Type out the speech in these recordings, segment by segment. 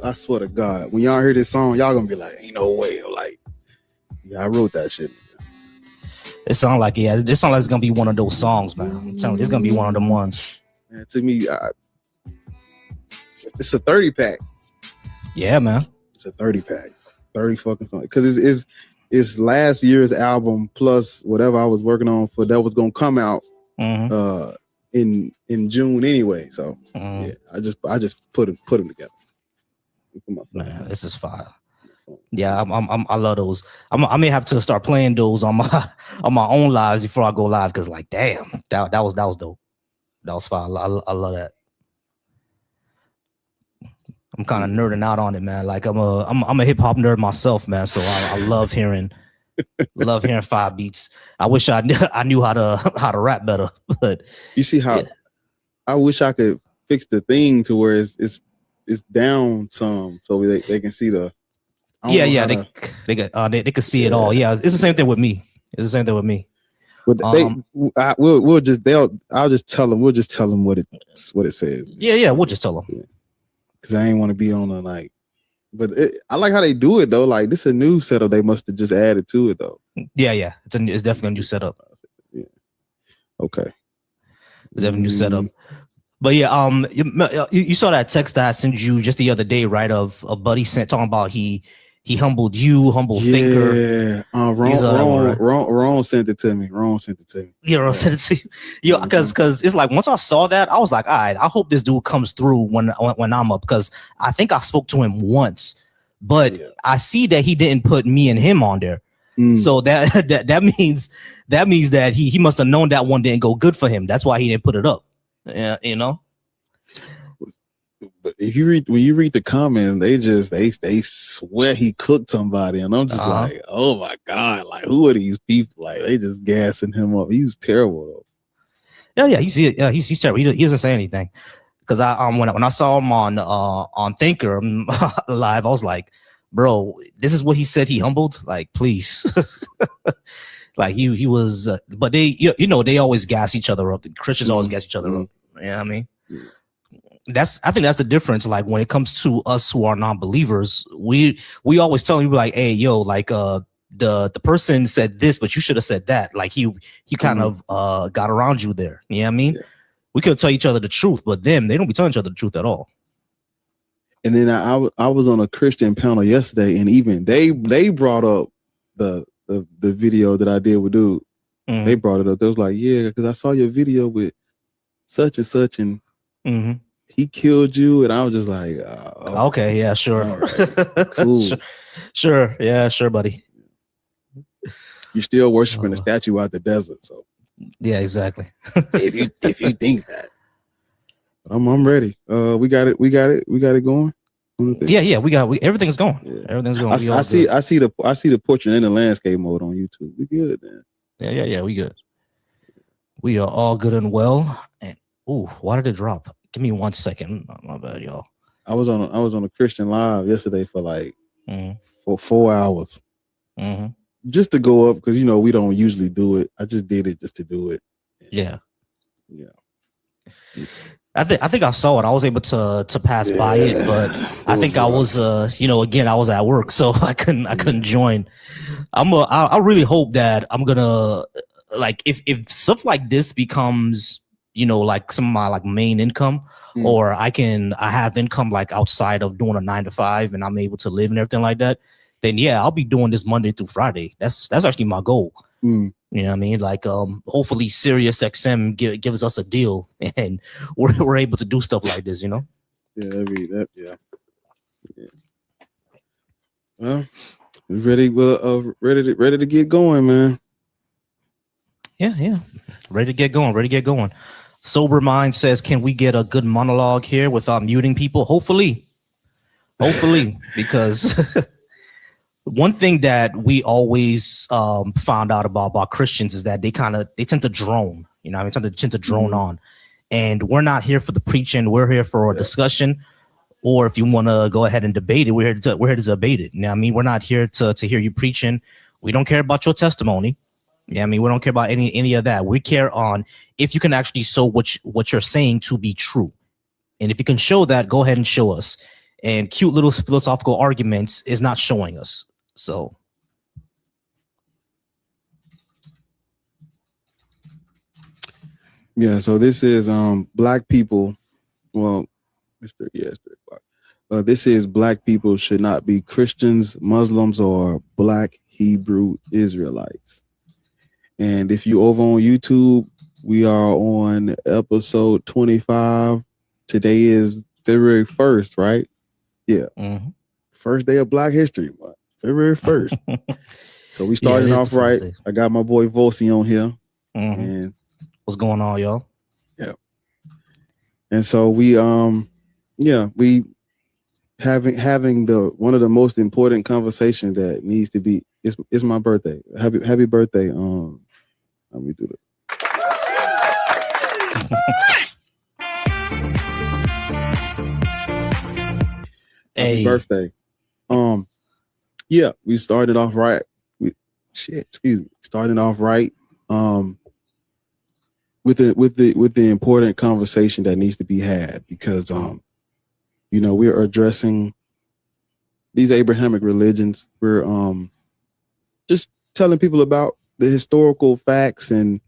I swear to God, when y'all hear this song, y'all gonna be like, ain't no way. Like, yeah, I wrote that shit. It sounds like this sounds like it's gonna be one of those songs, man. I'm telling you, it's gonna be one of them ones. Man, to me, it's a 30-pack. Yeah, man. It's a 30-pack. 30 fucking songs. Because it's last year's album plus whatever I was working on for that was gonna come out in June anyway. So yeah, I just put them together. Man, this is fire. Yeah, I love those. I may have to start playing those on my own lives before I go live, because like, damn, that was dope. That was fire. I love that. I'm kind of nerding out on it, man. Like I'm a hip hop nerd myself, man. So I love hearing 5 beats. I wish I knew how to rap better. But you see how I wish I could fix the thing to where it's down some so they can see the. They could see it all. Yeah, it's the same thing with me. But I'll just tell them. We'll just tell them what it says. Yeah, we'll just tell them. Yeah. Cause I ain't want to be on a like, but I like how they do it though. Like this is a new setup they must have just added to it though. Yeah, it's definitely a new setup. Yeah. Okay. It's definitely a new setup. But yeah, you saw that text that I sent you just the other day, right? Of a buddy sent talking about he humbled you, humble thinker. Yeah, Ron sent it to me. Yeah, Ron sent it to you. Yeah, because it's like once I saw that, I was like, all right, I hope this dude comes through when I'm up, because I think I spoke to him once, but I see that he didn't put me and him on there. So that means that he must have known that one didn't go good for him. That's why he didn't put it up. Yeah, you know. But when you read the comments, they swear he cooked somebody, and I'm just like, oh my God, like who are these people? Like they just gassing him up. He was terrible though. Yeah, he's terrible. He doesn't say anything. Because when I saw him on Thinker live, I was like, bro, this is what he said he humbled. Like, please. Like he was, but they they always gas each other up. The Christians always gas each other up. You know what I mean? I think that's the difference. Like when it comes to us who are non-believers, we always tell people like, hey, yo, like the person said this, but you should have said that. Like he kind of got around you there. You know what I mean? Yeah. We could tell each other the truth, but they don't be telling each other the truth at all. And then I was on a Christian panel yesterday, and even they brought up the video that I did with dude. They brought it up. They was like, yeah, because I saw your video with such and such, and he killed you, and I was just like, okay, yeah, sure, right. Cool, sure, yeah, sure, buddy. You're still worshiping a statue out the desert, so yeah, exactly. if you think that, but I'm ready. We got it going. Yeah, everything's going. Yeah. Everything's going. I see the portrait and the landscape mode on YouTube. We good, man. Yeah, we good. We are all good and well. And why did it drop? Give me 1 second. My bad, y'all. I was on a Christian live yesterday for like for 4 hours. Just to go up, because we don't usually do it. I just did it just to do it. Yeah. I think I saw it. I was able to pass by it, but I think I was again I was at work, so I couldn't join. I really hope that I'm gonna, like, if stuff like this becomes like some of my like main income, or I have income like outside of doing a 9-to-5, and I'm able to live and everything like that, then yeah, I'll be doing this Monday through Friday. That's actually my goal. You know what I mean? Like, hopefully Sirius XM gives us a deal, and we're able to do stuff like this, Yeah, yeah. Well, ready to get going, man. Yeah. Ready to get going. Sober Mind says, can we get a good monologue here without muting people? Hopefully, because one thing that we always found out about Christians is that they tend to drone. They tend to drone on, and we're not here for the preaching. We're here for a discussion, or if you want to go ahead and debate it, we're here to debate it. We're not here to hear you preaching. We don't care about your testimony. We don't care about any of that. We care on if you can actually show what you're saying to be true, and if you can show that, go ahead and show us. and cute little philosophical arguments is not showing us. So yeah, so this is black people. Well, Mr. Yes, this is black people should not be Christians, Muslims, or black Hebrew Israelites. And if you over on YouTube, we are on episode 25. Today is February 1st, right? Yeah. Mm-hmm. First day of Black History Month, February 1st. So we starting off right. I got my boy Volsi on here. Mm-hmm. And what's going on, y'all? Yeah. And so we we having the one of the most important conversations that needs to be. It's my birthday. Happy birthday. Let me do it. Happy birthday. Yeah, we started off right. Starting off right. With the important conversation that needs to be had, because we're addressing these Abrahamic religions. We're just telling people about the historical facts and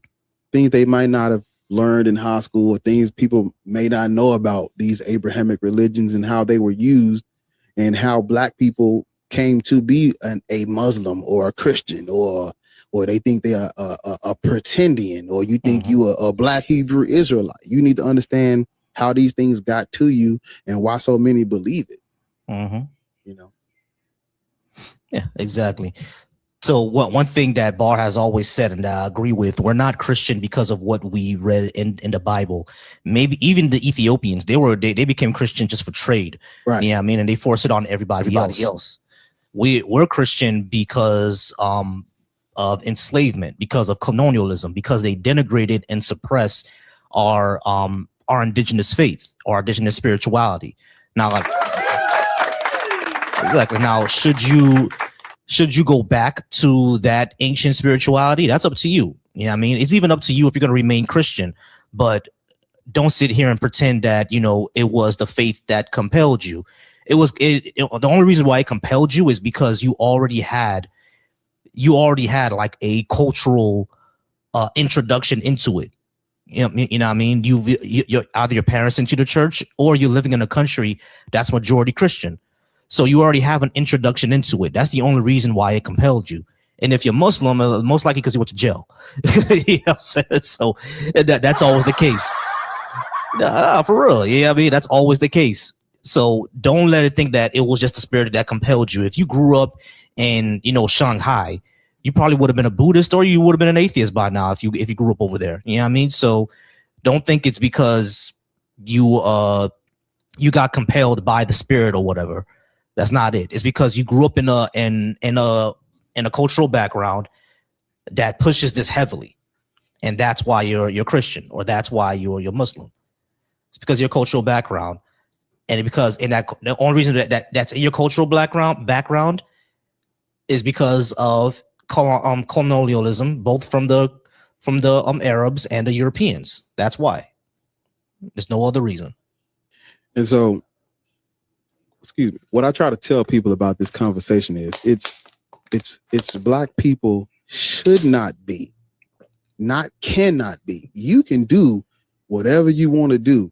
things they might not have learned in high school, or things people may not know about these Abrahamic religions and how they were used, and how black people came to be a Muslim or a Christian, or they think they are a pretendian, or you think you are a black Hebrew Israelite. You need to understand how these things got to you and why so many believe it. Yeah, exactly. So one thing that Bar has always said, and I agree with, we're not Christian because of what we read in the Bible. Maybe even the Ethiopians, they became Christian just for trade. Right. Yeah, I mean, and they force it on everybody else. We're Christian because of enslavement, because of colonialism, because they denigrated and suppressed our indigenous faith, our indigenous spirituality. Now, exactly. Now, should you go back to that ancient spirituality? That's up to you. You know what I mean? It's even up to you if you're going to remain Christian, but don't sit here and pretend that, it was the faith that compelled you. The only reason why it compelled you is because you already had like a cultural introduction into it. You know what I mean? You're either your parents sent you to church, or you're living in a country that's majority Christian. So you already have an introduction into it. That's the only reason why it compelled you. And if you're Muslim, most likely because you went to jail. You know what I'm saying? So that's always the case. For real. Yeah, I mean, that's always the case. So don't let it think that it was just the spirit that compelled you. If you grew up in, Shanghai, you probably would have been a Buddhist, or you would have been an atheist by now if you grew up over there. You know what I mean? So don't think it's because you got compelled by the spirit or whatever. That's not it. It's because you grew up in a cultural background that pushes this heavily, and that's why you're Christian, or that's why you're Muslim. It's because of your cultural background, and because the only reason that's in your cultural background is because of colonialism, both from the Arabs and the Europeans. That's why. There's no other reason. And so, excuse me, what I try to tell people about this conversation is it's black people should not be, cannot be. You can do whatever you want to do.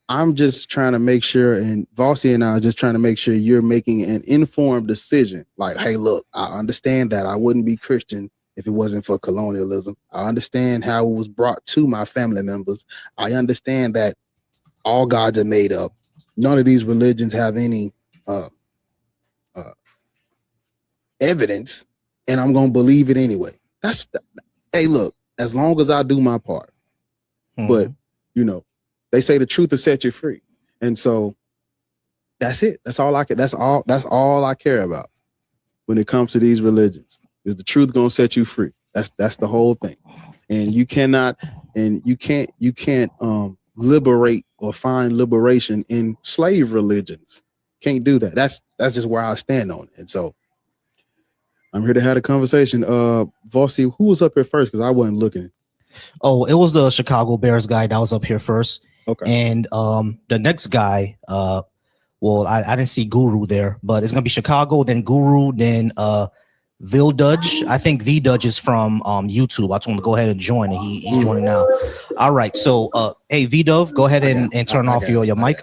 I'm just trying to make sure, and Volsi and I are just trying to make sure you're making an informed decision. Like, hey, look, I understand that I wouldn't be Christian if it wasn't for colonialism. I understand how it was brought to my family members. I understand that all gods are made up. None of these religions have any evidence, and I'm gonna believe it anyway. Hey, look, as long as I do my part. But they say the truth will set you free, and so that's it. That's all I care about when it comes to these religions. Is the truth gonna set you free? That's the whole thing. And you can't liberate or find liberation in slave religions. Can't do that. That's just where I stand on it. And so I'm here to have a conversation. Volsi, who was up here first? Because I wasn't looking. Oh, it was the Chicago Bears guy that was up here first. Okay. And the next guy Well, I didn't see Guru there, but it's gonna be Chicago, then Guru, then Vildudge. I think Vdudge is from YouTube. I told him to go ahead and join, and he's joining now. All right, so hey Vdove, go ahead and turn off your mic.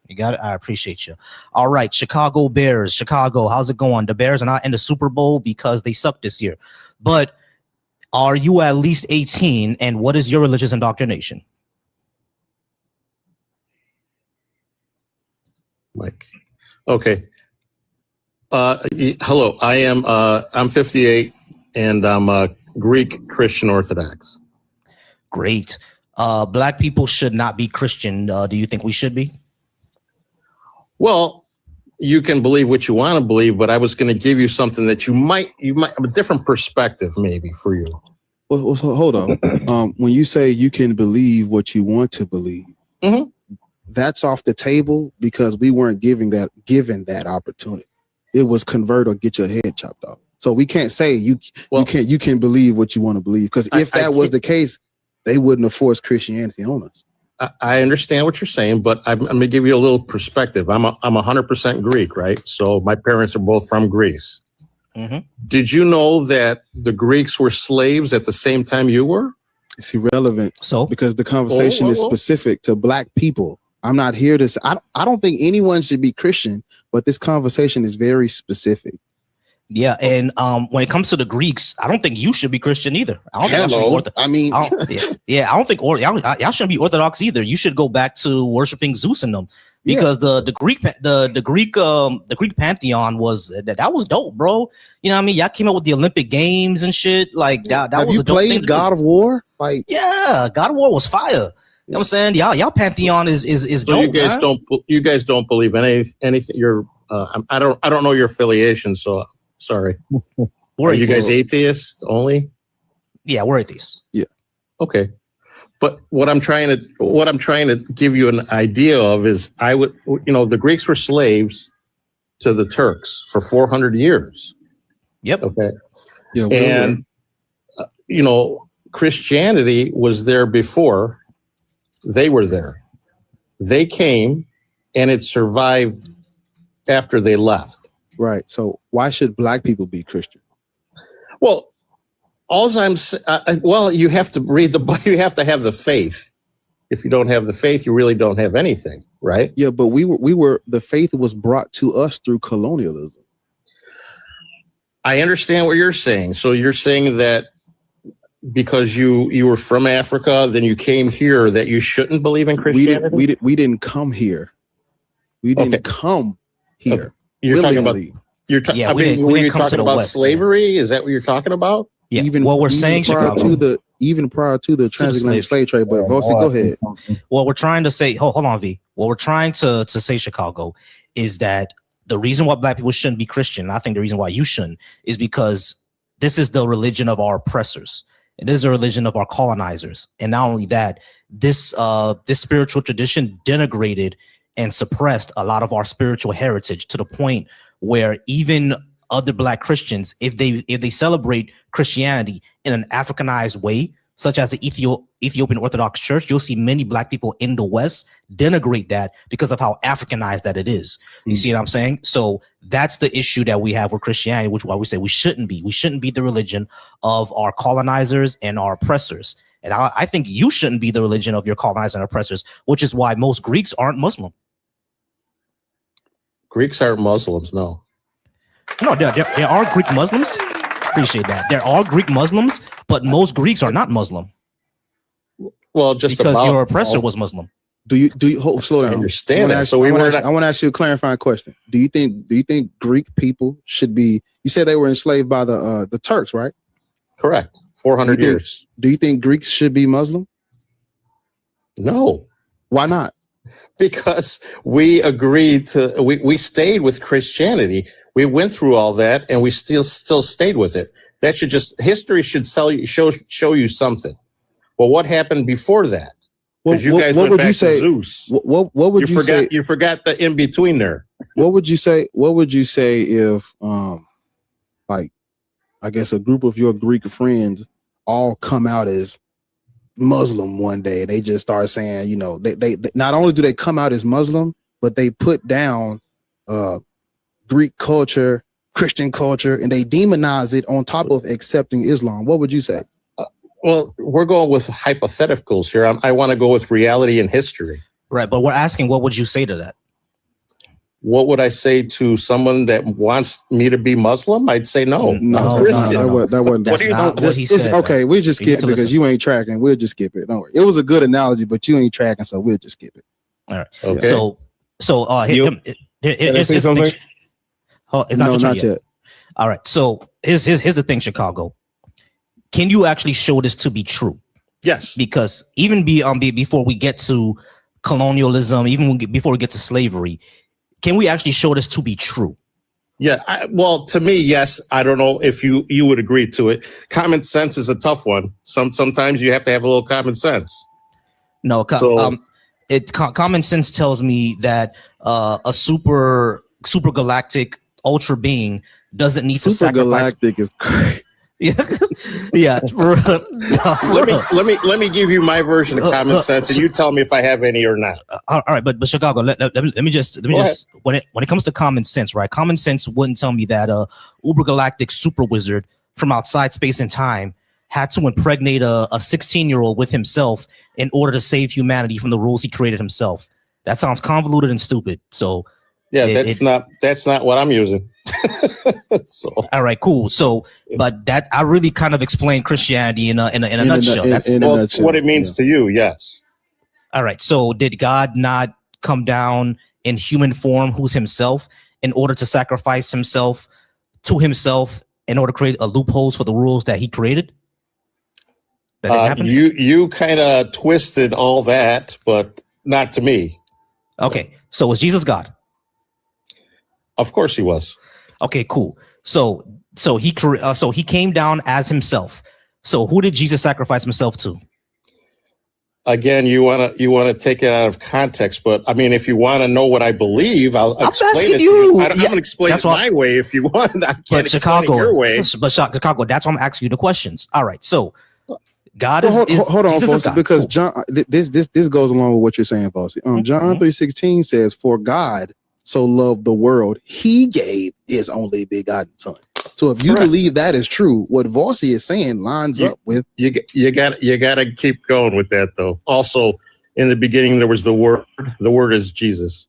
You got it. I appreciate you. All right, Chicago Bears. Chicago, how's it going? The Bears are not in the Super Bowl because they suck this year. But are you at least 18? And what is your religious indoctrination? Mike. Okay. Hello. I'm 58 and I'm a Greek Christian Orthodox. Great. Black people should not be Christian. Do you think we should be? Well, you can believe what you want to believe, but I was going to give you something that you might have a different perspective maybe for you. Well, so hold on. When you say you can believe what you want to believe, that's off the table because we weren't given that opportunity. It was convert or get your head chopped off. So we can't say you can believe what you want to believe, because if that was the case, they wouldn't have forced Christianity on us. I understand what you're saying, but I'm going to give you a little perspective. I'm 100% Greek, right? So my parents are both from Greece. Mm-hmm. Did you know that the Greeks were slaves at the same time you were? It's irrelevant. So because the conversation is specific to Black people. I'm not here to say, I don't think anyone should be Christian, but this conversation is very specific. Yeah, and when it comes to the Greeks, I don't think you should be Christian either. I don't think I don't think y'all shouldn't be Orthodox either. You should go back to worshiping Zeus and them, because the Greek pantheon was that was dope, bro. You know what I mean? Y'all came up with the Olympic Games and shit like that. That was a dope thing. Have you played God of War? Like, yeah, God of War was fire. You know what I'm saying? Y'all pantheon is so dope. You guys don't believe in anything. You're I don't know your affiliation, so. Sorry. Are you guys atheists only? Yeah, we're atheists. Yeah. Okay. But what I'm trying to give you an idea of is the Greeks were slaves to the Turks for 400 years. Yep. Okay. Yeah. And Christianity was there before they were there. They came and it survived after they left. Right. So why should Black people be Christian? Well, you have to read the Bible. You have to have the faith. If you don't have the faith, you really don't have anything, right? Yeah, but the faith was brought to us through colonialism. I understand what you're saying. So you're saying that because you were from Africa, then you came here, that you shouldn't believe in Christianity? We didn't come here. We didn't come here. Okay. You're talking about. Were you talking about slavery? Yeah. Is that what you're talking about? Yeah. Even prior to the transatlantic slave trade. But Vossi, go ahead. What we're trying to say, hold on, V. What we're trying to say, Chicago, is that the reason why Black people shouldn't be Christian, I think the reason why you shouldn't, is because this is the religion of our oppressors. It is a religion of our colonizers, and not only that, this spiritual tradition denigrated and suppressed a lot of our spiritual heritage to the point where even other Black Christians, if they celebrate Christianity in an Africanized way, such as the Ethiopian Orthodox Church, you'll see many Black people in the West denigrate that because of how Africanized that it is. You see what I'm saying? So that's the issue that we have with Christianity, which is why we say we shouldn't be. We shouldn't be the religion of our colonizers and our oppressors. And I think you shouldn't be the religion of your colonizers and oppressors, which is why most Greeks aren't Muslim. Greeks aren't Muslims, no. No, there are Greek Muslims. Appreciate that. There are Greek Muslims, but most Greeks are not Muslim. Well, just because your oppressor was Muslim. Do you slow down? I understand that. I want to ask you a clarifying question. Do you think Greek people should be? You said they were enslaved by the Turks, right? Correct. 400 years. Do you think Greeks should be Muslim? No. Why not? Because we agreed to, we stayed with Christianity. We went through all that and we still stayed with it. That should history should show you something. Well, what happened before that? Because you guys went back to Zeus. What would you say? You forgot the in between there. What would you say? What would you say if, like, I guess a group of your Greek friends all come out as Muslim one day? They just start saying, they not only do they come out as Muslim, but they put down Greek culture, Christian culture, and they demonize it on top of accepting Islam. What would you say? Well, we're going with hypotheticals here. I want to go with reality and history. Right, but we're asking, what would you say to that? What would I say to someone that wants me to be Muslim? I'd say no. No, Christian. that wasn't. That's not what he said. Okay, we'll just You need skip to it because listen. you ain't tracking. We'll just skip it. Don't worry. It was a good analogy, but you ain't tracking, so we'll just skip it. All right. Okay. So Can I say something? it's not No, your turn not yet. All right. So here's the thing, Chicago. Can you actually show this to be true? Yes. Because even before we get to colonialism, before we get to slavery, can we actually show this to be true? Yeah. Well, to me, yes. I don't know if you would agree to it. Common sense is a tough one. Sometimes you have to have a little common sense. No, common sense tells me that a super galactic ultra being doesn't need to Super sacrifice. galactic is crazy. Yeah. Let me give you my version of common sense, and you tell me if I have any or not. All right, but Chicago, let me just when it comes to common sense, right? Common sense wouldn't tell me that a uber galactic super wizard from outside space and time had to impregnate a 16-year-old with himself in order to save humanity from the rules he created himself. That sounds convoluted and stupid. So Yeah, that's not what I'm using. So all right, cool. So, but that I really kind of explained Christianity in a nutshell. That's in a well, nutshell, what it means to you, yes. all right. So, did God not come down in human form, who's himself, in order to sacrifice himself to himself in order to create a loopholes for the rules that he created? That didn't happen? You kind of twisted all that, but not to me. Okay. So, was Jesus God? Of course he was. Okay, cool. So he came down as himself. So who did Jesus sacrifice himself to? Again, you want to take it out of context, but I mean, if you want to know what I believe, I'll explain asking it to you. I'm going to explain that's it why- my way if you want. I can't But explain it your way. Chicago, that's why I'm asking you the questions. All right. So God Well, is hold on, Jesus is folks, God. because Cool. John, this goes along with what you're saying, Fossey. John 3:16 says, "For God so loved the world, He gave His only begotten Son." So if you Correct. believe that is true, what Fossey is saying lines up with. You got to keep going with that though. Also, in the beginning there was the Word. The Word is Jesus.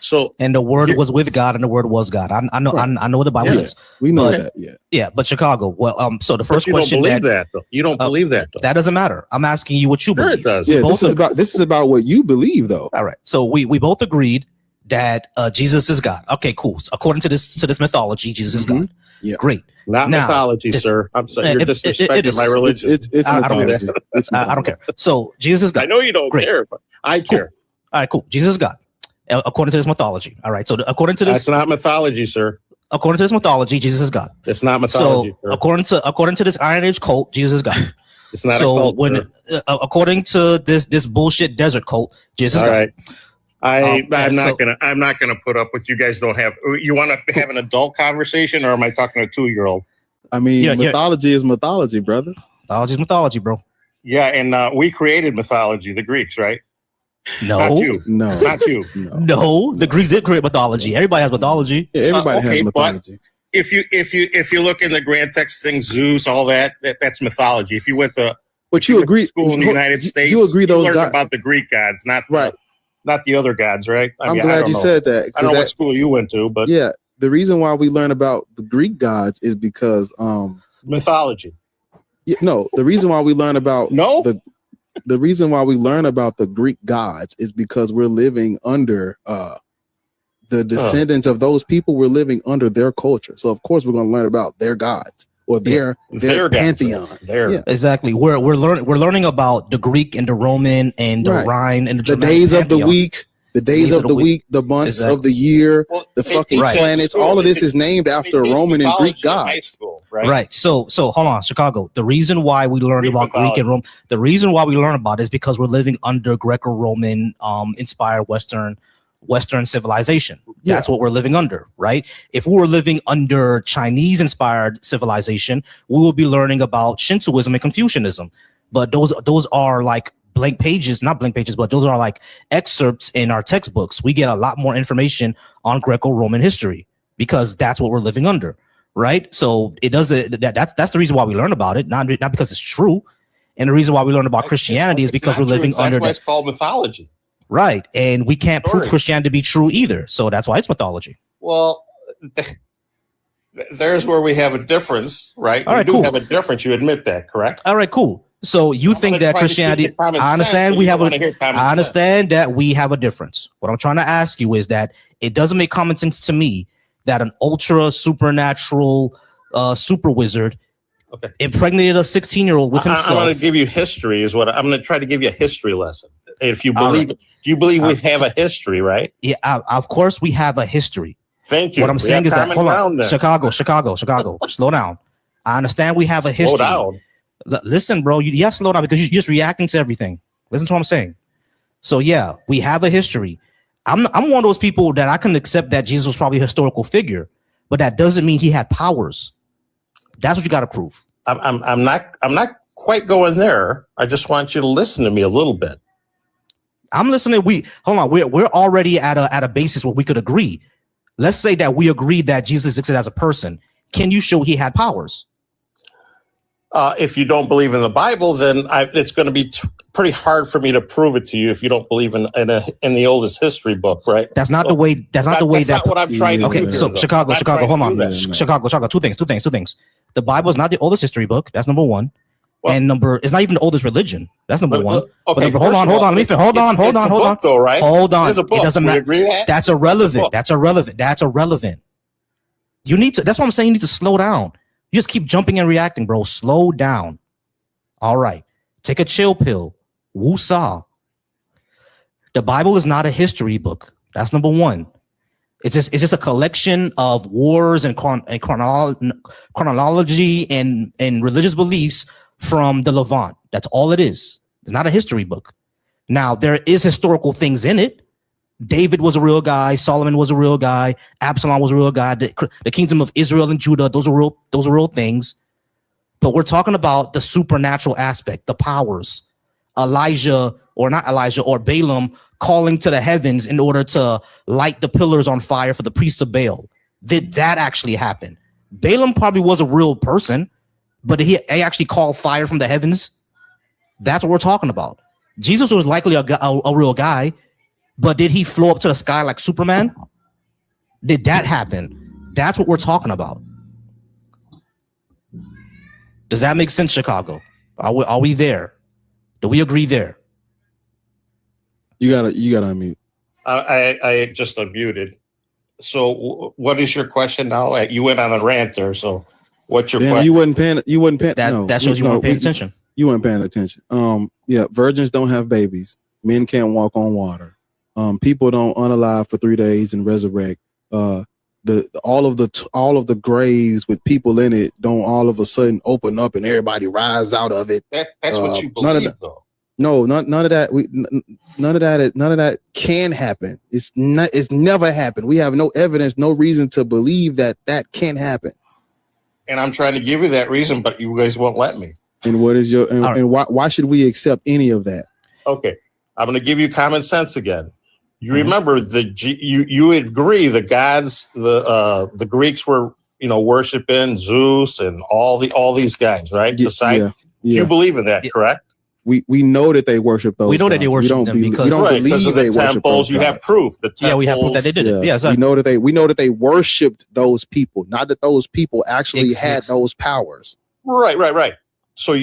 So And the word Here- was with God, and the word was God. I know. Right. I know what the Bible Yeah. says. We know But- that, yeah. Yeah, but Chicago. Well, so the but first you don't question believe that though. You don't believe that though. that doesn't matter. I'm asking you what you Sure believe. it does. Yeah, both this is about what you believe, though. All right. So we both agreed that Jesus is God. Okay, cool. So according to this mythology, Jesus is God. Yeah. Great. Not Now, mythology, it's- sir. I'm sorry. it- You're it disrespecting is. my religion. It's I don't mythology. It's I don't mythology. care. So Jesus is God. I know you don't Great. care, but I care. All right, cool. Jesus is God. According to this mythology. All right. So according to That's this not mythology, sir. mythology, Jesus is God. It's not mythology, So sir. according to this Iron Age cult, Jesus is God. It's not So a cult. when sir. according to this bullshit desert cult, Jesus is All God. right. I'm so- not gonna put up with you guys don't have. You want to have an adult conversation, or am I talking to a 2-year-old? I mean, Yeah, yeah. mythology is mythology, brother. Mythology is mythology, bro. Yeah, and we created mythology, the Greeks, right? No. Not you. No, Not you. no. No, the Greeks did create mythology. Everybody has mythology. Yeah, everybody Okay, has but- mythology. If you look in the grand text things, Zeus, all that's mythology. If you went to But you agree? school in the United States, You agree those learned gods? about the Greek gods, not Right. not the other gods, right? I I'm mean, I glad don't you know. said that. I don't know 'cause what school you went to, but yeah, the reason why we learn about the Greek gods is because mythology. the reason why we learn about No? the reason why we learn about the Greek gods is because we're living under the descendants of those people. We're living under their culture, so of course we're going to learn about their gods or their Their gods. pantheon. There. Yeah. Exactly. We're learning about the Greek and the Roman and the Right. Rhine and the The Germanic days of the pantheon. week, the days of the week, the months Exactly. of the year, Well, the fucking Right. planets. All of this is named after Roman and Greek gods. School, Right. So hold on, Chicago. The reason why we learn Greek about Greek mythology. and Rome, the reason why we learn about it is because we're living under Greco-Roman inspired Western civilization. That's what we're living under, right? If we were living under Chinese inspired civilization, we will be learning about Shintoism and Confucianism. But those are like blank pages, not blank pages, but those are like excerpts in our textbooks. We get a lot more information on Greco-Roman history because that's what we're living under, right? So it doesn't. That's the reason why we learn about it, not because it's true. And the reason why we learn about Christianity is because we're living under. That's why it's called mythology. Right. And we can't prove Christianity to be true either. So that's why it's mythology. Well, there's where we have a difference, right? All right, we do cool. have a difference. You admit that, correct? All right, cool. So you think that Christianity, I understand that we have a difference. What I'm trying to ask you is that it doesn't make common sense to me that an ultra supernatural super wizard impregnated a 16-year-old with himself. I'm going to give you history is what I'm going to try to give you a history lesson. If you believe, do you believe we have a history, right? Yeah, of course we have a history. Thank you. What I'm saying is that, hold on, Chicago, slow down. I understand we have a history. Slow down. Listen, bro, slow down because you're just reacting to everything. Listen to what I'm saying. So yeah, we have a history. I'm one of those people that I can accept that Jesus was probably a historical figure, but that doesn't mean he had powers. That's what you got to prove. I'm not quite going there. I just want you to listen to me a little bit. I'm listening. Hold on. We're already at a basis where we could agree. Let's say that we agree that Jesus existed as a person. Can you show he had powers? If you don't believe in the Bible, then it's going to be pretty hard for me to prove it to you if you don't believe in the oldest history book, right? That's not the way. That's not what I'm trying to do. Okay, so Chicago, hold on. Chicago, two things. The Bible is not the oldest history book. That's number one. Well, and it's not even the oldest religion. That's number one. Okay, hold on. Hold on. Though, right? Hold on. It doesn't matter. That's irrelevant. That's irrelevant. You need to. That's what I'm saying. You need to slow down. You just keep jumping and reacting, bro. Slow down. All right. Take a chill pill. Woo-saw. The Bible is not a history book. That's number one. It's just a collection of wars and chronology and religious beliefs from the Levant. That's all it is. It's not a history book. Now, there is historical things in it. David was a real guy. Solomon was a real guy. Absalom was a real guy. The kingdom of Israel and Judah, those are real things. But we're talking about the supernatural aspect, the powers. Elijah, or Balaam calling to the heavens in order to light the pillars on fire for the priests of Baal. Did that actually happen? Balaam probably was a real person, but he actually called fire from the heavens. That's what we're talking about. Jesus was likely a real guy, but did he flow up to the sky like Superman? Did that happen? That's what we're talking about. Does that make sense, Chicago? Are we there? Do we agree there? You gotta unmute. I just unmuted. So what is your question now? You went on a rant there. So what's your question? You wasn't paying. That shows you weren't paying attention. You weren't paying attention. Yeah, virgins don't have babies. Men can't walk on water. People don't unalive for 3 days and resurrect. All of the graves with people in it don't all of a sudden open up and everybody rise out of it. That's what you believe, though. No, none of that. None of that can happen. It's never happened. We have no evidence, no reason to believe that can happen. And I'm trying to give you that reason, but you guys won't let me. And what is your and why should we accept any of that? Okay, I'm going to give you common sense again. You remember you agree the gods, the Greeks were worshiping Zeus and all these guys, right? Yeah. You believe in that, correct? We know that they worship those. We know that they worship them because we don't believe of they the temples. You have proof. We have proof that they did it. Yeah, we know that they worshipped those people, not that those people actually had those powers. Right. So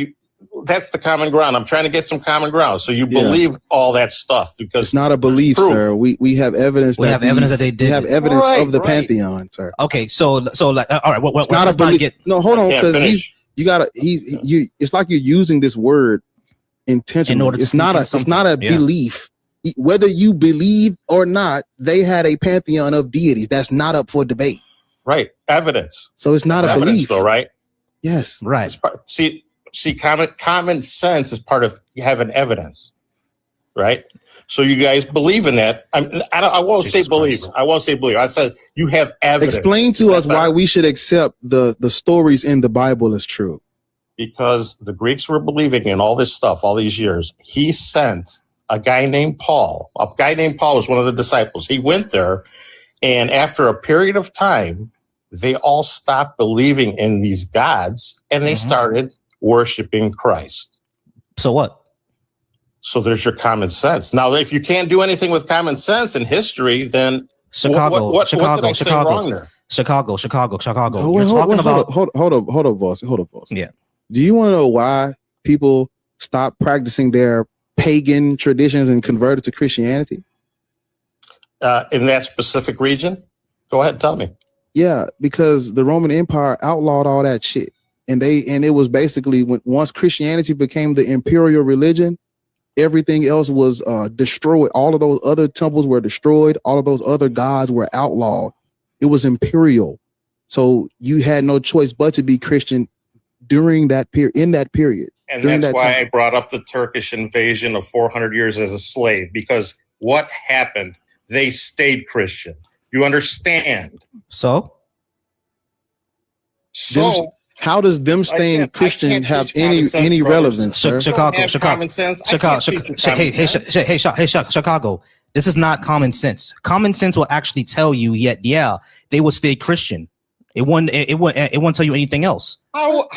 that's the common ground. I'm trying to get some common ground. So you believe all that stuff because it's not a belief, sir. We have evidence. We have evidence that they did. We have evidence of the pantheon, sir. Okay, so like, all right. It's not a belief. No, hold on, because it's like you're using this word intentionally. It's not a belief. Whether you believe or not, they had a pantheon of deities. That's not up for debate. Right. Evidence. So it's not a belief, though, right? Yes. Right. See, common sense is part of having evidence, right? So you guys believe in that. I won't say believe. I won't say believe. I said you have evidence. Explain to us why we should accept the stories in the Bible as true. because the Greeks were believing in all this stuff all these years. He sent a guy named Paul. A guy named Paul was one of the disciples. He went there, and after a period of time, they all stopped believing in these gods, and they started worshiping Christ. So what? So there's your common sense. Now, if you can't do anything with common sense in history, then Chicago, what did I say wrong there? Chicago. Oh, You're talking about hold up, boss. Yeah. Do you want to know why people stop practicing their pagan traditions and converted to Christianity? In that specific region? Go ahead, tell me. Yeah, because the Roman Empire outlawed all that shit, and it was basically once Christianity became the imperial religion, everything else was destroyed. All of those other temples were destroyed. All of those other gods were outlawed. It was imperial, so you had no choice but to be Christian during that period. In that period, and that's why I brought up the Turkish invasion of 400 years as a slave, because what happened? They stayed Christian. You understand? So how does them staying Christian have any relevance? Chicago. Hey, Chicago. This is not common sense. Common sense will actually tell you, yeah, they would stay Christian. It won't tell you anything else.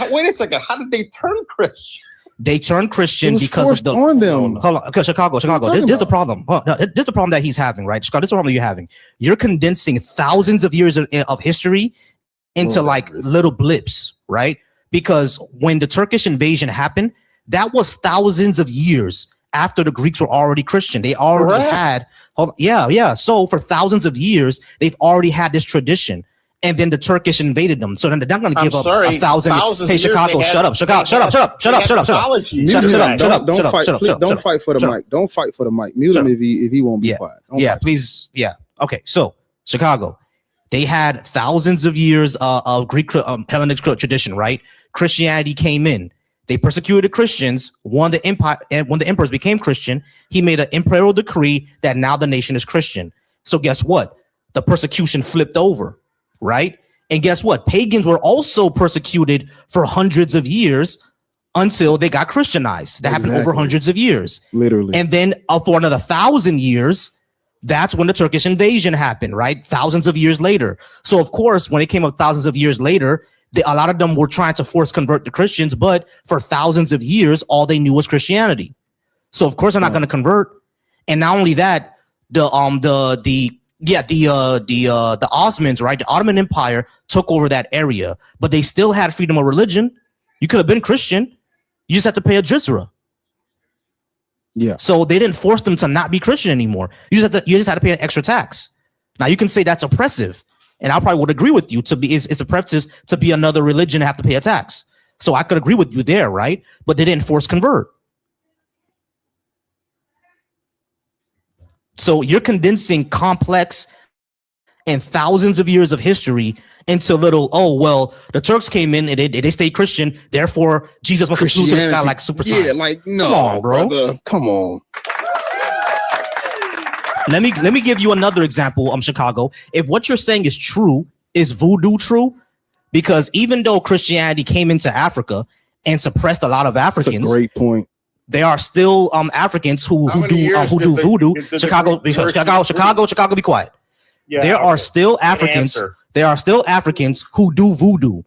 Wait a second. How did they turn Christian? They turned Christian because of the on them. Hold on, okay, Chicago. This is the problem. This is the problem that he's having, right? Chicago, this is the problem you're having. You're condensing thousands of years of history into little blips, right? Because when the Turkish invasion happened, that was thousands of years after the Greeks were already Christian. They already had, So for thousands of years, they've already had this tradition. And then the Turkish invaded them. So then they're not going to give up 1,000. Hey, Chicago, shut up. Shut up. Don't fight for the mic. Don't fight for the mic. Mute him if he won't be quiet. Please. Yeah. Okay. So Chicago, they had thousands of years of Greek Hellenic tradition, right? Christianity came in. They persecuted Christians. When the emperors became Christian, he made an imperial decree that now the nation is Christian. So guess what? The persecution flipped over. Right. And guess what? Pagans were also persecuted for hundreds of years until they got Christianized. That happened over hundreds of years. Literally. And then for another 1,000 years, that's when the Turkish invasion happened. Right. Thousands of years later. So, of course, when it came up thousands of years later, a lot of them were trying to force convert to Christians. But for thousands of years, all they knew was Christianity. So, of course, they're not going to convert. And not only that, the Ottomans, right? The Ottoman Empire took over that area, but they still had freedom of religion. You could have been Christian. You just had to pay a jizya. Yeah. So they didn't force them to not be Christian anymore. You just had to pay an extra tax. Now you can say that's oppressive, and I probably would agree with you. It's oppressive to be another religion and have to pay a tax. So I could agree with you there, right? But they didn't force convert. So you're condensing complex and thousands of years of history into little, the Turks came in and they stayed Christian, therefore Jesus must have flew to the sky like Super Saiyan. Yeah, like, no, come on, bro. Brother. Come on. Let me give you another example, Chicago. If what you're saying is true, is voodoo true? Because even though Christianity came into Africa and suppressed a lot of Africans. That's a great point. There are still Africans who do voodoo. Chicago, be quiet. Yeah, there are still Africans. There are still Africans who do voodoo.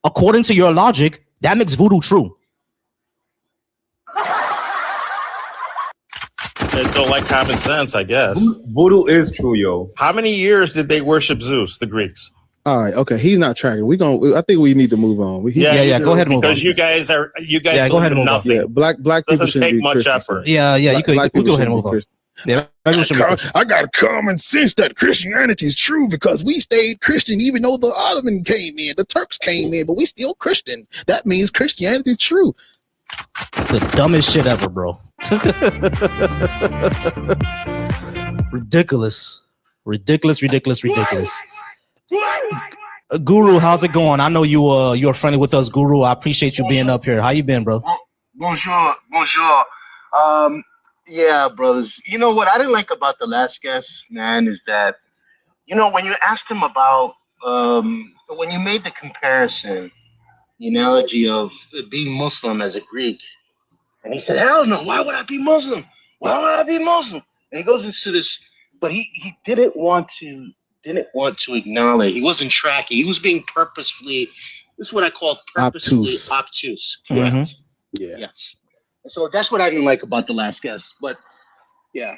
According to your logic, that makes voodoo true. They don't like common sense, I guess. Voodoo is true, yo. How many years did they worship Zeus, the Greeks? All right, okay. He's not tracking. I think we need to move on. Go ahead and move on. Because you guys go ahead and move nothing. Yeah, black people doesn't take much effort. Yeah, you could go ahead and move on. Yeah, I got common sense that Christianity is true because we stayed Christian even though the Ottoman came in, the Turks came in, but we still Christian. That means Christianity is true. The dumbest shit ever, bro. Ridiculous. Guru, how's it going? I know you're friendly with us, Guru. I appreciate you being up here. How you been, bro? Bonjour. Yeah, brothers. You know what I didn't like about the last guest, man, is that, when you asked him about when you made the comparison the analogy of being Muslim as a Greek. And he said, hell no, why would I be Muslim? Why would I be Muslim? And he goes into this, but he didn't want to acknowledge. He wasn't tracking. He was being purposefully, this is what I call purposefully obtuse. Correct. Mm-hmm. Yeah. Yes. And so that's what I didn't like about the last guest. But yeah.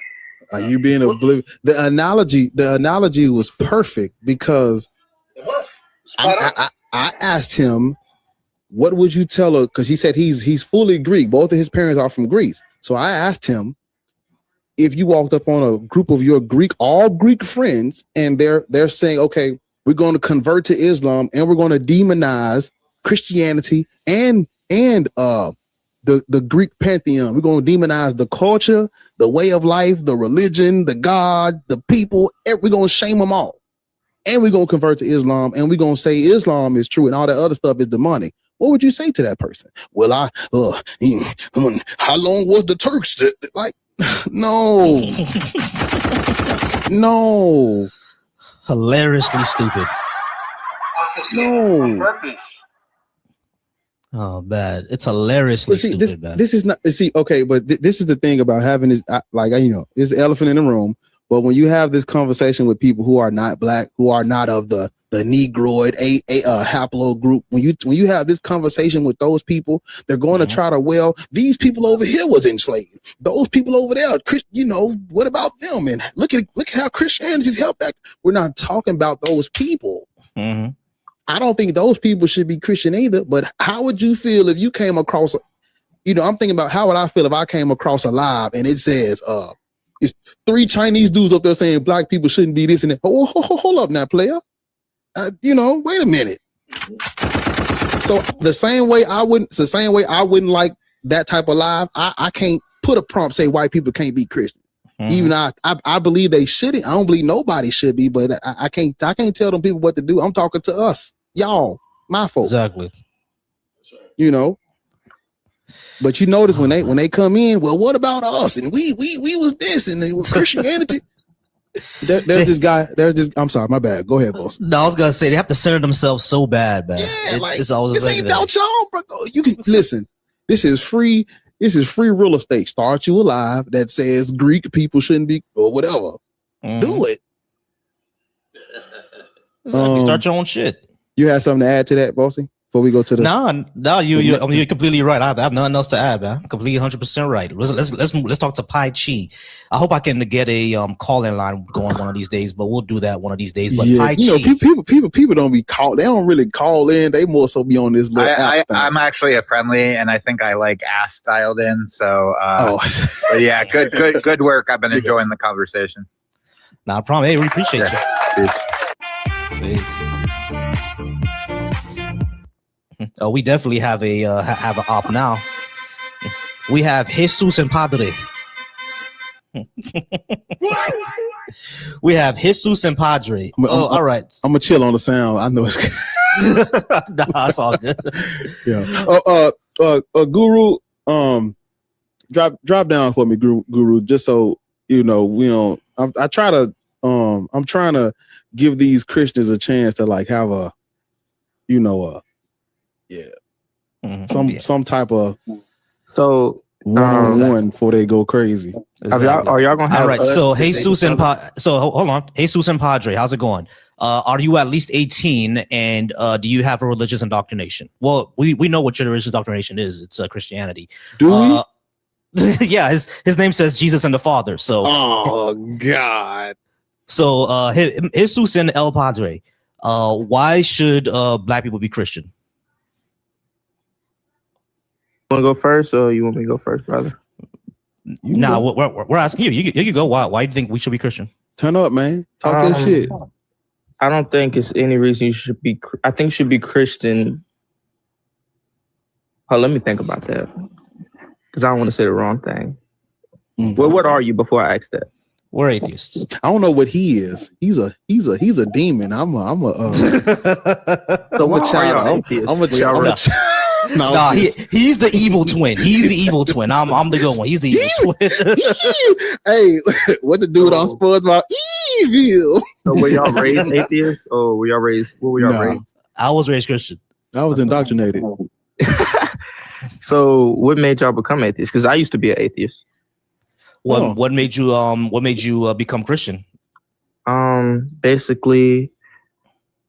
Are you being oblivious? The analogy was perfect because It was. Spot on. I asked him, what would you tell her? Because he said he's fully Greek. Both of his parents are from Greece. So I asked him, if you walked up on a group of your all Greek friends, and they're saying, okay, we're going to convert to Islam and we're going to demonize Christianity and the Greek pantheon. We're going to demonize the culture, the way of life, the religion, the God, the people. We're going to shame them all. And we're going to convert to Islam, and we're going to say Islam is true and all that other stuff is demonic. What would you say to that person? Well, how long was the Turks? Like, no. No. Hilariously stupid. No. On purpose. Oh, bad. It's hilariously stupid, man. This is not, okay, but this is the thing about having this, it's the elephant in the room. But when you have this conversation with people who are not black, who are not of the Negroid haplogroup, when you have this conversation with those people, they're going to try to, these people over here was enslaved. Those people over there, what about them? And look at how Christianity's helped that. We're not talking about those people. Mm-hmm. I don't think those people should be Christian either. But how would you feel if you came across, I'm thinking about how would I feel if I came across a live and it says, it's 3 Chinese dudes up there saying black people shouldn't be this and that. Hold up now, player. Wait a minute. So the same way I wouldn't like that type of live. I can't put a prompt say white people can't be Christian. Mm-hmm. Even I believe they shouldn't. I don't believe nobody should be, but I can't tell them people what to do. I'm talking to us, y'all, my folks. Exactly. But you notice when they come in, well, what about us? And we was this and they were Christianity. There's this. I'm sorry, my bad. Go ahead, boss. No, I was gonna say they have to center themselves so bad, man. Yeah, it's always this ain't about y'all, bro. You can listen. This is free. This is free real estate. Start you a live that says Greek people shouldn't be or whatever. Mm-hmm. Do it. Exactly. Start your own shit. You have something to add to that, bossy? Before we go to the no, you're completely right. I have nothing else to add, man. Completely 100% right. Let's talk to Pai Chi. I hope I can get a call-in line going one of these days, but we'll do that one of these days. But yeah, Pai Chi, people don't be called. They don't really call in. They more so be on this little app thing. I'm actually a friendly, and I think I ass dialed in. So, but yeah, good work. I've been enjoying the conversation. Nah, problem. Hey, we appreciate you. Peace. Oh, we definitely have an op now. We have Jesus and Padre. We have Jesus and Padre. All right. I'm gonna chill on the sound. I know it's. Nah, it's all good. Yeah. Guru. Drop down for me, Guru. Just so we don't. I try to. I'm trying to give these Christians a chance to have a. Some type of one-on-one before they go crazy. Exactly. Are y'all gonna have? All right. So Jesus and hold on, Jesus and Padre, how's it going? Are you at least 18, and do you have a religious indoctrination? Well, we know what your religious indoctrination is. It's Christianity. Do we? Yeah, his name says Jesus and the Father. So. Oh God. So Jesus and El Padre. Why should black people be Christian? Want to go first, or you want me to go first, brother? Nah, we're asking you. You can go. Why do you think we should be Christian? Turn up, man. Talk your shit. I don't think it's any reason you should be. I think you should be Christian. Oh, let me think about that, because I don't want to say the wrong thing. Mm-hmm. Well, what are you before I ask that? We're atheists. I don't know what he is. He's a demon. I'm a child. I'm a child. No, he's the evil twin. He's the evil twin. I'm the good one. He's the evil twin. Hey, what the dude on SpongeBob? Evil. So were y'all raised atheists, or were y'all raised? What were y'all raised? I was raised Christian. I was indoctrinated. So what made y'all become atheists? Because I used to be an atheist. What made you become Christian? Basically,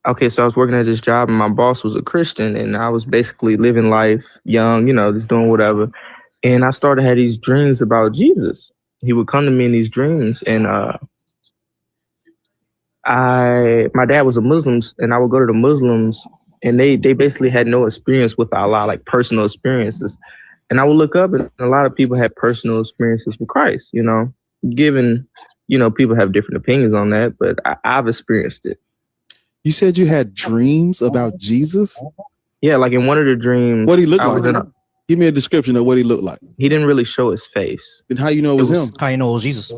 okay, so I was working at this job and my boss was a Christian and I was basically living life young, just doing whatever. And I started had these dreams about Jesus. He would come to me in these dreams, and my dad was a Muslim, and I would go to the Muslims, and they basically had no experience with Allah, like personal experiences. And I would look up, and a lot of people had personal experiences with Christ. Given people have different opinions on that, but I've experienced it. You said you had dreams about Jesus? Yeah, like in one of the dreams. What he looked like? Give me a description of what he looked like. He didn't really show his face. Then how you know it was him? How you know it was Jesus?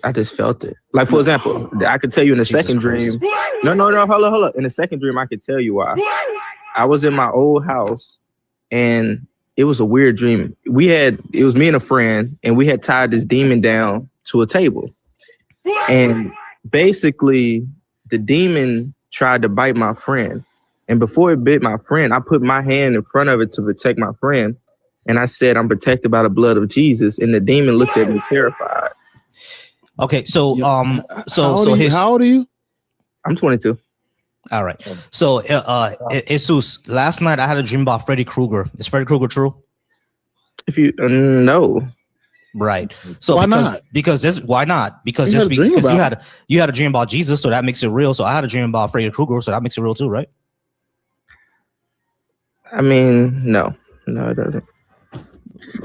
I just felt it. Like, for example, I could tell you in the second dream. No, hold up. In the second dream, I could tell you why. I was in my old house, and it was a weird dream. It was me and a friend, and we had tied this demon down to a table. And basically, the demon tried to bite my friend. And before it bit my friend, I put my hand in front of it to protect my friend. And I said, I'm protected by the blood of Jesus. And the demon looked at me terrified. Okay, so how old are you? I'm 22. All right. So Jesus, last night I had a dream about Freddy Krueger. Is Freddy Krueger true? If you no. Right. So why not? Why not? Because You just had a dream because about you had a dream about Jesus, so that makes it real. So I had a dream about Freddy Krueger, so that makes it real too, right? I mean, no, it doesn't.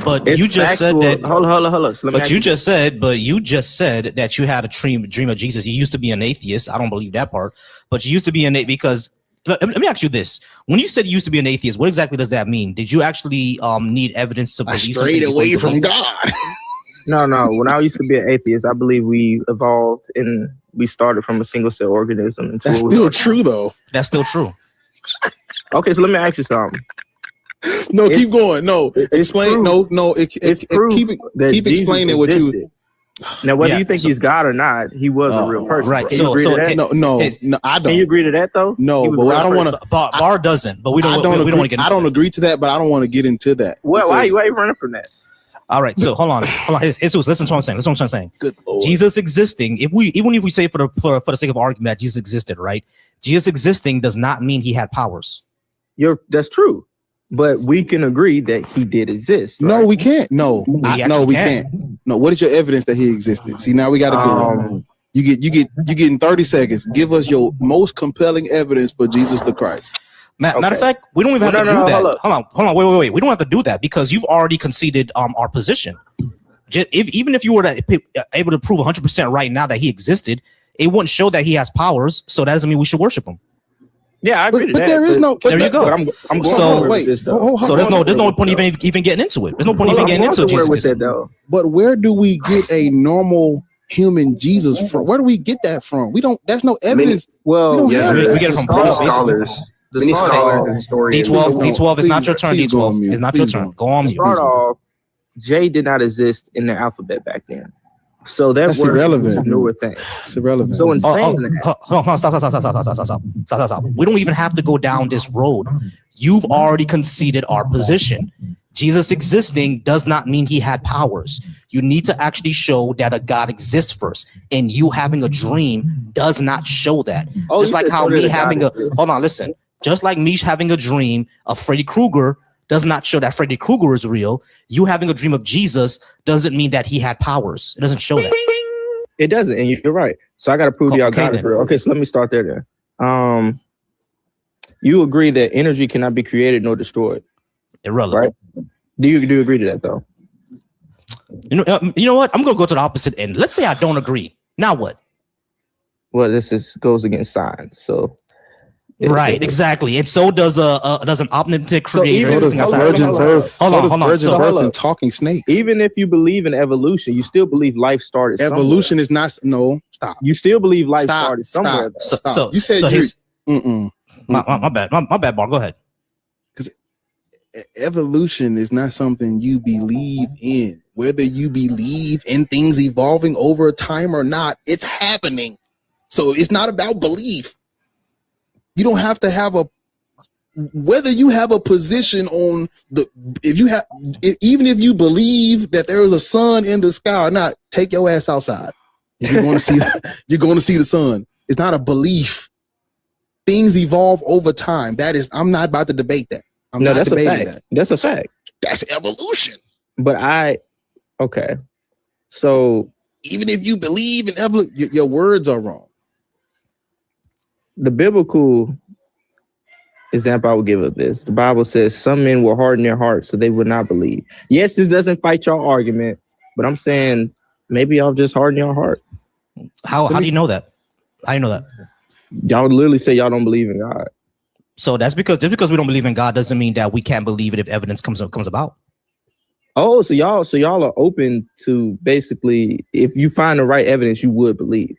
But It's you just factual. said that. Hold on. So But you just said that you had a dream of Jesus. You used to be an atheist. I don't believe that part. But you used to be an atheist because let me ask you this: when you said you used to be an atheist, what exactly does that mean? Did you actually need evidence to believe Straight away from God. No. When I used to be an atheist, I believe we evolved and we started from a single cell organism. That's still true, though. That's still true. Okay, so let me ask you something. No, keep going. No, explain. Proof. No. It's proof that Keep Jesus explaining what you. existed. Now, whether you think he's God or not, he was a real person. Right. Can you agree to that? No, I don't. Can you agree to that though? No, but I don't want to. Bar doesn't, but we don't want to get into I don't that. agree to that, but I don't want to get into that. Well, why are you running from that? All right, so hold on. Jesus, listen to what I'm saying. Good Lord. Jesus existing, even if we say for the sake of argument that Jesus existed, right? Jesus existing does not mean he had powers. That's true. But we can agree that he did exist. Right? No, we can't. No, we can. can't. No, what is your evidence that he existed? See, now we got to go. You get in 30 seconds. Give us your most compelling evidence for Jesus the Christ. Matter of fact, we don't even have to do that. Hold on, wait. We don't have to do that because you've already conceded our position. Even if you were able to prove 100% right now that he existed, it wouldn't show that he has powers. So that doesn't mean we should worship him. Yeah, I agree to but that. there is no. There you go. But I'm going So with this though. So there's no point even getting into it. There's no point even getting into Jesus. With that though. But where do we get a normal human Jesus from? Where do we get that from? We don't. There's no evidence. Well, we we get it from Paul. scholars. Many scholars and historians. D12 is not your turn. Please go on D12 mute. is not Please your go turn. on. Go on to mute. start off, J did not exist in the alphabet back then. So That's word irrelevant. was a newer thing. It's irrelevant. So in saying that, Hold on, stop. We don't even have to go down this road. You've already conceded our position. Jesus existing does not mean he had powers. You need to actually show that a God exists first. And you having a dream does not show that. Just like how me having just like me having a dream of Freddy Krueger does not show that Freddy Krueger is real. You having a dream of Jesus doesn't mean that he had powers. It doesn't show that. it doesn't, and you're right. So I got to prove y'all got it. Okay, so let me start there then. You agree that energy cannot be created nor destroyed, Irrelevant. right? Do you agree to that though? You know what? I'm gonna go to the opposite end. Let's say I don't agree. Now what? Well, this goes against science. So Right, exactly. And so does an omnipotent creator. even So does Hold on, virgin hold on. birth. Hold So on, does hold on. virgin So- birth hold and up. talking snakes. Even if you believe in evolution, you still believe life started somewhere. Evolution is not. No, stop. You still believe life Stop. started somewhere. Stop. though. Stop. You said so you. his, Mm-mm. my bad. My bad, Bar. Go ahead. Evolution is not something you believe in. Whether you believe in things evolving over time or not, it's happening. So it's not about belief. You don't have to have a whether you have a position on even if you believe that there is a sun in the sky or not, take your ass outside. If you're going to see, you're going to see the sun. It's not a belief. Things evolve over time. I'm not about to debate that. I'm not that's debating a fact. that. That's a fact. That's evolution. But okay. So even if you believe in evolution, your words are wrong. The biblical example I would give of this, the Bible says some men will harden their hearts so they would not believe. Yes, this doesn't fight your argument, but I'm saying maybe y'all just harden your heart. How do you know that? How do you know that? Y'all literally say y'all don't believe in God. So that's because we don't believe in God doesn't mean that we can't believe it if evidence comes about. Oh, so y'all are open to basically if you find the right evidence, you would believe.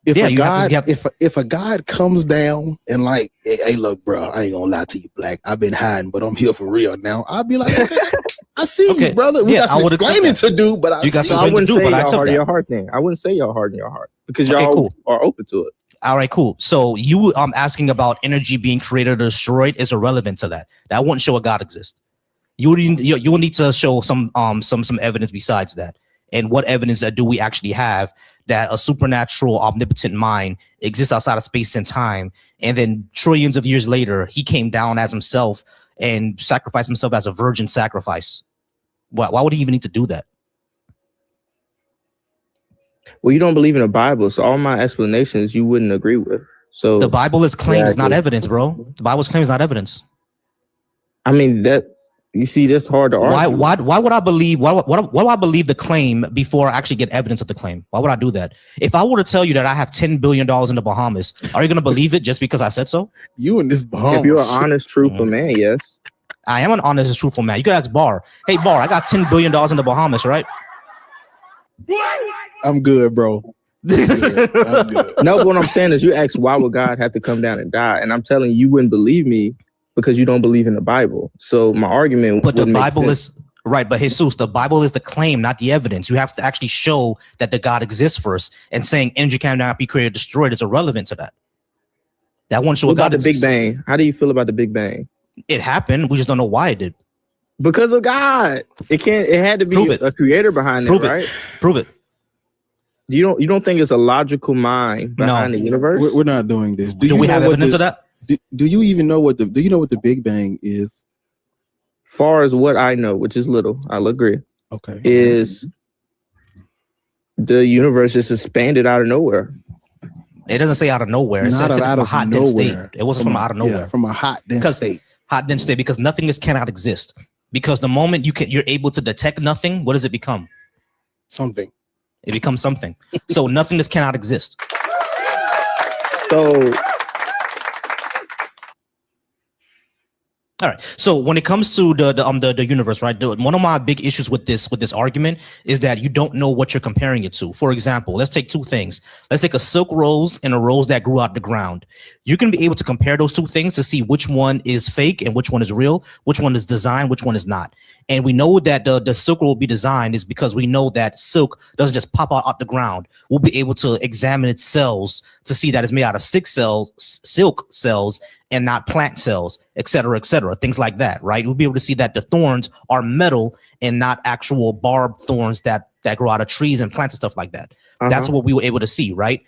If a God comes down and like, hey, look, bro, I ain't gonna lie to you, Black. I've been hiding, but I'm here for real now. I'll be like, okay, I see you, brother. We got some explaining to do, but I wouldn't say y'all harden your heart thing. I wouldn't say y'all harden your heart because y'all are open to it. All right, cool. So you asking about energy being created or destroyed is irrelevant to that. That wouldn't show a God exists. You will need to show some evidence besides that. And what evidence do we actually have that a supernatural, omnipotent mind exists outside of space and time, and then trillions of years later, he came down as himself and sacrificed himself as a virgin sacrifice? Why would he even need to do that? Well, you don't believe in the Bible, so all my explanations you wouldn't agree with. So the Bible is claimed is not evidence, bro. The Bible's claimed is not evidence. I mean that. You see, that's hard to argue. Why would I believe? Why do I believe the claim before I actually get evidence of the claim? Why would I do that? If I were to tell you that I have $10 billion in the Bahamas, are you going to believe it just because I said so? You in this Bahamas? If you're an honest, truthful man, yes. I am an honest, truthful man. You could ask Bar. Hey, Bar, I got $10 billion in the Bahamas, right? I'm good, bro. I'm good. No, but what I'm saying is you ask, why would God have to come down and die? And I'm telling you wouldn't believe me because you don't believe in the Bible. So my argument but the Bible is right. But Jesus, the Bible is the claim, not the evidence. You have to actually show that the God exists first, and saying energy cannot be created, destroyed is irrelevant to that. That won't show what a God about the exists. Big Bang. How do you feel about the Big Bang? It happened. We just don't know why it did. Because of God. It had to be a creator behind it, right? Prove it. You don't think it's a logical mind behind the universe? We're not doing this. Do we have evidence of that? Do you even know what the Big Bang is? Far as what I know, which is little, I'll agree. Okay. Is the universe just expanded out of nowhere? It doesn't say out of nowhere. It says from a hot dense state. It wasn't from out of nowhere. Yeah, from a hot dense state. Hot dense state, because nothingness cannot exist. Because the moment you're able to detect nothing, what does it become? Something. It becomes something. So nothingness cannot exist. So all right. So when it comes to the universe, right? One of my big issues with this argument is that you don't know what you're comparing it to. For example, let's take two things. Let's take a silk rose and a rose that grew out the ground. You can be able to compare those two things to see which one is fake and which one is real, which one is designed, which one is not. And we know that the silk will be designed is because we know that silk doesn't just pop out the ground. We'll be able to examine its cells to see that it's made out of silk cells and not plant cells, et cetera, things like that, right? We'll be able to see that the thorns are metal and not actual barbed thorns that grow out of trees and plants and stuff like that. That's what we were able to see, right?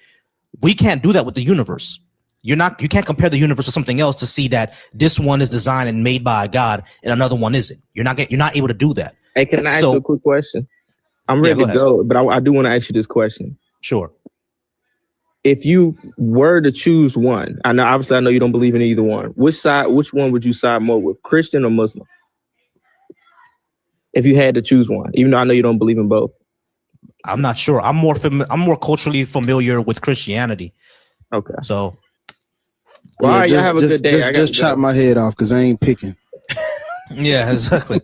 We can't do that with the universe. You can't compare the universe with something else to see that this one is designed and made by a God and another one isn't. You're not able to do that. Hey, can I ask you a quick question? I'm ready to go, but I do want to ask you this question. Sure. If you were to choose one, I know you don't believe in either one. Which one would you side more with, Christian or Muslim? If you had to choose one, even though I know you don't believe in both. I'm not sure. I'm more culturally familiar with Christianity. Okay. So. Well, all right, y'all have a good day. Just chop my head off because I ain't picking. Yeah, exactly.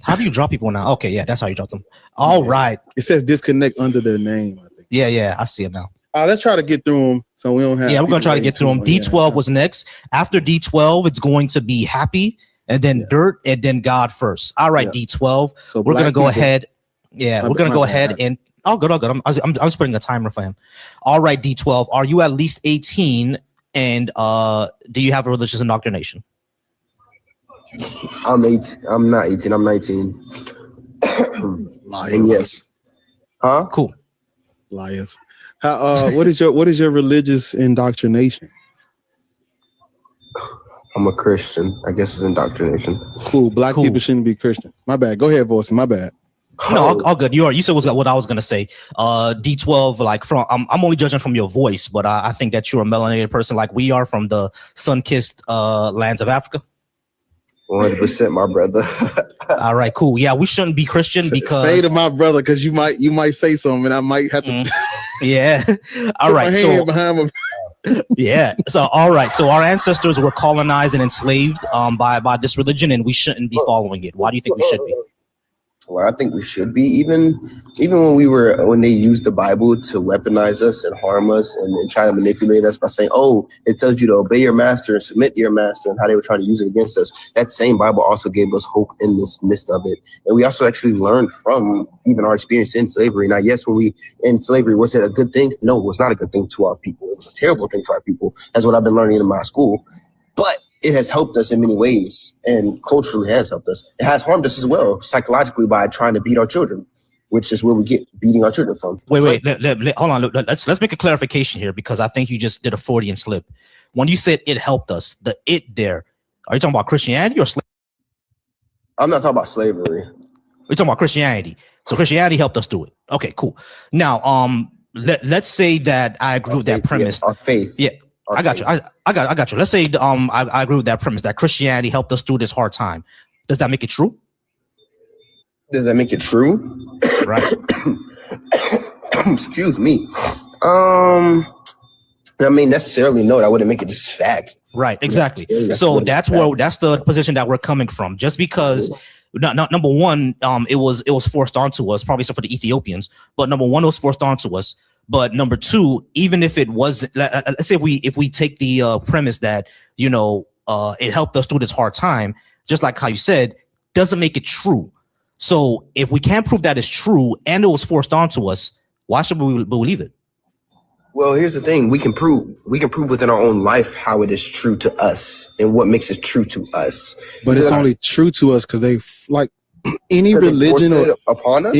How do you drop people now? Okay, yeah, that's how you drop them. All right. It says disconnect under their name, I think. Yeah, I see it now. Let's try to get through them so we don't have. Yeah, we're going to try to get through them. D12 was next. After D12, it's going to be happy, and then dirt, and then God first. All right, D12. So we're going to go ahead. Yeah, we're going to go ahead and All good. I'm just putting a timer for him. All right, D12. Are you at least 18? And do you have a religious indoctrination? I'm 18. I'm not 18. I'm 19. And yes. Huh? Cool. Liars. How? What is your religious indoctrination? I'm a Christian. I guess it's indoctrination. Cool. Black people shouldn't be Christian. My bad. Go ahead, Voice. My bad. No, all good. You said what I was gonna say. D12, like from I'm only judging from your voice, but I think that you're a melanated person like we are from the sun-kissed lands of Africa. 100%, my brother. All right, cool. Yeah, we shouldn't be Christian because say to my brother, because you might say something, and I might have to. Yeah. All right. So behind my. Yeah. So all right. So our ancestors were colonized and enslaved by this religion, and we shouldn't be following it. Why do you think we should be? Well, I think we should be. Even when they used the Bible to weaponize us and harm us and try to manipulate us by saying, "Oh, it tells you to obey your master and submit to your master," and how they were trying to use it against us. That same Bible also gave us hope in this midst of it, and we also actually learned from even our experience in slavery. Now, yes, when we in slavery, was it a good thing? No, it was not a good thing to our people. It was a terrible thing to our people. That's what I've been learning in my school, but it has helped us in many ways, and culturally has helped us. It has harmed us as well, psychologically, by trying to beat our children, which is where we get beating our children from. Wait, hold on. Let's make a clarification here, because I think you just did a Freudian slip. When you said it helped us, the it there, are you talking about Christianity or slavery? I'm not talking about slavery. We're talking about Christianity. So Christianity helped us do it. Okay, cool. Now, let's say that I agree with that premise. Our faith. Yeah. I got you. I got you. Let's say I agree with that premise that Christianity helped us through this hard time. Does that make it true? Does that make it true? Right. Excuse me. I mean, necessarily no. That wouldn't make it just fact. Right. Exactly. So that's the position that we're coming from. Just because, number one, it was forced onto us, probably except for the Ethiopians. But number one, it was forced onto us. But number two, even if it was, let's say if we take the premise that, it helped us through this hard time, just like how you said, doesn't make it true. So if we can't prove that it's true and it was forced onto us, why should we believe it? Well, here's the thing. We can prove within our own life how it is true to us and what makes it true to us. But it's only true to us because they like any religion or upon us.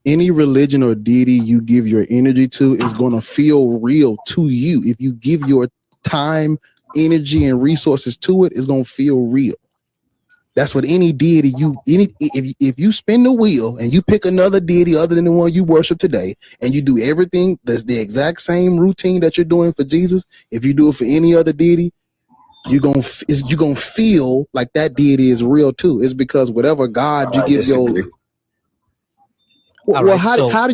Any religion or deity you give your energy to is going to feel real to you. If you give your time, energy, and resources to it, it's going to feel real. That's what any deity if you spin the wheel and you pick another deity other than the one you worship today, and you do everything that's the exact same routine that you're doing for Jesus, if you do it for any other deity, you're gonna feel like that deity is real too. It's because whatever God you give your Well, how do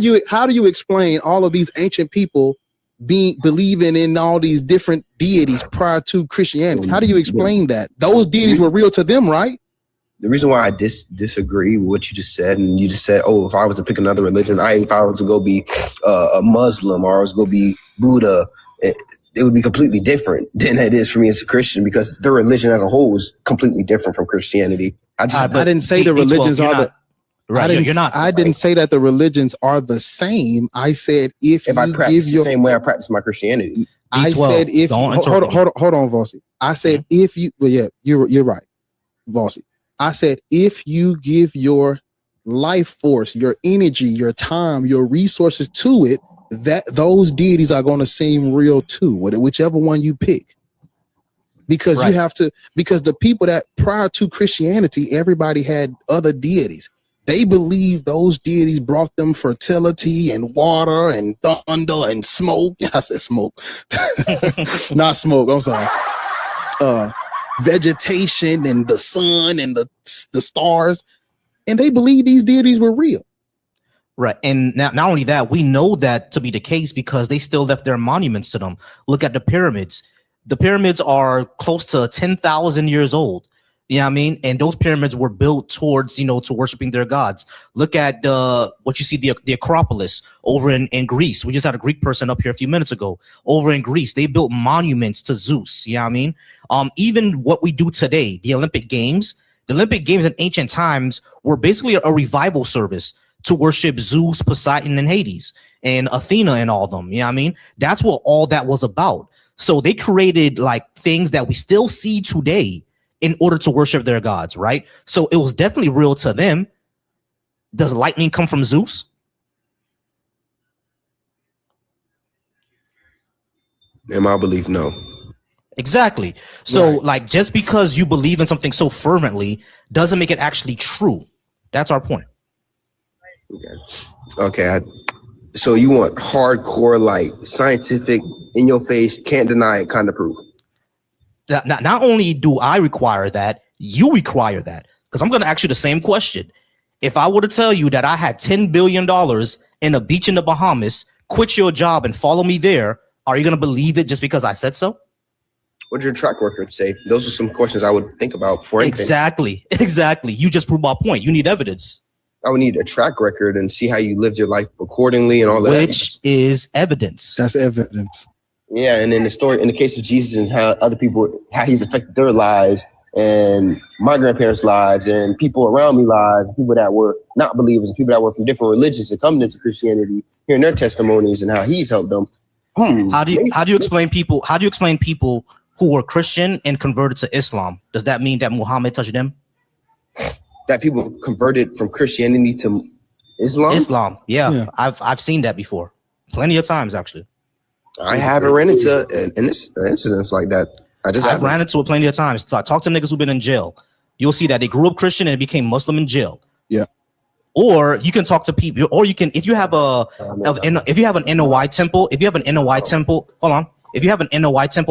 you explain all of these ancient people believing in all these different deities prior to Christianity? How do you explain that? Those deities were real to them, right? The reason why I disagree with what you just said, and you just said, oh, if I was to pick another religion, if I was to go be a Muslim or I was going to be Buddha, it would be completely different than it is for me as a Christian, because their religion as a whole is completely different from Christianity. I didn't say the religions are the... Right, I didn't say that the religions are the same. I said if I practice the same way I practice my Christianity. I said if hold on, Vossi. I said if you you're right, Vossi. I said if you give your life force, your energy, your time, your resources to it, that those deities are going to seem real too, whichever one you pick. Because you have to, because the people that prior to Christianity, everybody had other deities. They believed those deities brought them fertility and water and thunder and smoke. I said smoke, not smoke. I'm sorry. Vegetation and the sun and the stars, and they believed these deities were real. Right, and not only that, we know that to be the case because they still left their monuments to them. Look at the pyramids. The pyramids are close to 10,000 years old. You know what I mean? And those pyramids were built towards, to worshiping their gods. Look at what you see, the Acropolis over in Greece. We just had a Greek person up here a few minutes ago. Over in Greece, they built monuments to Zeus. You know what I mean? Even what we do today, the Olympic Games in ancient times were basically a revival service to worship Zeus, Poseidon, and Hades, and Athena and all them. You know what I mean? That's what all that was about. So they created like things that we still see today in order to worship their gods, right? So it was definitely real to them. Does lightning come from Zeus? In my belief, no. Exactly. So Right. like just because you believe in something so fervently doesn't make it actually true. That's our point. Okay. So you want hardcore, like scientific, in your face, can't deny it kind of proof. Not only do I require that, you require that. Because I'm going to ask you the same question. If I were to tell you that I had $10 billion in a beach in the Bahamas, quit your job and follow me there, are you going to believe it just because I said so? What did your track record say? Those are some questions I would think about for anything. Exactly. You just proved my point. You need evidence. I would need a track record and see how you lived your life accordingly and all that. Which is evidence. That's evidence. Yeah, and in the story, in the case of Jesus and how other people, how he's affected their lives and my grandparents' lives and people around me lives, people that were not believers and people that were from different religions and coming into Christianity, hearing their testimonies and how he's helped them. How do you explain people? How do you explain people who were Christian and converted to Islam? Does that mean that Muhammad touched them? That people converted from Christianity to Islam? Yeah. I've seen that before. Plenty of times, actually. I haven't ran into incidents like that. I've ran into it plenty of times. Talk to niggas who've been in jail. You'll see that they grew up Christian and became Muslim in jail. Yeah. Or you can talk to people, or you can, if you have an NOI temple, if you have an NOI temple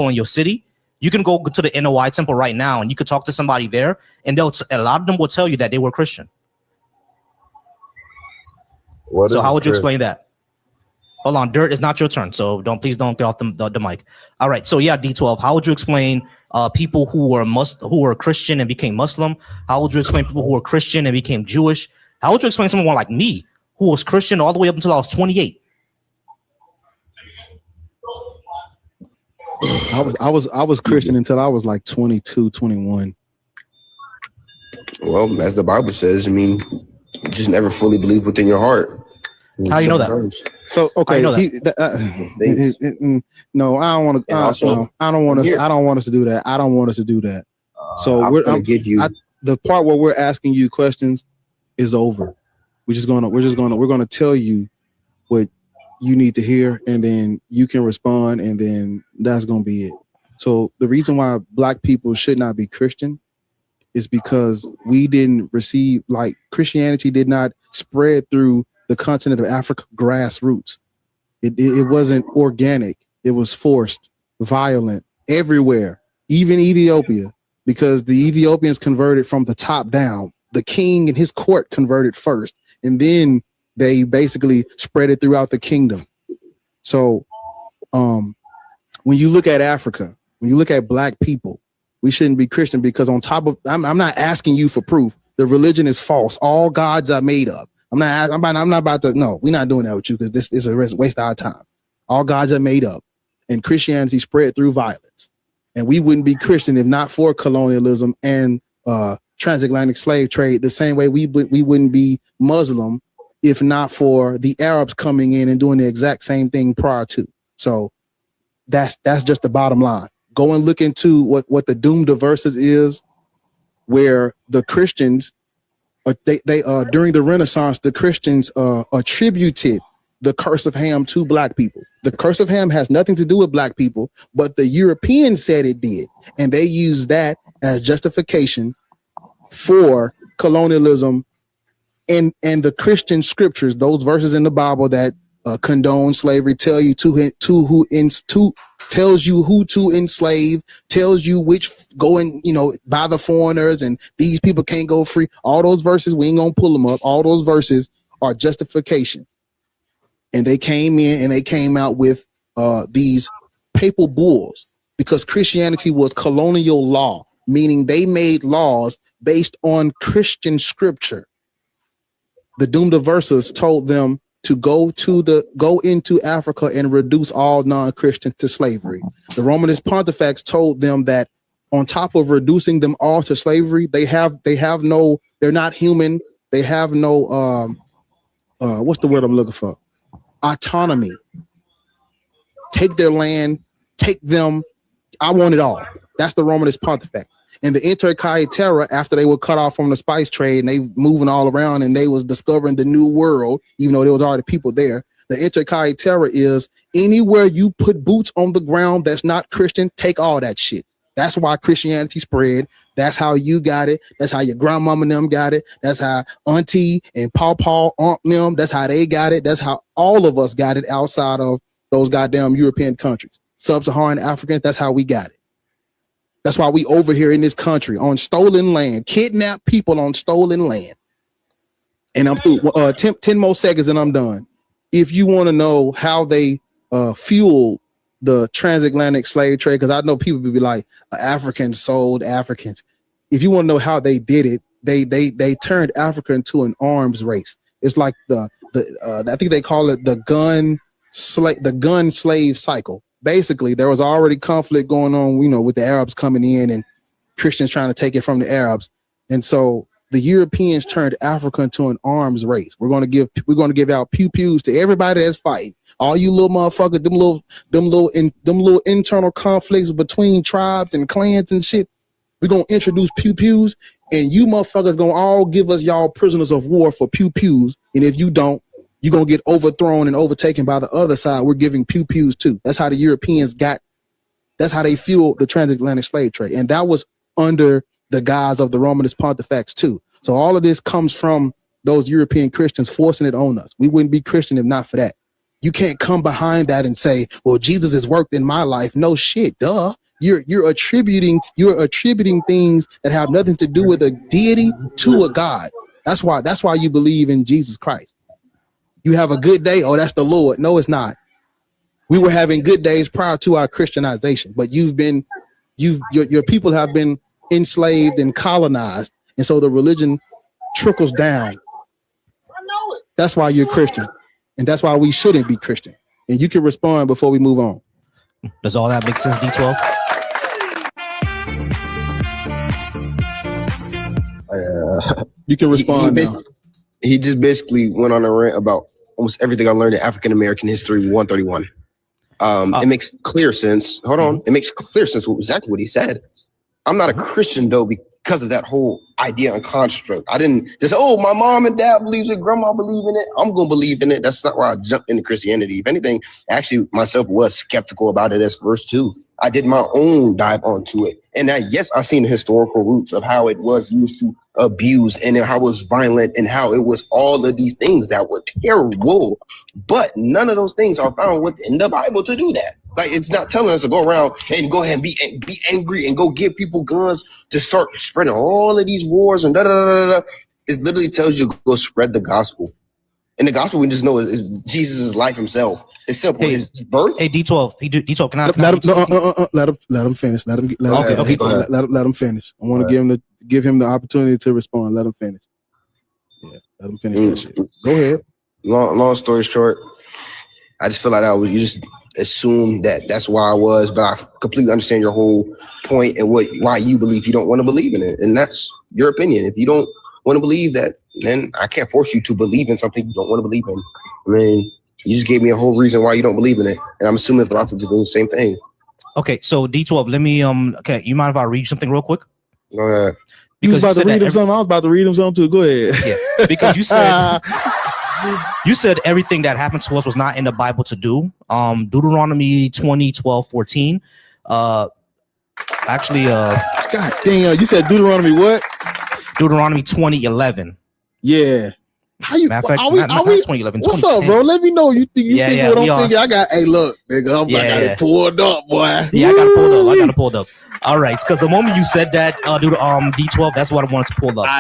in your city, you can go to the NOI temple right now and you could talk to somebody there, and a lot of them will tell you that they were Christian. So how would you explain that? Hold on, Dirt, it's not your turn, so please don't get off the mic. All right, so yeah, D12, how would you explain people who were Christian and became Muslim? How would you explain people who were Christian and became Jewish? How would you explain someone like me who was Christian all the way up until I was 28? I was Christian until I was like 22, 21. Well, as the Bible says, I mean, you just never fully believe within your heart. How you know that? So okay, no, I don't want to. I don't want us to do that. I don't want us to do that. So we're gonna give you the part where we're asking you questions is over. We're gonna tell you what you need to hear, and then you can respond, and then that's gonna be it. So the reason why Black people should not be Christian is because we didn't receive, like, Christianity did not spread through the continent of Africa grassroots. It wasn't organic. It was forced, violent, everywhere, even Ethiopia, because the Ethiopians converted from the top down. The king and his court converted first, and then they basically spread it throughout the kingdom. So when you look at Africa, when you look at Black people, we shouldn't be Christian because on top of, I'm not asking you for proof. The religion is false. All gods are made up. I'm not about to, no, we're not doing that with you because this is a waste of our time. All gods are made up, and Christianity spread through violence. And we wouldn't be Christian if not for colonialism and transatlantic slave trade, the same way we wouldn't be Muslim if not for the Arabs coming in and doing the exact same thing prior to. So that's just the bottom line. Go and look into what the Doomed Verses is, where the Christians, they during the Renaissance, the Christians attributed the curse of Ham to Black people. The curse of Ham has nothing to do with Black people, but the Europeans said it did, and they used that as justification for colonialism and the Christian scriptures. Those verses in the Bible that condone slavery tell you tells you who to enslave, tells you which go and by the foreigners, and these people can't go free. All those verses, we ain't gonna pull them up. All those verses are justification, and they came in and they came out with these papal bulls because Christianity was colonial law, meaning they made laws based on Christian scripture. The Doomed Verses told them to go into Africa and reduce all non-Christians to slavery. The Romanist Pontifex told them that on top of reducing them all to slavery, they're not human. They have no what's the word I'm looking for? Autonomy. Take their land, take them. I want it all. That's the Romanist Pontifex. And the Inter Caetera, after they were cut off from the spice trade and they moving all around and they was discovering the new world, even though there was already people there. The Inter Caetera is anywhere you put boots on the ground that's not Christian, take all that shit. That's why Christianity spread. That's how you got it. That's how your grandmama and them got it. That's how Auntie and Pawpaw, Aunt them, that's how they got it. That's how all of us got it outside of those goddamn European countries. Sub-Saharan Africans, that's how we got it. That's why we over here in this country on stolen land, kidnap people on stolen land. And I'm through. 10 more seconds and I'm done. If you want to know how they fueled the transatlantic slave trade, because I know people will be like, Africans sold Africans. If you want to know how they did it, they turned Africa into an arms race. It's like I think they call it the gun slave cycle. Basically, there was already conflict going on, with the Arabs coming in and Christians trying to take it from the Arabs. And so the Europeans turned Africa into an arms race. We're going to give out pew-pews to everybody that's fighting. All you little motherfuckers, them little internal conflicts between tribes and clans and shit. We're going to introduce pew-pews and you motherfuckers going to all give us y'all prisoners of war for pew-pews. And if you don't, you're going to get overthrown and overtaken by the other side. We're giving pew-pews too. That's how the Europeans that's how they fueled the transatlantic slave trade. And that was under the guise of the Romanist Pontifex too. So all of this comes from those European Christians forcing it on us. We wouldn't be Christian if not for that. You can't come behind that and say, well, Jesus has worked in my life. No shit, duh. You're attributing things that have nothing to do with a deity to a God. That's why you believe in Jesus Christ. You have a good day. Oh, that's the Lord. No, it's not. We were having good days prior to our Christianization, but your people have been enslaved and colonized. And so the religion trickles down. That's why you're Christian. And that's why we shouldn't be Christian. And you can respond before we move on. Does all that make sense, D12? You can respond. He just basically went on a rant about almost everything I learned in African American history 131. It makes clear sense. Hold on. It makes clear sense exactly what he said. I'm not a Christian though because of that whole idea and construct. I didn't just, my mom and dad believes it, grandma believe in it, I'm gonna believe in it. That's not where I jumped into Christianity. If anything, actually myself was skeptical about it as verse 2. I did my own dive onto it. And yes, I've seen the historical roots of how it was used to abuse and how it was violent and how it was all of these things that were terrible. But none of those things are found within the Bible to do that. Like, it's not telling us to go around and go ahead and be angry and go give people guns to start spreading all of these wars and da-da-da-da-da. It literally tells you to go spread the gospel. And the gospel we just know is Jesus' life himself. It's simple. His birth. Hey, D12. D12, can I let him finish. Let him finish. I want to give him the opportunity to respond. Let him finish. Yeah, let him finish that shit. Go ahead. Long story short, I just feel like you just assume that that's why I was, but I completely understand your whole point and why you believe you don't want to believe in it. And that's your opinion. If you don't want to believe that, then I can't force you to believe in something you don't want to believe in. I mean, you just gave me a whole reason why you don't believe in it. And I'm assuming philosophers do the same thing. Okay, so D12, let me okay, you mind if I read something real quick? Go ahead. You was about to read him something. I was about to read him something too. Go ahead. Yeah, because you said you said everything that happened to us was not in the Bible to do. Deuteronomy 20:12-14. Actually, God damn, you said Deuteronomy what? Deuteronomy 20:11. Yeah. How you? Matter of fact, are not we 2011. What's up, bro? Let me know. You think what I'm thinking? I got. Hey, look, nigga, I got it pulled up, boy. Yeah, I got it pulled up. All right, because the moment you said that, D12, that's what I wanted to pull up. So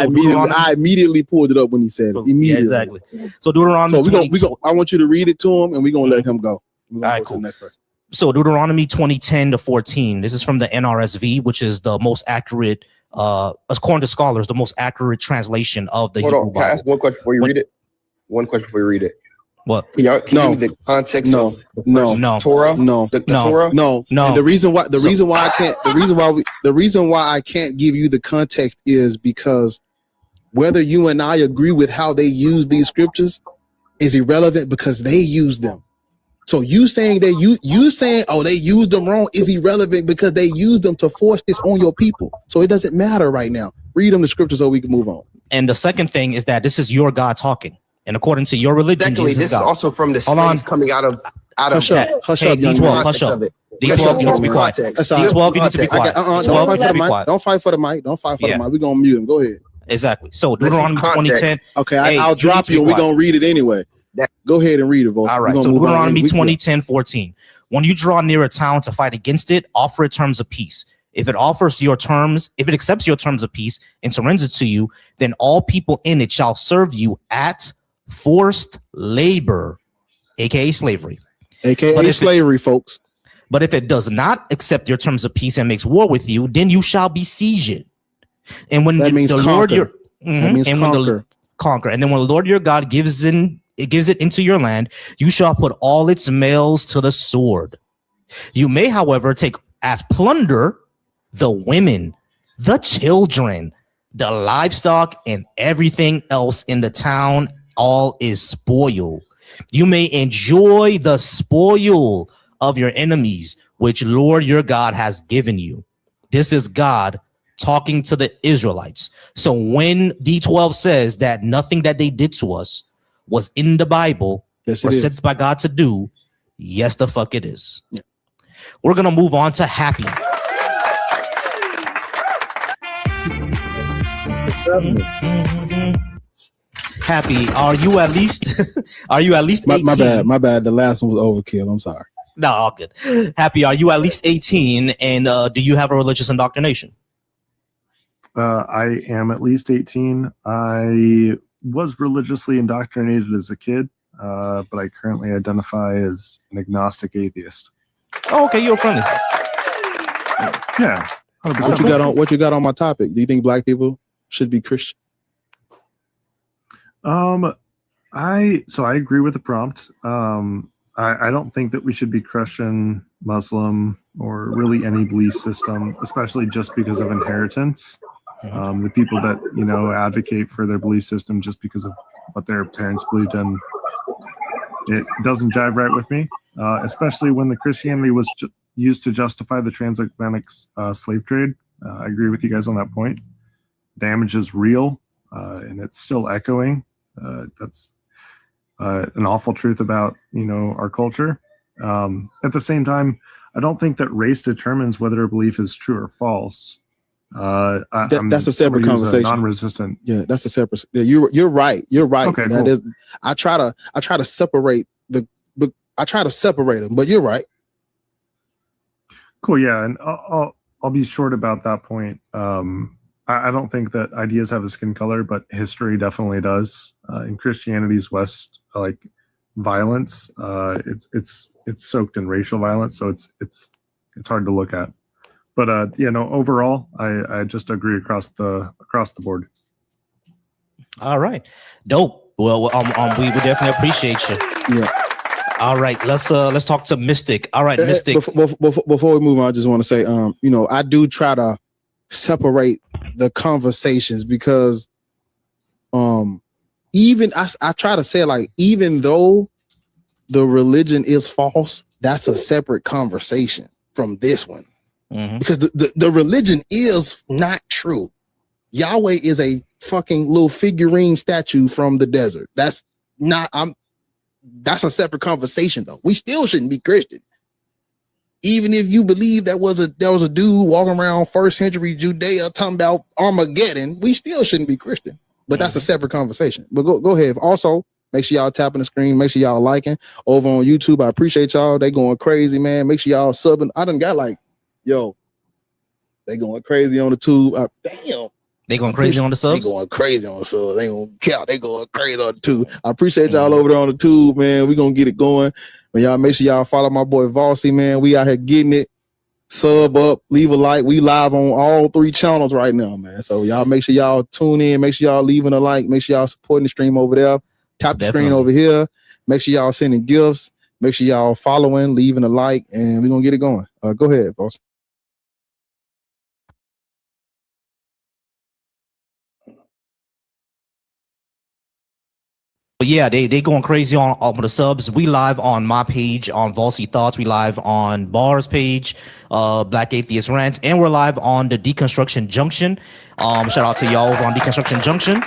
I immediately pulled it up when he said it. Immediately. Yeah, exactly. So Deuteronomy. So I want you to read it to him, and we're gonna let him go. All right, cool. So Deuteronomy 20:10-14. This is from the NRSV, which is the most accurate, according to scholars, the most accurate translation of the Hebrew Bible. Can I ask one question before you read it? One question before you read it. What? Can you give me the context of Torah? No. The Torah? No. And the reason why I can't give you the context is because whether you and I agree with how they use these scriptures, is irrelevant because they use them. So you saying that you saying, oh, they used them wrong is irrelevant because they used them to force this on your people. So it doesn't matter right now. Read them the scriptures so we can move on. And the second thing is that this is your God talking. And according to your religion, Secondly, this is also from the slaves coming out of hush up, young D12, man. hush up. Of it. D12, you need to be quiet. D12, you need to be quiet. Don't fight for the mic. Don't fight for the mic. We're gonna mute him. Go ahead. Exactly. So Deuteronomy 20:10. Okay, I'll drop you and we're gonna read it anyway. Go ahead and read it, boss. All right. So Deuteronomy 20:10-14. When you draw near a town to fight against it, offer it terms of peace. If it accepts your terms of peace and surrenders to you, then all people in it shall serve you at forced labor, aka slavery. AKA slavery, folks. But if it does not accept your terms of peace and makes war with you, then you shall besiege it. And when that means the conquer. Lord your that means conquer. And then when the Lord your God gives it into your land, you shall put all its males to the sword. You may, however, take as plunder the women, the children, the livestock, and everything else in the town. All is spoil. You may enjoy the spoil of your enemies, which Lord your God has given you. This is God talking to the Israelites. So when D12 says that nothing that they did to us was in the Bible or sent by God to do, yes, the fuck it is. Yeah. We're going to move on to Happy. Happy, are you at least 18? My bad. The last one was overkill. I'm sorry. No, all good. Happy, are you at least 18 and do you have a religious indoctrination? I am at least 18. I was religiously indoctrinated as a kid, but I currently identify as an agnostic atheist. Oh, okay, you're friendly. Yeah. 100%. What you got on my topic? Do you think black people should be Christian? I agree with the prompt. I don't think that we should be Christian, Muslim, or really any belief system, especially just because of inheritance. The people that, advocate for their belief system just because of what their parents believed in, it doesn't jive right with me, especially when the Christianity was used to justify the transatlantic slave trade. I agree with you guys on that point. Damage is real, and it's still echoing. That's an awful truth about, our culture. At the same time, I don't think that race determines whether a belief is true or false. That's a separate conversation. Non-resistant. Yeah, that's a separate. Yeah, you're right. You're right. Okay, that cool. is. I try to separate them, but you're right. Cool. Yeah, and I'll be short about that point. I don't think that ideas have a skin color, but history definitely does. In Christianity's West, violence, it's soaked in racial violence, so it's hard to look at. But overall, I just agree across the board. All right, dope. Well, we would definitely appreciate you. Yeah. All right, let's talk to Mystic. All right, Mystic. Before we move on, I just want to say, I do try to separate the conversations because, even I try to say even though the religion is false, that's a separate conversation from this one. Mm-hmm. Because the religion is not true. Yahweh is a fucking little figurine statue from the desert. That's a separate conversation though. We still shouldn't be Christian. Even if you believe there was a dude walking around first century Judea talking about Armageddon, we still shouldn't be Christian. But that's a separate conversation. But go ahead. Also, make sure y'all tapping the screen. Make sure y'all liking over on YouTube. I appreciate y'all. They going crazy, man. Make sure y'all subbing. I done got they going crazy on the tube. Damn. They going crazy on the subs? They going crazy on the subs. They going count. They going crazy on the tube. I appreciate y'all over there on the tube, man. We gonna get it going. But y'all make sure y'all follow my boy Vossy, man. We out here getting it. Sub up, leave a like. We live on all 3 channels right now, man. So y'all make sure y'all tune in. Make sure y'all leaving a like. Make sure y'all supporting the stream over there. Tap the screen over here. Make sure y'all sending gifts. Make sure y'all following, leaving a like, and we're gonna get it going. Go ahead, boss. But yeah, they going crazy on the subs. We live on my page on Volsy Thoughts. We live on Bar's page, Black Atheist Rants, and we're live on the Deconstruction Junction. Shout out to y'all over on Deconstruction Junction.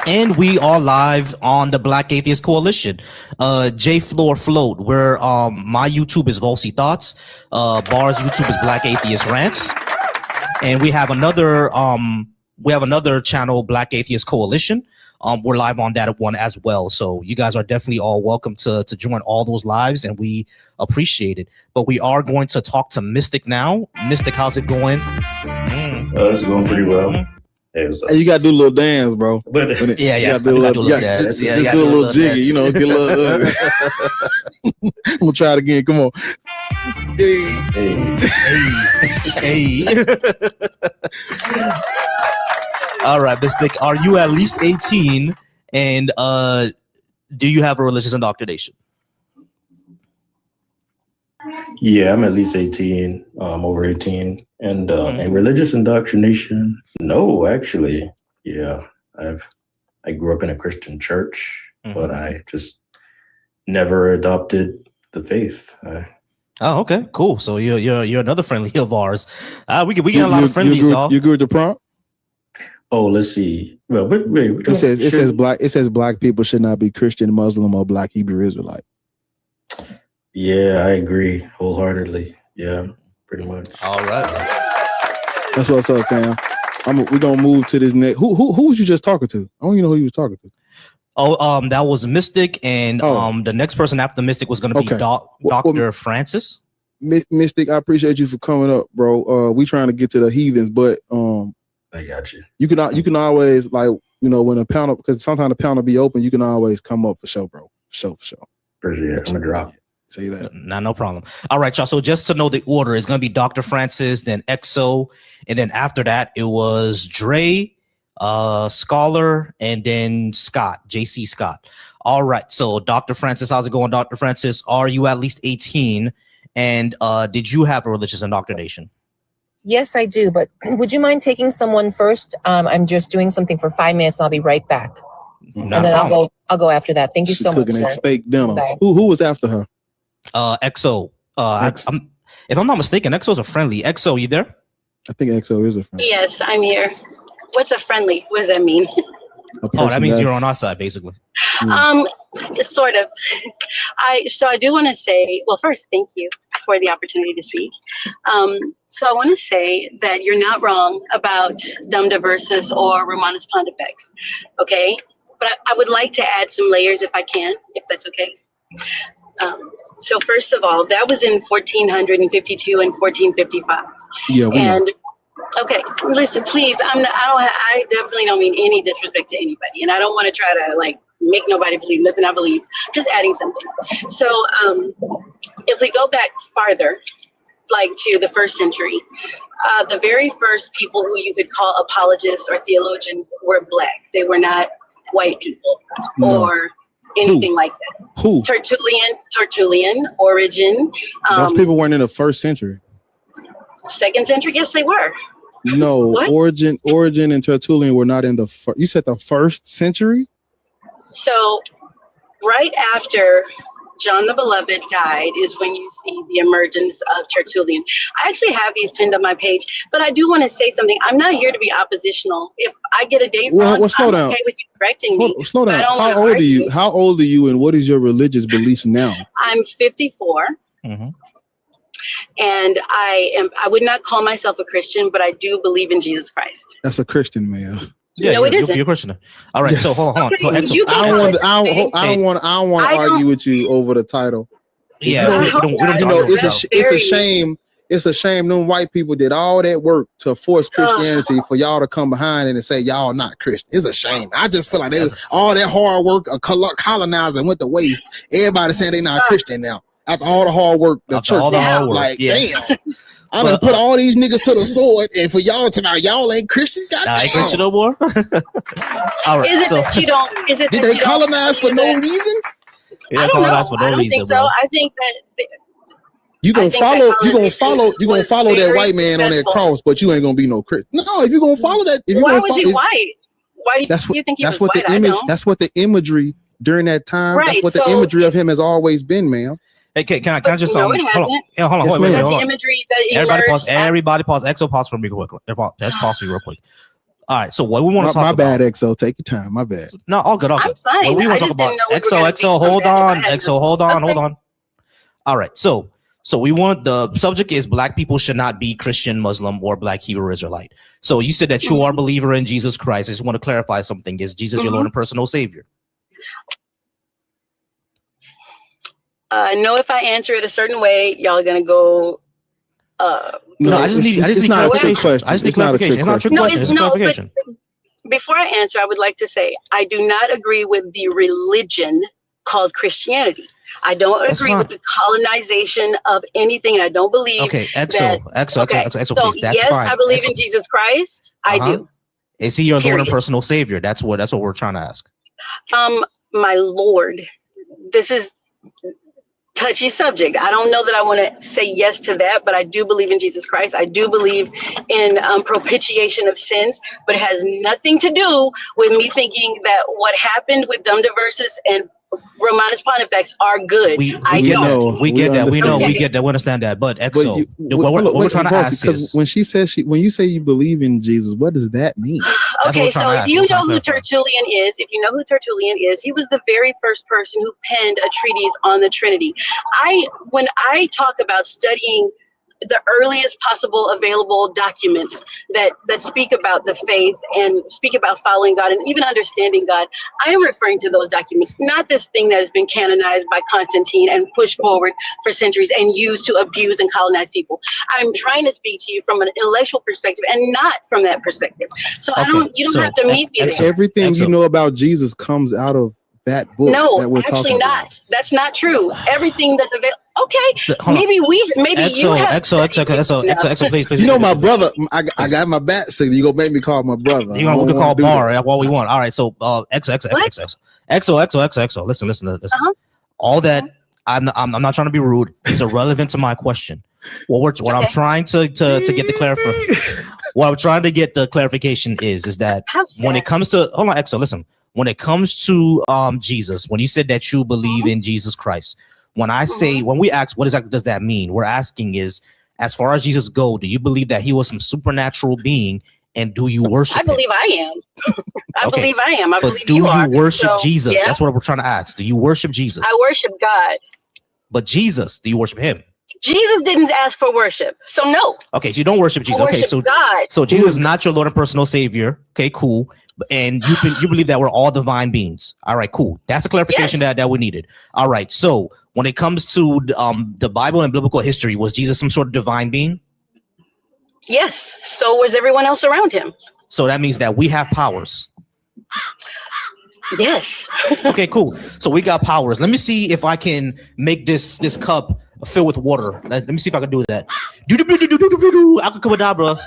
And we are live on the Black Atheist Coalition. J Floor Float, where my YouTube is Volsy Thoughts. Bar's YouTube is Black Atheist Rants. And we have another channel, Black Atheist Coalition. We're live on that one as well. So you guys are definitely all welcome to join all those lives, and we appreciate it. But we are going to talk to Mystic now. Mystic, how's it going? It's going pretty well. Hey, you gotta do a little dance, bro. But yeah, you gotta do a little dance. Just do a little jiggy, you know, get a little. I'm gonna try it again. Come on. Hey. All right, Mystic, are you at least 18? And do you have a religious indoctrination? Yeah, I'm at least 18. Over 18. And a religious indoctrination? No, actually. Yeah. I grew up in a Christian church, but I just never adopted the faith. Oh, okay, cool. So you're another friendly of ours. We get a lot of friendlies, y'all. You agree with the prompt? Oh, let's see. Well, wait, it says black people should not be Christian, Muslim, or Black Hebrew Israelite. Yeah, I agree wholeheartedly. Yeah, pretty much. All right. That's what's up, fam. We're gonna move to this next. Who was you just talking to? I don't even know who you was talking to. Oh, that was Mystic, and the next person after Mystic was gonna be Dr. Francis. Mystic, I appreciate you for coming up, bro. We trying to get to the heathens, but I got you. You can always, like, you know, when a panel, because sometimes the panel be open, you can always come up for show, bro. For sure. Appreciate it. I'm gonna drop. Say that. No problem. All right, y'all. So just to know the order, it's gonna be Dr. Francis, then EXO, and then after that it was Dre, Scholar, and then Scott, JC Scott. All right. So Dr. Francis, how's it going, Dr. Francis? Are you at least 18? And did you have a religious indoctrination? Yes, I do. But would you mind taking someone first? I'm just doing something for 5 minutes. And I'll be right back. And then I'll go after that. Thank you so much. Cooking steak dinner. Who was after her? EXO. If I'm not mistaken, EXO's a friendly. EXO, you there? I think EXO is a friendly. Yes, I'm here. What's a friendly? What does that mean? Oh, that means you're on our side, basically. Sort of. So I do want to say, well, first, thank you for the opportunity to speak. So I want to say that you're not wrong about Dum Diversus or Romanus Pontifex, okay? But I would like to add some layers if I can, if that's okay. So first of all, that was in 1452 and 1455. Yeah. And okay, listen, please. I definitely don't mean any disrespect to anybody, and I don't want to try to like make nobody believe nothing I believe. Just adding something. So if we go back farther, like to the 1st century, the very first people who you could call apologists or theologians were Black. They were not white people or anything like that. Who? Tertullian, Origen. Those people weren't in the 1st century. 2nd century? Yes, they were. No, what? Origen and Tertullian were not in the you said the 1st century? So right after John the Beloved died is when you see the emergence of Tertullian. I actually have these pinned on my page, but I do want to say something. I'm not here to be oppositional. If I get a date wrong, slow I'm down. okay with you correcting me. Slow down. How old are you and what is your religious beliefs now? I'm 54. And I would not call myself a Christian, but I do believe in Jesus Christ. That's a Christian, man. Yeah, no, it isn't. You're a Christian. All right, so hold on. Okay, I don't want to argue with you over the title. Yeah, it's a shame. It's a shame them white people did all that work to force Christianity for y'all to come behind it and say y'all not Christian. It's a shame. I just feel like there was all that hard work of colonizing went to waste. Everybody saying they not Christian now. After all the hard work, the church, damn. I done put all these niggas to the sword, and for y'all to now, y'all ain't Christians. I ain't Christian no more. All right. Is it that you don't? Is it did they colonize for no reason? Yeah, I don't know. For no I don't reason, think so. bro. I think that you gonna follow that white man on that cross, but you ain't gonna be no Christian. No, if you're gonna follow that, why was he white? Why do you think he was white? That's what the imagery during that time. Right, That's what the so- imagery of him has always been, ma'am. Hey, can I just No, it hold on? hasn't. Yeah, hold on. Yes, Wait, ma'am. wait, That's hold the on. imagery that Everybody emerged. pause. Everybody pause. EXO, pause for me real quick. Just pause for me real quick. All right. So what we want to talk My about? bad, XO. Take your time. My bad. No, all good. All I'm good. fine. What we I want to just talk about? didn't know we were EXO, gonna be EXO, so hold bad if I on. had EXO, hold on, Okay. hold on. All right. So we want the subject is black people should not be Christian, Muslim, or black Hebrew Israelite. So you said that you are a believer in Jesus Christ. I just want to clarify something. Is Jesus your Lord and personal Savior? No, if I answer it a certain way, y'all are gonna go. No, I just need it's not a trick clarification. question. I just need It's not a trick clarification. It's not a trick No, question. it's It's a no, but clarification. before I answer, I would like to say I do not agree with the religion called Christianity. I don't That's agree fine. with the colonization of anything, and I don't believe. Okay, that- EXO, okay, EXO, so please. That's yes, fine. I believe EXO. in Jesus Christ. I Uh-huh. do. Is he your Lord and Period. personal Savior? That's what we're trying to ask. My Lord, this is touchy subject. I don't know that I want to say yes to that, but I do believe in Jesus Christ. I do believe in propitiation of sins, but it has nothing to do with me thinking that what happened with Dumb Diversus and Romanus Pontifex are good. We I get don't. that. We get that. We know. Okay. We get that. We understand that. But EXO, But what we're trying to ask because is, when she says when you say you believe in Jesus, what does that mean? That's what Okay, we're trying so to if ask. you We're trying know to who clarify. Tertullian is, he was the very first person who penned a treatise on the Trinity. When I talk about studying the earliest possible available documents that speak about the faith and speak about following God and even understanding God, I am referring to those documents, not this thing that has been canonized by Constantine and pushed forward for centuries and used to abuse and colonize people. I'm trying to speak to you from an intellectual perspective and not from that perspective. So you don't have to meet me there. Everything you know about Jesus comes out of that book No, that we're actually talking about. not. That's not true. Everything that's available. Okay, Hold on. maybe you have. EXO, please. You know my brother. I got my back signal. You gonna make me call my brother? We can call Bar what we want. All right. So EXO. Listen. All that I'm not trying to be rude. It's irrelevant to my question. What I'm trying to get the clarification. What I'm trying to get the clarification is that when it comes to EXO, listen. When it comes to Jesus, when you said that you believe in Jesus Christ, when we ask what exactly does that mean, we're asking is, as far as Jesus go, do you believe that he was some supernatural being, and do you worship I him? believe I am. I believe I am. I But believe do you are. worship So, Jesus? yeah, That's what we're trying to ask. Do you worship Jesus? I worship God. But Jesus, do you worship him? Jesus didn't ask for worship, so no. Okay, so you don't worship Jesus. I Okay, worship God. so Jesus is not your Lord and personal Savior. Okay, cool. And you believe that we're all divine beings. All right, cool. That's the clarification that we needed. All right. So when it comes to the Bible and biblical history, was Jesus some sort of divine being? Yes. So was everyone else around him. So that means that we have powers. Yes. Okay, cool. So we got powers. Let me see if I can make this cup fill with water. Let me see if I can do that. Abracadabra.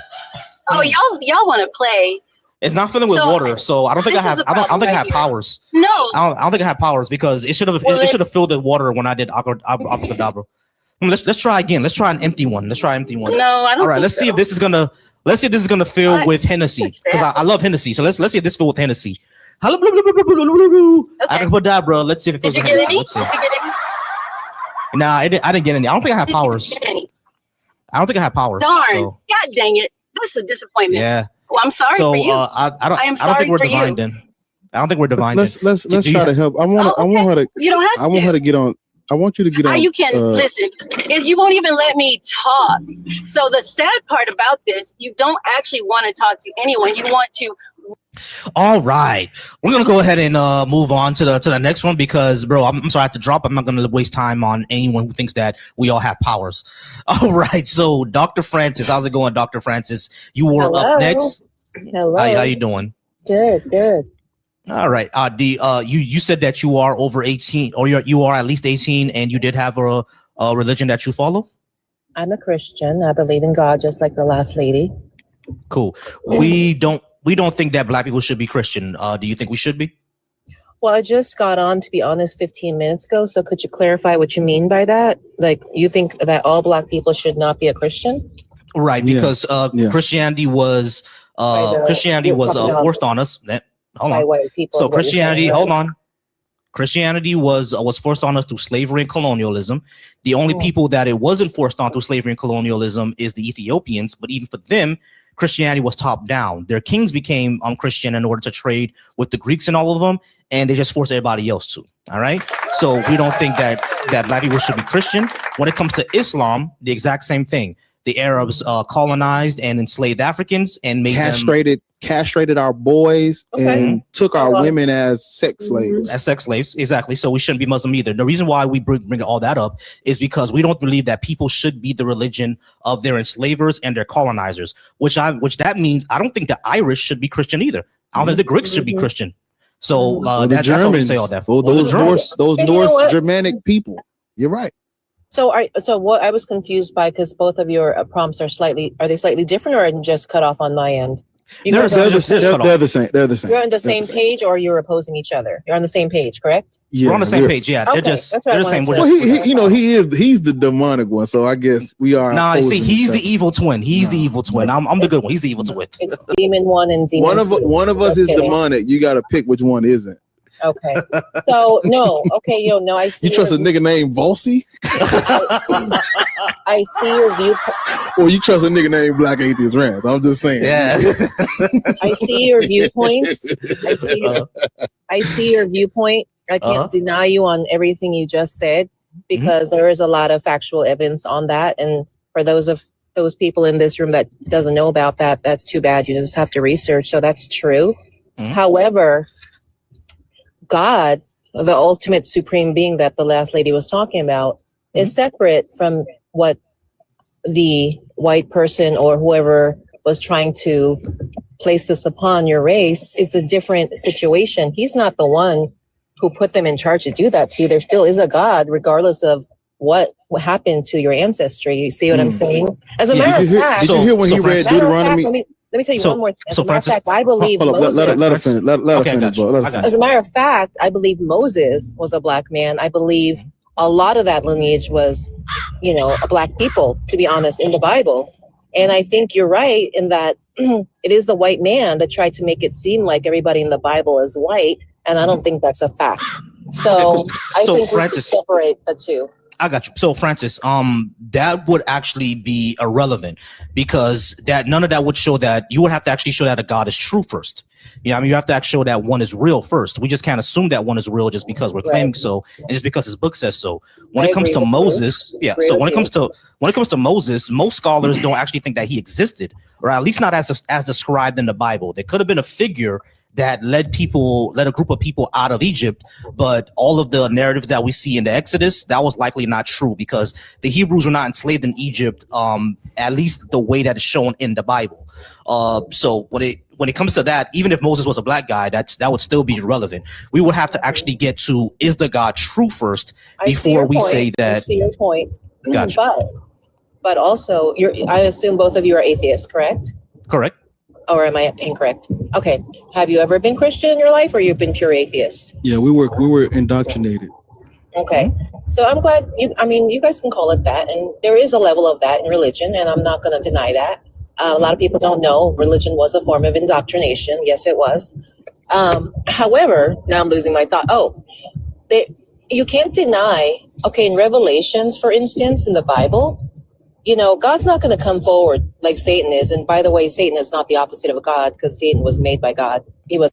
Oh, y'all want to play? It's not filling with water, so I don't think I have. I don't think I have powers. No. I don't think I have powers because it should have. It should have filled the water when I did abracadabra. Let's try again. Let's try an empty one. No, I don't. All right. think Let's see so. if this is gonna. Let's see if this is gonna fill with Hennessy because I love Hennessy. So let's see if this fill with Hennessy. Abracadabra. Let's see if it fills Did with you get Hennessy. any? Let's see. Did you get any? Nah, I didn't get any. I don't think I have powers. Did you get any? I don't think I have powers. Darn. So, God dang it. That's a disappointment. yeah. Well, I'm sorry So for you. I don't am think sorry we're for divine you. then. I don't think we're divine. Let's then. let's Do you try to have- help. I want her to. You don't have I want to. her to get on. I want you to get on. You can listen. Is you won't even let me talk. So the sad part about this, you don't actually want to talk to anyone. You want to. All right, we're gonna go ahead and move on to the next one because, bro, I'm sorry I have to drop. I'm not gonna waste time on anyone who thinks that we all have powers. All right, so Dr. Francis, how's it going, Dr. Francis? You were Hello. up next. Hello. How you doing? Good. All right. You said that you are over 18, or you are at least 18, and you did have a religion that you follow. I'm a Christian. I believe in God, just like the last lady. Cool. We don't think that black people should be Christian. Do you think we should be? Well, I just got on, to be honest, 15 minutes ago. So could you clarify what you mean by that? Like, you think that all black people should not be a Christian? Right, because Christianity was forced on us. Hold By on. white people So is what you're saying, Christianity, right? hold on. Christianity was forced on us through slavery and colonialism. The only people that it wasn't forced on through slavery and colonialism is the Ethiopians. But even for them, Christianity was top down. Their kings became Christian in order to trade with the Greeks and all of them, and they just forced everybody else to. All right. So we don't think that black people should be Christian. When it comes to Islam, the exact same thing. The Arabs colonized and enslaved Africans and made castrated our boys and took our women as sex slaves. As sex slaves, exactly. So we shouldn't be Muslim either. The reason why we bring all that up is because we don't believe that people should be the religion of their enslavers and their colonizers. Which that means I don't think the Irish should be Christian either. I don't think the Greeks should be Christian. So that's why we say all that. Those Norse Germanic people. You're right. So what I was confused by, because both of your prompts are slightly different, or just cut off on my end? They're the same. They're the same. You're on the same page, or you're opposing each other? You're on the same page, correct? Yeah, we're on the same page. Yeah, okay. They're the same. Well, he's the demonic one, so I guess we are. Nah, see, he's the evil twin. He's the evil twin. I'm the good one. He's the evil twin. It's demon one and demon two. One of us is demonic. You got to pick which one isn't. Okay. So no. Okay, I see. You trust a nigga named Volsey? I see your viewpoint. Or you trust a nigga named Black Atheist Rants? I'm just saying. Yeah. I see your viewpoints. I see your viewpoint. I can't deny you on everything you just said, because there is a lot of factual evidence on that. And for those people in this room that doesn't know about that, that's too bad. You just have to research. So that's true. However, God, the ultimate supreme being that the last lady was talking about, is separate from what the white person or whoever was trying to place this upon your race. Is a different situation. He's not the one who put them in charge to do that to you. There still is a God, regardless of what happened to your ancestry. You see what I'm saying? As a matter of fact, did you hear when he read Deuteronomy? Let me tell you one more thing. As a matter of fact, I believe Moses. Let her finish. As a matter of fact, I believe Moses was a black man. I believe a lot of that lineage was, a black people, to be honest, in the Bible. And I think you're right in that it is the white man that tried to make it seem like everybody in the Bible is white. And I don't think that's a fact. So I think we should separate the two. I got you. So Francis, that would actually be irrelevant, because none of that would show that. You would have to actually show that a God is true first. You have to actually show that one is real first. We just can't assume that one is real just because we're claiming so, and just because his book says so. When it comes to Moses, So when it comes to Moses, most scholars don't actually think that he existed, or at least not as described in the Bible. There could have been a figure that led a group of people out of Egypt, but all of the narratives that we see in the Exodus, that was likely not true, because the Hebrews were not enslaved in Egypt, at least the way that is shown in the Bible. So when it comes to that, even if Moses was a black guy, that would still be irrelevant. We would have to actually get to, is the God true first before we say that. I see your point. Gotcha. But also, I assume both of you are atheists, correct? Correct. Or am I incorrect? Okay. Have you ever been Christian in your life, or you've been pure atheist? Yeah, we were indoctrinated. Okay. So I'm glad you guys can call it that. And there is a level of that in religion, and I'm not going to deny that. A lot of people don't know religion was a form of indoctrination. Yes, it was. However, now I'm losing my thought. You can't deny, in Revelations, for instance, in the Bible, God's not going to come forward like Satan is. And by the way, Satan is not the opposite of God, because Satan was made by God. He was.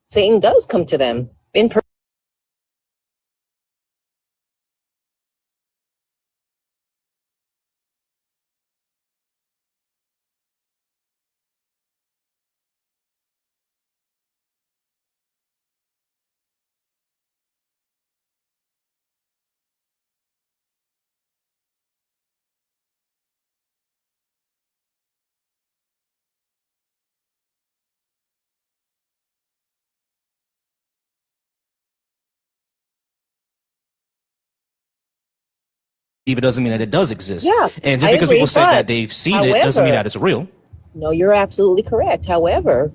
Satan does come to them in person. It doesn't mean that it does exist. Yeah, and just because people say that they've seen it doesn't mean that it's real. No, you're absolutely correct. However,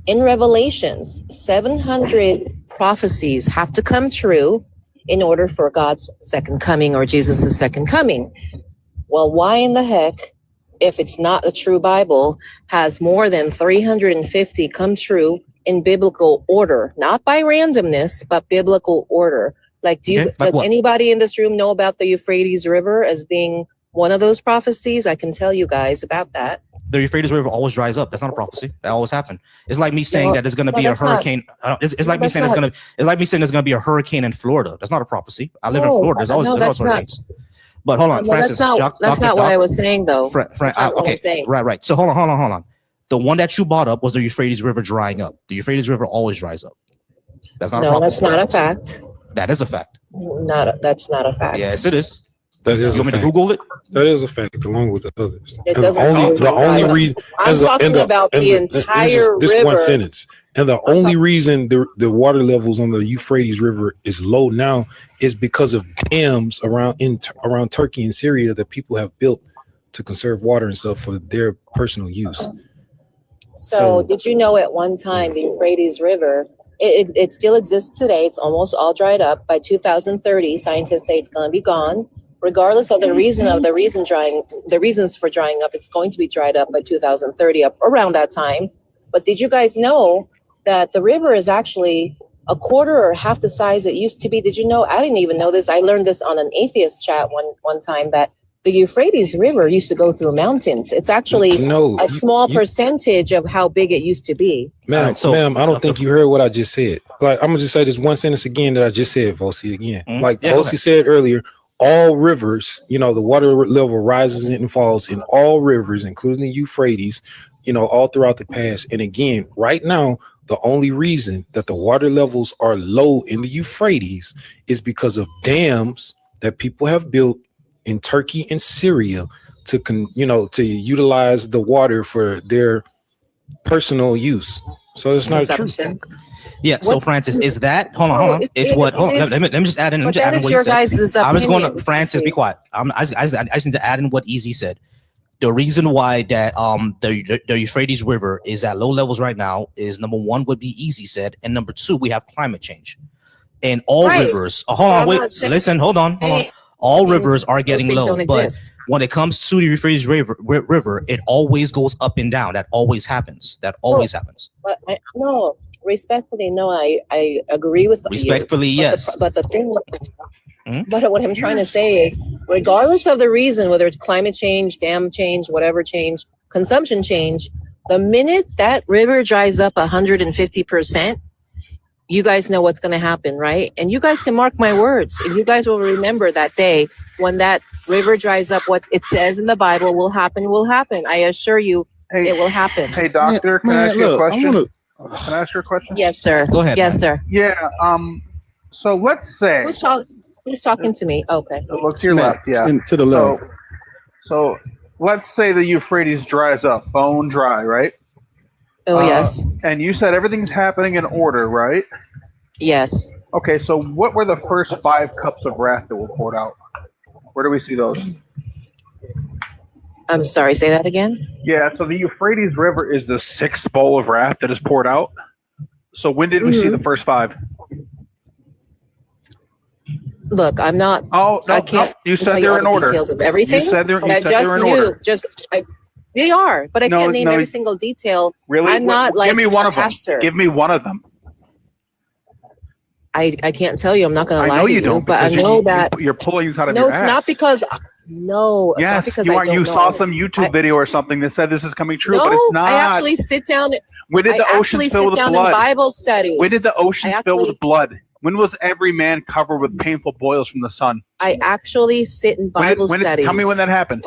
in Revelations, 700 prophecies have to come true in order for God's second coming, or Jesus' second coming. Well, why in the heck if it's not a true Bible, has more than 350 come true in biblical order, not by randomness, but biblical order. Like, does anybody in this room know about the Euphrates River as being one of those prophecies? I can tell you guys about that. The Euphrates River always dries up. That's not a prophecy. That always happened. It's like me saying that there's going to be a hurricane. It's like me saying there's going to be a hurricane in Florida. That's not a prophecy. I live in Florida. There's always hurricanes. But hold on, Francis. That's not what I was saying, though. Okay, right. So hold on. The one that you brought up was the Euphrates River drying up. The Euphrates River always dries up. That's not a prophecy. That's not a fact. That is a fact. That's not a fact. Yes, it is. That is you want me to Google it? That is a fact, along with the others. The only reason I'm talking about the entire river. This one sentence. And the only reason the water levels on the Euphrates River is low now is because of dams around Turkey and Syria that people have built to conserve water and stuff for their personal use. So did you know at one time the Euphrates River, it still exists today. It's almost all dried up. By 2030, scientists say it's going to be gone. Regardless of the reasons for drying up, it's going to be dried up by 2030, up around that time. But did you guys know that the river is actually a quarter or half the size it used to be? Did you know? I didn't even know this. I learned this on an atheist chat one time, that the Euphrates River used to go through mountains. It's actually a small percentage of how big it used to be. Ma'am, I don't think you heard what I just said. Like, I'm gonna just say this one sentence again that I just said, Vosi, again. Vosi said earlier, all rivers, the water level rises and falls in all rivers, including the Euphrates, all throughout the past. And again, right now, the only reason that the water levels are low in the Euphrates is because of dams that people have built in Turkey and Syria to utilize the water for their personal use. So it's not true. Yeah. So Francis, is that hold on? It's what? Hold on. Let me just add in. What you said. I was going to Francis. Be quiet. I just need to add in what Easy said. The reason why that the Euphrates River is at low levels right now is, number one, would be Easy said, and number two, we have climate change, and all rivers. Hold on, wait, listen, hold on. All rivers are getting low, but when it comes to the Euphrates River, it always goes up and down. That always happens. But respectfully, no, I agree with you. Respectfully, yes. But the thing, but what I'm trying to say is, regardless of the reason, whether it's climate change, dam change, whatever change, consumption change, the minute that river dries up 150%, you guys know what's going to happen, right? And you guys can mark my words. And you guys will remember that day when that river dries up. What it says in the Bible will happen. I assure you, it will happen. Hey, doctor, can I ask you a question? Can I ask you a question? Yes, sir. Go ahead. Yes, sir. Yeah. So let's say who's talking to me? Okay. Look to your left. Yeah. To the left. So let's say the Euphrates dries up, bone dry, right? Oh, yes. And you said everything's happening in order, right? Yes. Okay, so what were the first 5 cups of wrath that were poured out? Where do we see those? I'm sorry, say that again? Yeah, so the Euphrates River is the 6th bowl of wrath that is poured out. So when did we see the first 5? Look, I'm not. Oh, no, I can't. No, you said they're in order. Details of everything. You said they're in order. They are, but I can't name every single detail. Really? I'm not like give me one of them. Pastor. Give me one of them. I can't tell you. I'm not going to lie to you. I know you don't, but I know that you're pulling these out of your your ass. No, it's not because. No, it's yes, not because you I are. don't You know. saw some YouTube video or something that said this is coming true, no, but it's not. I actually sit down. When did the ocean fill with blood? In Bible studies. When did the ocean fill with blood? When was every man covered with painful boils from the sun? I actually sit in Bible studies. Tell me when that happened.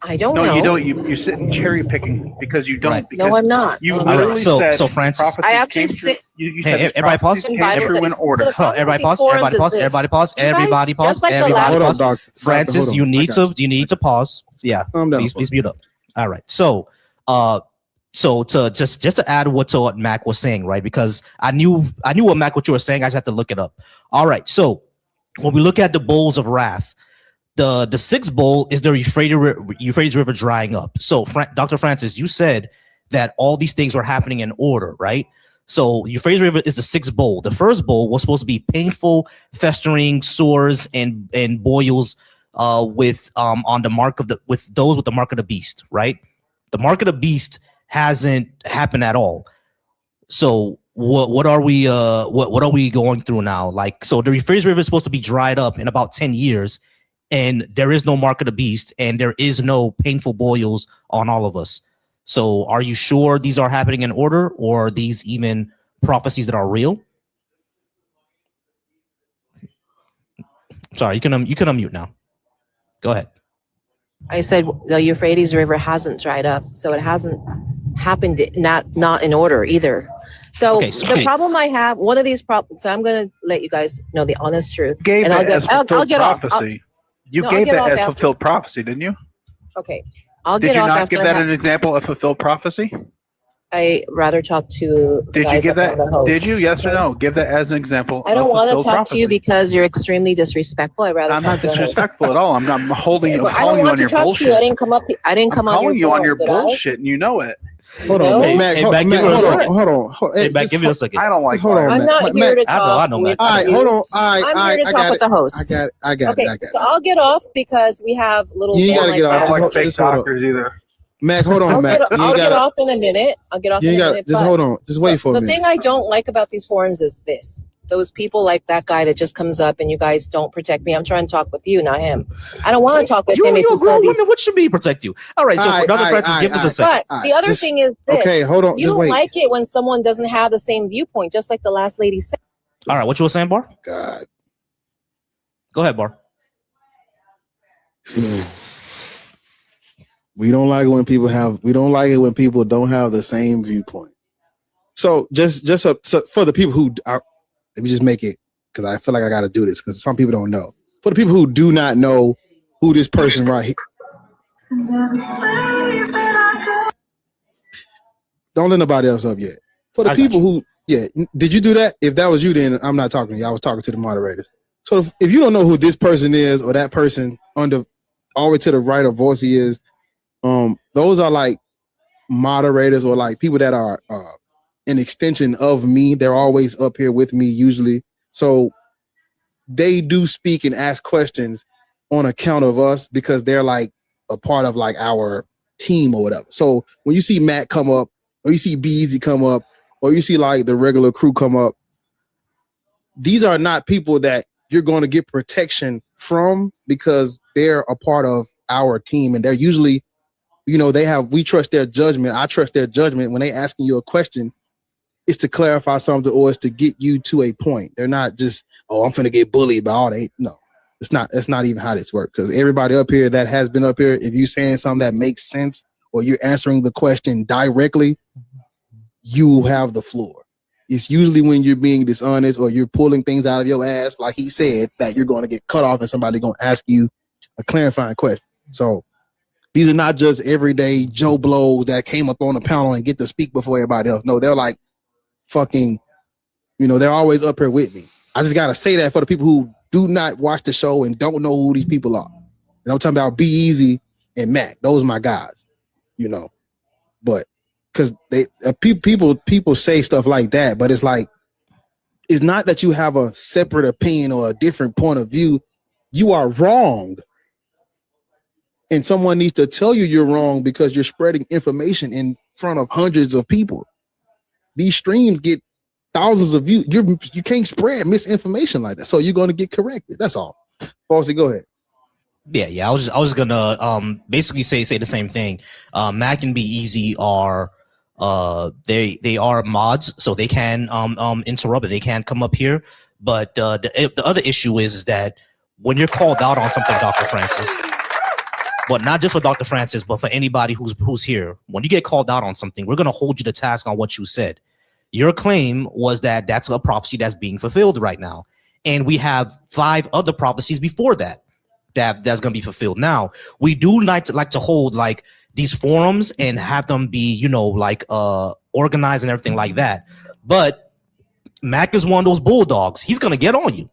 I don't know. No, you don't. You sit in cherry picking because you don't. Right. Because no, I'm not. You literally said. So Francis, I actually sit. Hey, everybody pause. Everyone order. Everybody pause. Everybody pause. Everybody pause. Everybody pause. Everybody pause. Francis, you need to pause. Yeah. Please mute up. All right. So, to just to add what Mac was saying, right? Because I knew what you were saying. I just had to look it up. All right. So when we look at the bowls of wrath, the 6th bowl is the Euphrates River drying up. So Dr. Francis, you said that all these things were happening in order, right? So Euphrates River is the 6th bowl. The first bowl was supposed to be painful, festering sores and boils with on the mark of the with those with the mark of the beast, right? The mark of the beast hasn't happened at all. So what are we what are we going through now? Like, so the Euphrates River is supposed to be dried up in about 10 years, and there is no mark of the beast, and there is no painful boils on all of us. So are you sure these are happening in order, or are these even prophecies that are real? Sorry, you can unmute now. Go ahead. I said the Euphrates River hasn't dried up, so it hasn't happened not in order either. So the problem I have, one of these problems, so I'm going to let you guys know the honest truth. You gave and it as fulfilled prophecy. You gave it as after. fulfilled prophecy, didn't you? Okay. I'll Did get you off not after give that an example of fulfilled prophecy? I rather talk to the Did you guys give up on that? the host. Did you? Yes or no? Give that as an example. I don't of want to fulfilled talk prophecy. to you because you're extremely disrespectful. I'd rather I'm talk not to the host. disrespectful at all. I'm holding you. Well, I'm I don't calling you want on to your talk to you. bullshit. I didn't come up. I didn't come I'm on your calling you on your did I? bullshit, and you know it. Hold on, No. Mac. Hey, Hold Mac, Mac, give me a hold on, second. hold on, hold on. Hey, Hey, Mac, just give me a second. I don't like. Just hold on, I'm Mac. not here Mac, to talk. I know, Mac. all right, with hold you. on. I'm here to talk with the hosts. I got Okay, it. so I'll get off because we have little. You ain't men gotta get like off. that. I don't like Just fake hold on. doctors either. Mac, hold on, Mac. You I'll ain't get gotta. off in a minute. I'll get off You in ain't a gotta. minute. Just but hold on. Just wait for a the minute. thing I don't like about these forums is this. Those people like that guy that just comes up and you guys don't protect me. I'm trying to talk with you, not him. I don't want to talk with him. If You're a he's gonna grown be- woman. What should be protect you? All right, so All right, Dr. all Francis, right, give us a all second. But the other Just- thing is this. Okay, hold on. You Just don't wait. like it when someone doesn't have the same viewpoint, just like the last lady said. All right, what you were saying, Bar? God. Go ahead, Bar. We don't like it when people have. We don't like it when people don't have the same viewpoint. So so for the people who are, let me just make it because I feel like I got to do this because some people don't know. For the people who do not know who this person right here, don't let nobody else up yet. For the people who, did you do that? If that was you, then I'm not talking to you. I was talking to the moderators. So if you don't know who this person is or that person all the way to the right of Voicy is, those are like moderators or like people that are an extension of me. They're always up here with me usually. So they do speak and ask questions on account of us because they're like a part of like our team or whatever. So when you see Matt come up or you see B-Easy come up or you see like the regular crew come up, these are not people that you're going to get protection from because they're a part of our team and they're usually, we trust their judgment. I trust their judgment. When they asking you a question, it's to clarify something or it's to get you to a point. They're not just, I'm finna get bullied by all they. No, it's not. That's not even how this works. Because everybody up here that has been up here, if you're saying something that makes sense or you're answering the question directly, you have the floor. It's usually when you're being dishonest or you're pulling things out of your ass, like he said, that you're going to get cut off and somebody's going to ask you a clarifying question. So these are not just everyday Joe Blows that came up on the panel and get to speak before everybody else. No, they're like fucking, they're always up here with me. I just got to say that for the people who do not watch the show and don't know who these people are. And I'm talking about B-Easy and Mac. Those are my guys, But because they people say stuff like that, but it's like, it's not that you have a separate opinion or a different point of view. You are wrong. And someone needs to tell you you're wrong because you're spreading information in front of hundreds of people. These streams get thousands of views. You can't spread misinformation like that. So you're going to get corrected. That's all. Bossy, go ahead. Yeah. I was gonna basically say the same thing. Mac and B-Easy are they are mods, so they can interrupt it. They can come up here. But the other issue is that when you're called out on something, Dr. Francis, but not just for Dr. Francis, but for anybody who's here, when you get called out on something, we're gonna hold you to task on what you said. Your claim was that that's a prophecy that's being fulfilled right now, and we have 5 other prophecies before that's gonna be fulfilled. Now we do like to hold like these forums and have them be organized and everything like that. But Mac is one of those bulldogs. He's gonna get on you.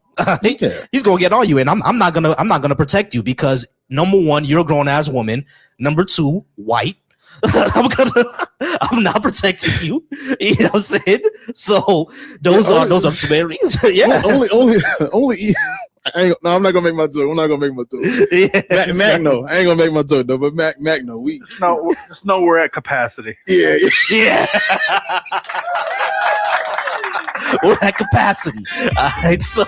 He's gonna get on you, and I'm not gonna protect you because number one, you're a grown ass woman. Number two, white. I'm not protecting you. You know what I'm saying? So those are some areas. Yeah. Only. No, I'm not gonna make my joke. I'm not gonna make my joke. Yeah, Mac, no, I ain't gonna make my joke though. But Mac, no, Just know we're at capacity. Yeah. We're at capacity. All right, so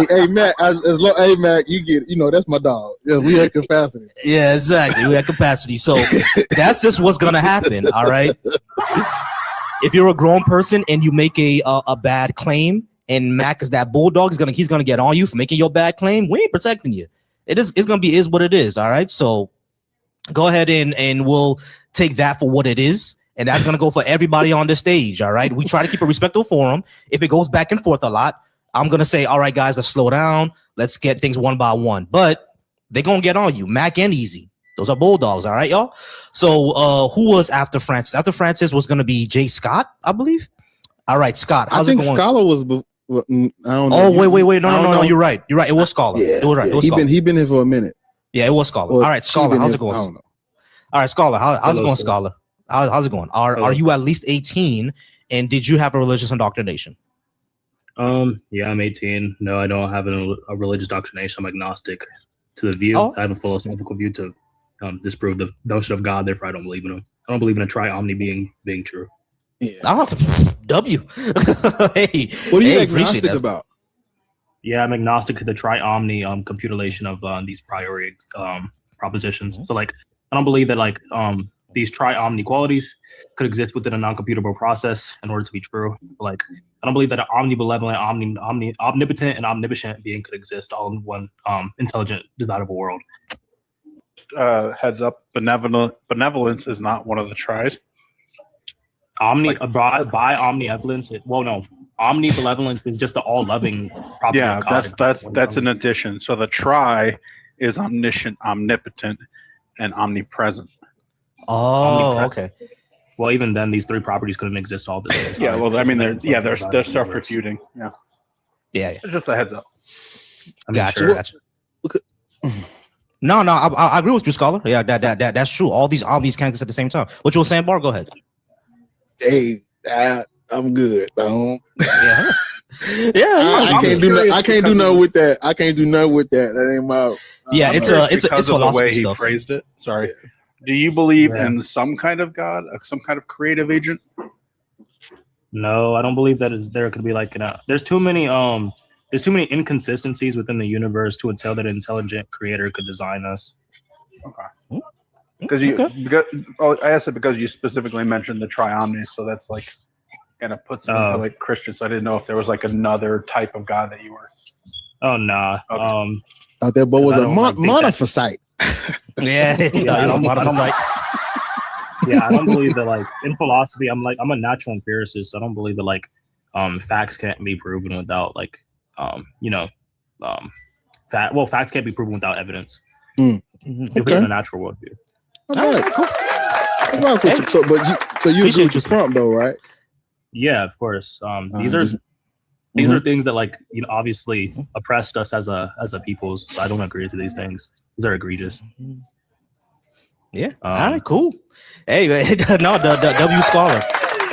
hey, Mac, hey, Mac, you get, that's my dog. Yeah, we at capacity. yeah, exactly. We're at capacity. So that's just what's gonna happen. All right. If you're a grown person and you make a bad claim, and Mac is that bulldog, he's gonna get on you for making your bad claim. We ain't protecting you. It's gonna be what it is. All right. So go ahead and we'll take that for what it is. And that's gonna go for everybody on the stage. All right. We try to keep a respectful forum. If it goes back and forth a lot, I'm gonna say, all right, guys, let's slow down. Let's get things one by one. But they're gonna get on you, Mac and Easy. Those are bulldogs, all right, y'all. So who was after Francis? After Francis was gonna be Jay Scott, I believe. All right, Scott. How's it going? Scholar was. I don't know. Oh, wait. No. You're right. It was Scholar. Yeah, it was right. It was he been here for a minute. Yeah, it was Scholar. Or all right, Scholar. How's it going? I don't know. All right, Scholar. How's it Hello, going, sir. Scholar? How's it going? Are you at least 18? And did you have a religious indoctrination? Yeah, I'm 18. No, I don't have a religious indoctrination. I'm agnostic to the view. Oh. I have a philosophical view to disprove the notion of God. Therefore, I don't believe in him. I don't believe in a tri-omni being true. Yeah. W. Hey, What are you appreciate agnostic that. about? Yeah, I'm agnostic to the tri-omni computulation of these priori propositions. So, like, I don't believe that these tri-omni qualities could exist within a non-computable process in order to be true. Like, I don't believe that an omnibenevolent, omnipotent, and omniscient being could exist all in one intelligent, desirable world. Heads up, benevolence is not one of the tries. By omnibenevolence, omnibenevolence is just the all-loving property. Yeah, of God. that's an addition. So the tri is omniscient, omnipotent, and omnipresent. Oh, okay. Well, even then, these three properties couldn't exist all at the same time. Yeah, well, I mean, they're self-refuting. Yeah. Yeah. It's just a heads up. Gotcha. No, I agree with you, Scholar. Yeah, that's true. All these omnis can't exist at the same time. What you were saying, Bar? Go ahead. Hey, I'm good. Yeah. I can't do nothing. I can't do nothing with that. I can't do nothing with that. That ain't my. Yeah, it's because of the philosophy way he stuff. phrased it. Sorry. Do you believe in some kind of God, some kind of creative agent? No, I don't believe there could be there's too many inconsistencies within the universe to tell that an intelligent creator could design us. Okay. Because I asked it because you specifically mentioned the triomni, so that's kind of puts me into Christian. So I didn't know if there was another type of God that you were. Oh nah. Okay. Out there, but was a think monophysite. Yeah, I don't believe that in philosophy I'm a natural empiricist. So I don't believe that facts can't be proven without facts can't be proven without evidence. If we're in a natural worldview. All right, cool. Hey. So you agree with your prompt though, right? Yeah, of course. These are things that obviously oppressed us as a people. So I don't agree to these things. These are egregious. Yeah. All right. Cool. Hey, no, the W Scholar.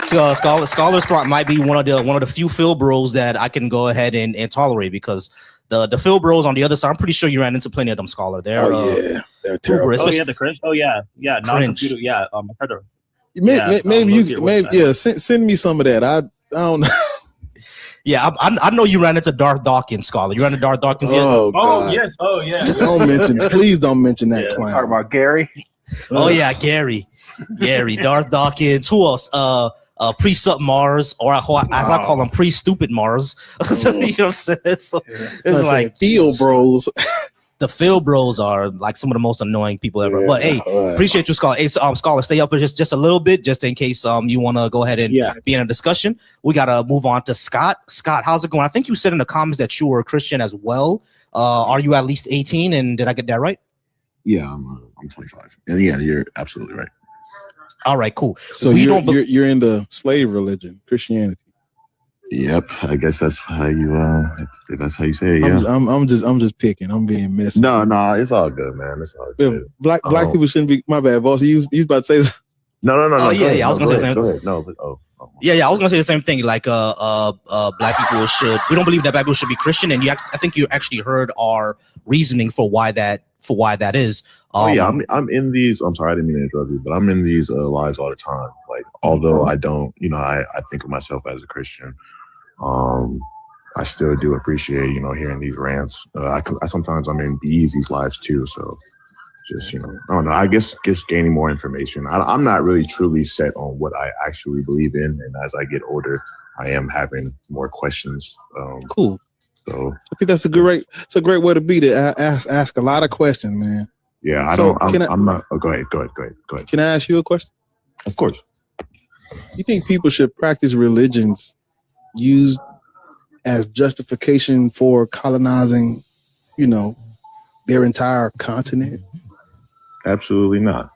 So Scholar's prompt might be one of the few Phil bros that I can go ahead and tolerate, because the Phil bros on the other side, I'm pretty sure you ran into plenty of them, Scholar. They're they're terrible. The cringe. Oh yeah, non-computer. Yeah, I heard of. Maybe send me some of that. I don't know. Yeah, I know you ran into Darth Dawkins, Scholar. You ran into Darth Dawkins yet? God. Yes. Oh yeah. Please don't mention that clown. Talking about Gary. Oh yeah, Gary, Darth Dawkins. Who else? Pre-Sup Mars, or as I call them, pre-stupid Mars. You know what I'm saying? So it's like Theo bros. The Phil bros are some of the most annoying people ever. But hey, appreciate you, Scholar. Hey, Scholar, stay up for just a little bit, just in case you want to go ahead and be in a discussion. We gotta move on to Scott. Scott, how's it going? I think you said in the comments that you were a Christian as well. Are you at least 18? And did I get that right? Yeah, I'm 25. And yeah, you're absolutely right. All right, cool. So you're in the slave religion, Christianity. Yep, I guess that's how you say it. Yeah, I'm just picking. I'm being messy. No, it's all good, man. It's all good. Black people shouldn't be. My bad, boss. You was about to say this? No. Oh yeah. I was gonna say the same. Go ahead. No, but Yeah, I was gonna say the same thing. Like, black people should. We don't believe that black people should be Christian, and I think you actually heard our reasoning for why that is. I'm in these. I'm sorry, I didn't mean to interrupt you, but I'm in these lives all the time. Like, although I don't, I think of myself as a Christian. I still do appreciate, hearing these rants. I sometimes I'm in Easy's lives too. So just, I don't know. I guess gaining more information. I'm not really truly set on what I actually believe in, and as I get older, I am having more questions. Cool. So I think that's a great way to be. To ask a lot of questions, man. Yeah, I'm not. Oh, go ahead. Can I ask you a question? Of course. You think people should practice religions used as justification for colonizing, their entire continent? Absolutely not.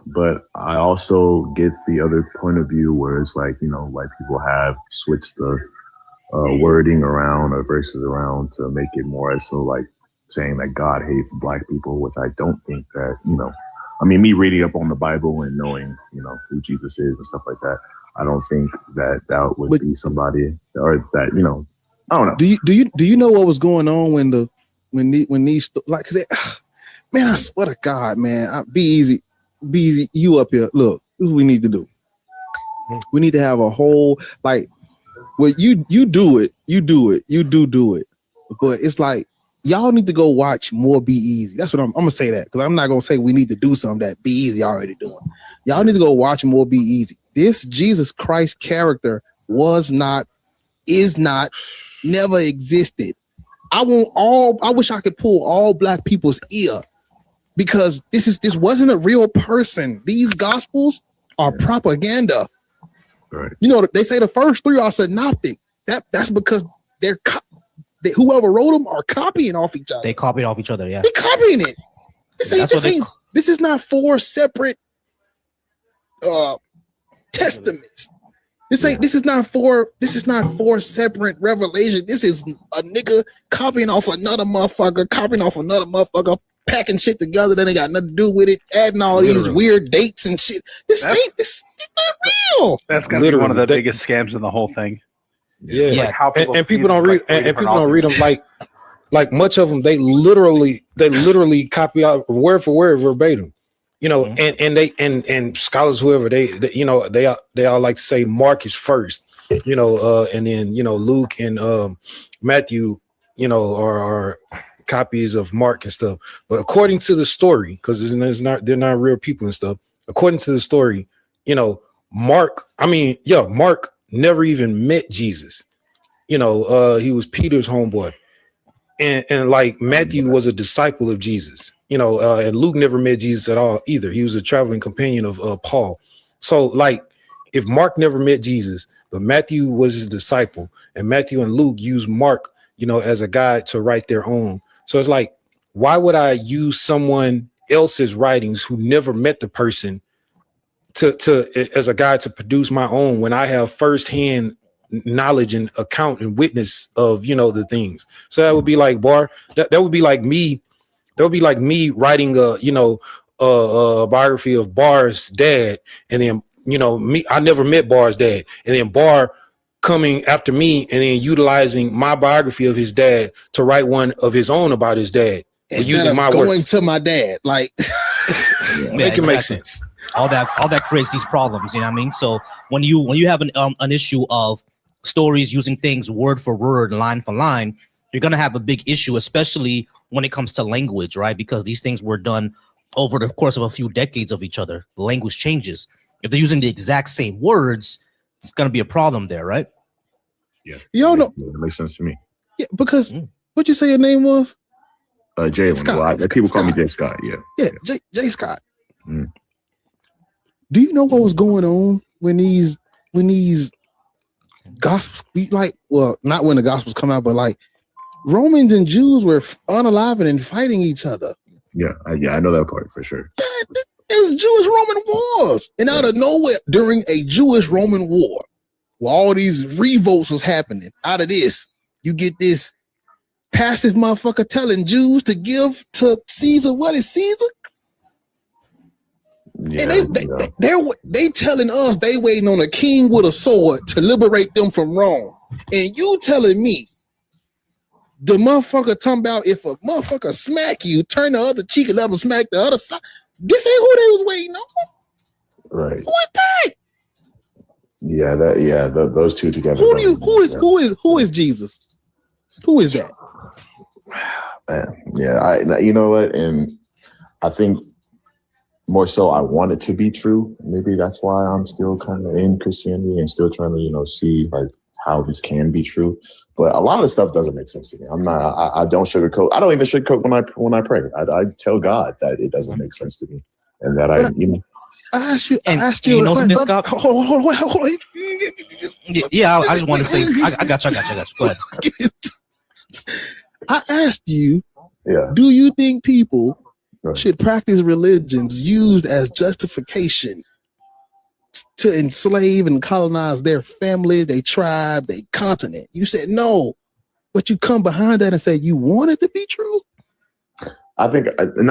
But I also get the other point of view where it's like, white people have switched the wording around or verses around to make it more so like saying that God hates black people, which I don't think that, me reading up on the Bible and knowing, who Jesus is and stuff like that, I don't think that would be somebody or that, I don't know. Do you know what was going on when these like, cause man, I swear to God, man, be easy, you up here. Look, this is what we need to do. We need to have a whole, like, well, you do it, but it's like, y'all need to go watch more Be Easy. That's what I'm gonna say that, because I'm not gonna say we need to do something that Be Easy already doing. Y'all need to go watch more Be Easy. This Jesus Christ character is not, never existed. I wish I could pull all black people's ear, because this wasn't a real person. These gospels are propaganda. Right. They say the first three are synoptic. That's because whoever wrote them are copying off each other. They copied off each other. Yeah, they're copying it. This is not four separate testaments. This is not four separate revelations. This is a nigga copying off another motherfucker, packing shit together that ain't got nothing to do with it, adding all these weird dates and shit. This not real. That's gonna be one of the biggest scams in the whole thing. Yeah, like how and people don't read, and people don't read them like much of them. They literally copy out word for word, verbatim. And scholars, whoever they all like to say Mark is first, and then Luke and Matthew, are copies of Mark and stuff. But according to the story, because they're not real people and stuff. According to the story, Mark never even met Jesus. He was Peter's homeboy, and like Matthew was a disciple of Jesus. And Luke never met Jesus at all either. He was a traveling companion of Paul. So like, if Mark never met Jesus, but Matthew was his disciple, and Matthew and Luke used Mark, as a guide to write their own. So it's like, why would I use someone else's writings who never met the person to as a guide to produce my own, when I have firsthand knowledge and account and witness of the things? So that would be like that would be like me. That would be like me writing a biography of Barr's dad, and then I never met Barr's dad, and then Barr coming after me and then utilizing my biography of his dad to write one of his own about his dad, using my going words. to my dad, like Make it make sense. All that creates these problems. You know what I mean? So when you have an issue of stories using things word for word, line for line, you're gonna have a big issue, especially when it comes to language, right? Because these things were done over the course of a few decades of each other. The language changes. If they're using the exact same words, it's gonna be a problem there, right? Yeah. Y'all know it makes sense to me. Yeah, because what'd you say your name was? Jalen. Scott. Well, people call me Jay Scott. Yeah. Yeah, Jay Scott. Do you know what was going on when these gospels, not when the gospels come out, but like Romans and Jews were unaliving and fighting each other. Yeah, I know that part for sure. It was Jewish-Roman wars, and out of nowhere, during a Jewish-Roman war, While all these revolts was happening out of this, you get this passive motherfucker telling Jews to give to Caesar what is Caesar. Yeah, And they telling us they waiting on a king with a sword to liberate them from Rome. And you telling me the motherfucker talking about if a motherfucker smack you, turn the other cheek and let him smack the other side. This ain't who they was waiting on. Right. Who is that? Yeah, those two together. Who is Jesus? Who is that? Man, yeah, you know what? And I think more so I want it to be true. Maybe that's why I'm still kind of in Christianity and still trying to, see like how this can be true. But a lot of the stuff doesn't make sense to me. I don't sugarcoat. I don't even sugarcoat when I pray. I tell God that it doesn't make sense to me. And that I asked you, you know something, Scott? Hold on. Yeah, I just want to say, I got you. Go ahead. I asked you, yeah. Do you think people should practice religions used as justification to enslave and colonize their family, their tribe, their continent? You said no, but you come behind that and say you want it to be true. I think I want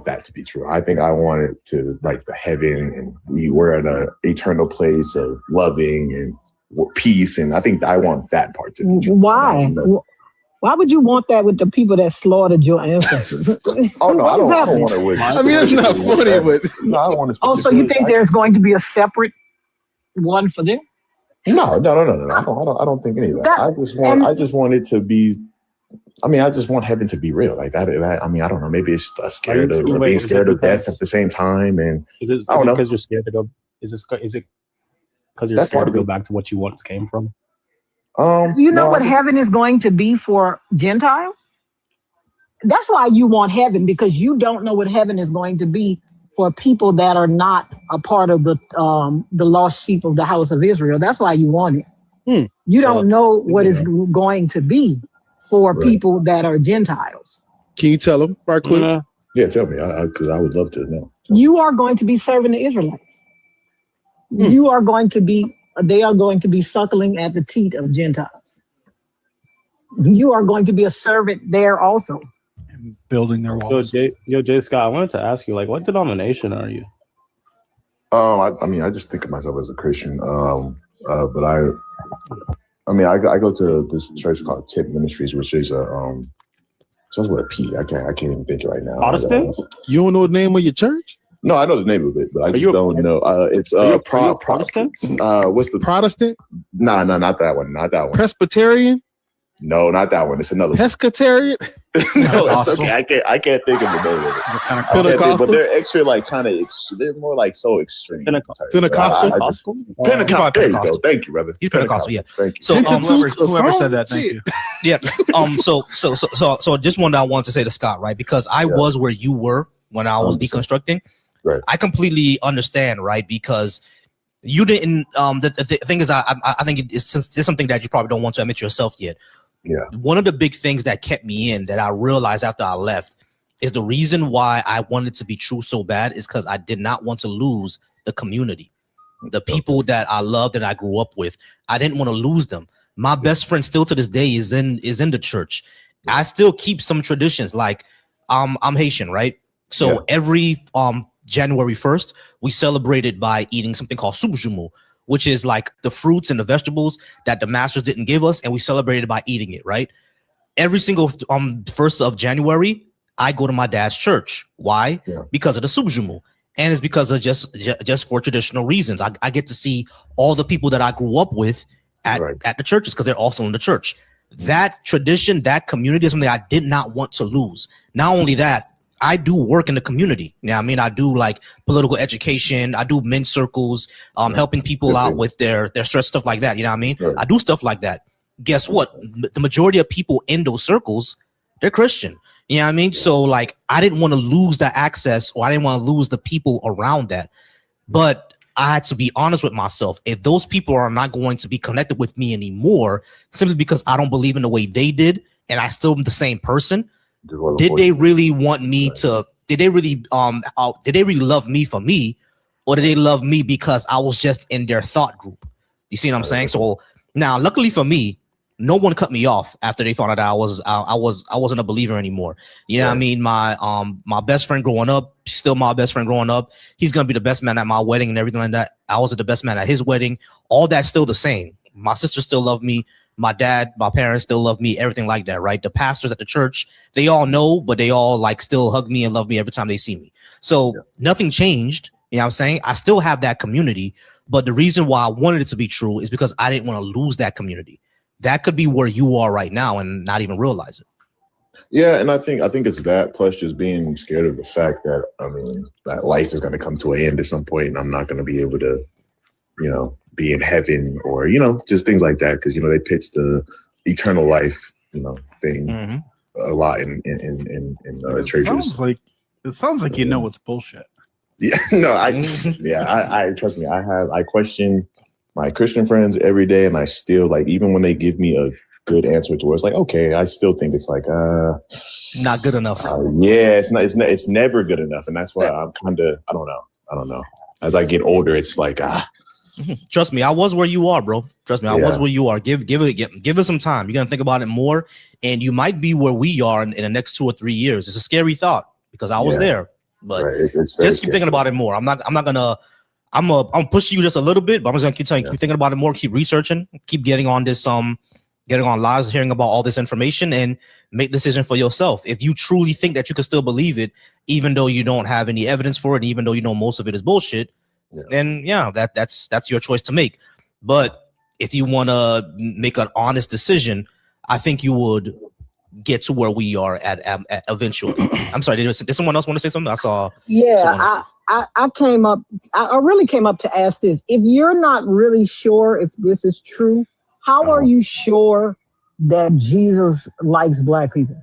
that to be true. I think I want it to like the heaven, and we're in an eternal place of loving and peace, and I think I want that part to be true. Why? Why would you want that with the people that slaughtered your ancestors? Oh no, I don't want it with. I mean, it's not funny, but no, I don't want to. Oh, so you think there's going to be a separate one for them? No. I don't think any of that. I just want it to be. I mean, I just want heaven to be real, like that. I mean, I don't know. Maybe it's being scared of death at the same time, and I don't know. Because you're scared to go. Is it because you're scared to go back to what you once came from? You know what heaven is going to be for Gentiles? That's why you want heaven, because you don't know what heaven is going to be for people that are not a part of the lost sheep of the house of Israel. That's why you want it. You don't know what it's going to be for people that are Gentiles. Can you tell them right quick? Yeah, tell me, because I would love to know. You are going to be serving the Israelites. You are going to be. They are going to be suckling at the teat of Gentiles. You are going to be a servant there also. And building their walls. Jay Scott, I wanted to ask you, like, what denomination are you? I mean, I just think of myself as a Christian. But I go to this church called Tip Ministries, which is starts with a P. I can't even think it right now. Protestant? You don't know the name of your church? No, I know the name of it, but I just don't know. It's Protestant. What's the Protestant? No, not that one. Not that one. Presbyterian? No, not that one. It's another one. Pescatarian? No, it's okay. I can't think of the name of it. Kind of Pentecostal? But they're extra, like, they're more like so extreme. Pentecostal? Pentecostal. There you go. Thank you, brother. He's Pentecostal, yeah. Thank you. So whoever said that, thank you. Yeah. So just one that I wanted to say to Scott, right? Because I was where you were when I was deconstructing. Right. I completely understand, right? Because you didn't. The thing is, I think it's something that you probably don't want to admit yourself yet. Yeah. One of the big things that kept me in, that I realized after I left, is the reason why I wanted to be true so bad is because I did not want to lose the community, the people that I loved and I grew up with. I didn't want to lose them. My best friend still to this day is in the church. I still keep some traditions, like I'm Haitian, right? So every January 1st, we celebrated by eating something called soup jumeau, which is like the fruits and the vegetables that the masters didn't give us, and we celebrated by eating it, right? Every single 1st of January, I go to my dad's church. Why? Because of the soup jumeau. And it's because of just for traditional reasons. I get to see all the people that I grew up with at the churches because they're also in the church. That tradition, that community is something I did not want to lose. Not only that, I do work in the community. Now, I mean, I do like political education. I do men's circles, helping people out with their stress, stuff like that. You know what I mean? I do stuff like that. Guess what? The majority of people in those circles, they're Christian. You know what I mean? So like, I didn't want to lose the access, or I didn't want to lose the people around that. But I had to be honest with myself. If those people are not going to be connected with me anymore, simply because I don't believe in the way they did, and I still am the same person, did they really want me to? Did they really love me for me, or do they love me because I was just in their thought group? You see what I'm saying? So now, luckily for me, no one cut me off after they found out I wasn't a believer anymore. You know what I mean? My best friend growing up, still my best friend growing up. He's gonna be the best man at my wedding and everything like that. I was the best man at his wedding. All that's still the same. My sister still loved me. My dad, my parents still love me. Everything like that, right? The pastors at the church, they all know, but they all like still hug me and love me every time they see me. So nothing changed. You know what I'm saying? I still have that community, but the reason why I wanted it to be true is because I didn't want to lose that community. That could be where you are right now and not even realize it. Yeah, and I think it's that plus just being scared of the fact that that life is going to come to an end at some point, and I'm not going to be able to, be in heaven or just things like that because they pitch the eternal life thing a lot in churches. It sounds like it's bullshit. Yeah, no, I trust me. I question my Christian friends every day, and I still even when they give me a good answer to it, it's like, okay, I still think it's not good enough. Yeah, it's never good enough, and that's why I'm kind of I don't know. As I get older, it's like Trust me, I was where you are, bro. Trust me, I was where you are. Give it some time. You're gonna think about it more, and you might be where we are in the next 2 or 3 years. It's a scary thought because I was there, but it's just keep thinking about it more. I'm pushing you just a little bit, but I'm just gonna keep telling you, keep thinking about it more, keep researching, keep getting on this, getting on lives, hearing about all this information, and make a decision for yourself. If you truly think that you can still believe it, even though you don't have any evidence for it, even though most of it is bullshit, then that's your choice to make. But if you want to make an honest decision, I think you would get to where we are at eventually. I'm sorry, did someone else want to say something? I saw. Yeah, I really came up to ask this. If you're not really sure if this is true, how are you sure that Jesus likes black people?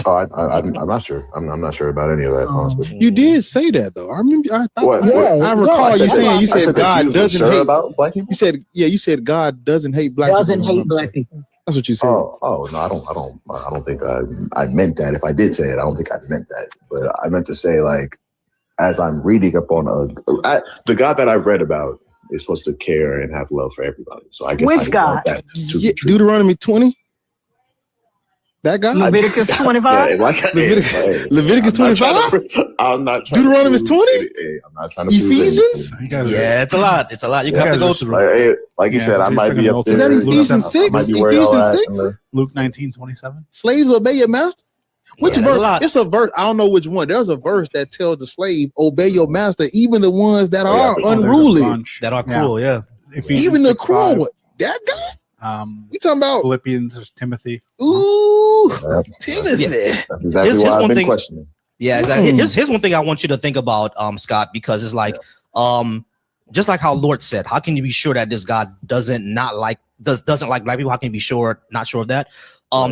Oh, I'm not sure. I'm not sure about any of that. Honestly, you did say that though. I remember. I recall I you saying I said God doesn't hate about black people. You said God doesn't hate black doesn't people. hate black people. That's what you said. Oh no, I don't think I meant that. If I did say it, I don't think I meant that. But I meant to say as I'm reading up on the God that I've read about is supposed to care and have love for everybody. So I guess Which God? That Deuteronomy 20. That guy? Leviticus 25? Leviticus 25? I'm not trying Deuteronomy 20? I'm not trying to Ephesians? Yeah, it's a lot. It's a lot you have to go through. Like you said, I might be up there. Is that Ephesians 6? Ephesians 6? Luke 19:27. Slaves, obey your master. Which Yeah, verse? It's a verse. I don't know which one. There's a verse that tells the slave, obey your master, even the ones that are unruly. That are cruel, yeah. Even the cruel one. That guy? We talking about Philippians, there's Timothy. Ooh, Timothy. That's exactly why I've been questioning. Yeah, exactly. Here's one thing I want you to think about, Scott, because it's like, just like how Lord said, how can you be sure that this God doesn't like black people? How can you be not sure of that?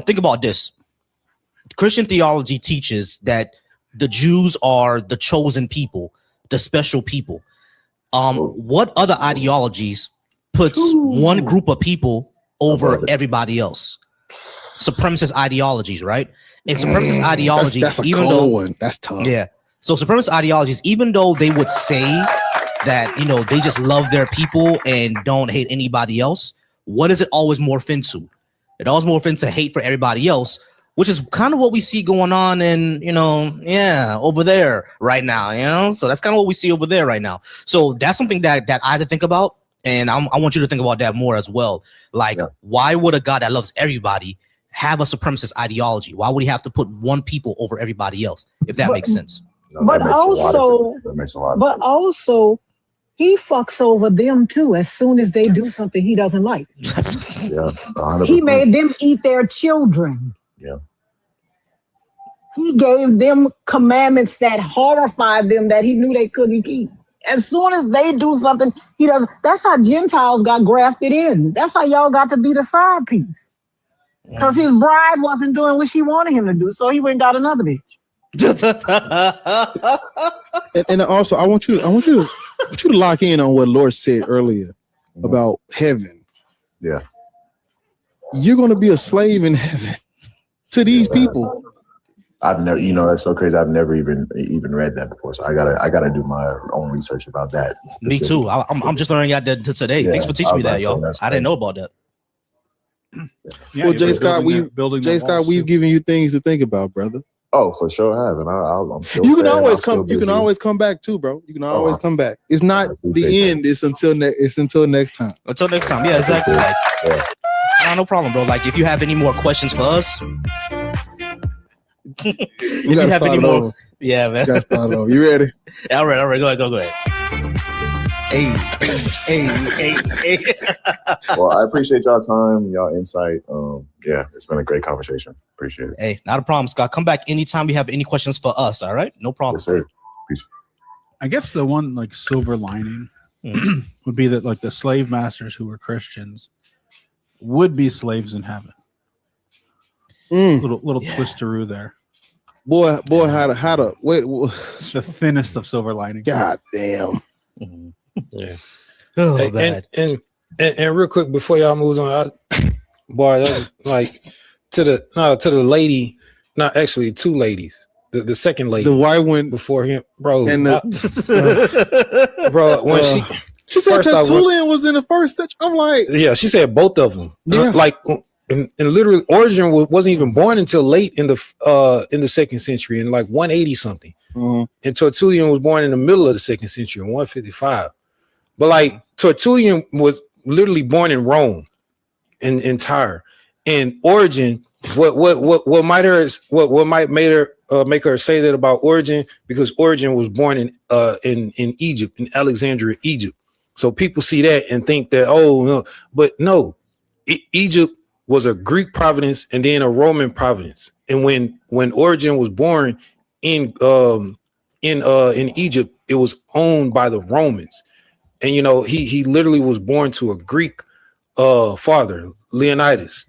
Think about this. Christian theology teaches that the Jews are the chosen people, the special people. What other ideologies puts one group of people over everybody else? Supremacist ideologies, right? And supremacist ideologies, that's a even cold though one. That's tough. Yeah. So supremacist ideologies, even though they would say that they just love their people and don't hate anybody else, what does it always morph into? It always morph into hate for everybody else, which is kind of what we see going on in, over there right now, So that's kind of what we see over there right now. So that's something that I had to think about. And I want you to think about that more as well. Why would a God that loves everybody have a supremacist ideology? Why would he have to put one people over everybody else? If that makes sense. No, But that makes a lot of also, sense. That makes a lot of sense. also, he fucks over them too as soon as they do something he doesn't like. Yeah, 100%. He made them eat their children. Yeah. He gave them commandments that horrified them that he knew they couldn't keep. As soon as they do something he doesn't, that's how Gentiles got grafted in. That's how y'all got to be the side piece. Because his bride wasn't doing what she wanted him to do, so he went and got another bitch. and also, I want you to lock in on what Lord said earlier about heaven. Yeah. You're going to be a slave in heaven to these people. I've never, that's so crazy. I've never even read that before. So I gotta do my own research about that. Me too. I'm just learning out today. Yeah, Thanks for teaching me that, y'all. that's I didn't know about that. Well, Jay Scott, we've given you things to think about, brother. Oh, for sure have, and I'm still You can fair, and always I'll still come. be You can here. always come back too, bro. You can always come back. It's not appreciate the end. It's until next time. Until next time. Yeah, exactly. Like, no problem, bro. Like, if you have any more questions for us, if you have any more, yeah, man. You gotta start over. You ready? All right. Go ahead. Hey. Well, I appreciate y'all time, y'all insight. Yeah, it's been a great conversation. Appreciate it. Hey, not a problem, Scott. Come back anytime you have any questions for us. All right, no problem. Yes, sir. Peace. I guess the one like silver lining would be that like the slave masters who were Christians would be slaves in heaven. Little twisteroo there. Boy, how to wait. It's the thinnest of silver linings. God damn. Yeah. Oh, Hey, bad. and real quick before y'all move on, boy, that was like to the lady, not actually two ladies. The second lady, the white one before him, bro. And bro, when she said first I went- Tertullian was in the first touch. I'm like, yeah, she said both of them. Yeah. Like, and literally, Origen wasn't even born until late in the 2nd century, in like 180 something. And Tertullian was born in the middle of the 2nd century, in 155. But like Tertullian was literally born in Rome, in Tyre, and Origen. What might make her say that about Origen, because Origen was born in Egypt, in Alexandria, Egypt. So people see that and think that, oh no, but no, Egypt was a Greek province and then a Roman province. And when Origen was born in Egypt, it was owned by the Romans. And he literally was born to a Greek father, Leonidas.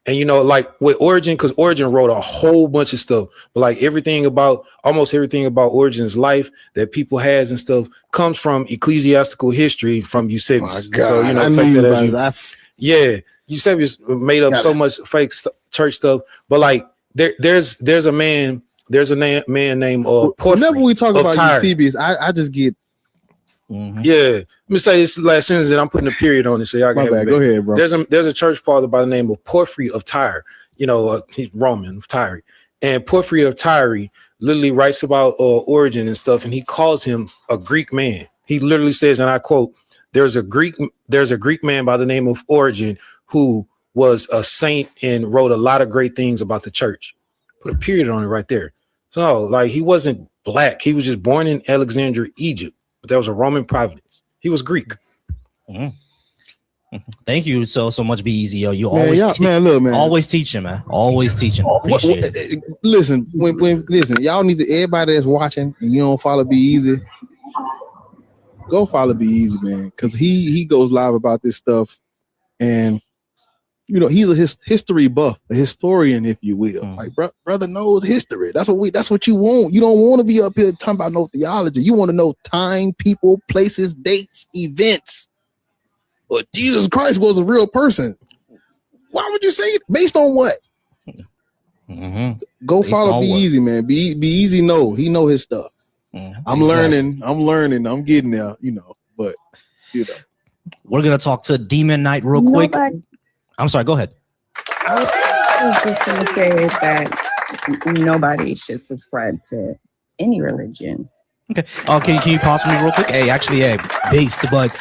And like with Origen, because Origen wrote a whole bunch of stuff, but like almost everything about Origen's life that people has and stuff comes from ecclesiastical history from Eusebius. So I knew you guys. Eusebius made up so much fake church stuff. But like there's a man named Porphyry. Whenever we talk of about Tyre. Eusebius, I just get. Yeah, let me say this last sentence, and I'm putting a period on it so y'all can My have it bad. back. Go ahead, bro. There's a church father by the name of Porphyry of Tyre. He's Roman of Tyre, and Porphyry of Tyre literally writes about Origen and stuff, and he calls him a Greek man. He literally says, and I quote, "There's a Greek man by the name of Origen who was a saint and wrote a lot of great things about the church." Put a period on it right there. So like he wasn't black; he was just born in Alexandria, Egypt. But that was a Roman province. He was Greek. Thank you so much, Be Easy, yo. You Man, always look, man. always teaching, man. Always teaching. Appreciate it. Listen, listen, y'all need to, everybody that's watching and you don't follow Be Easy, go follow Be Easy, man, because he goes live about this stuff, and he's a history buff, a historian, if you will. Like brother knows history. That's what you want. You don't want to be up here talking about no theology. You want to know time, people, places, dates, events. But Jesus Christ was a real person. Why would you say it? Based on what? Go Based follow on Be what? Easy, man. Be Easy. He know his stuff. I'm learning. I'm getting there. But we're gonna talk to Demon Knight real quick. I'm sorry. Go ahead. I was just going to say that nobody should subscribe to any religion. Okay. Can you pause for me real quick? Hey, actually, based, but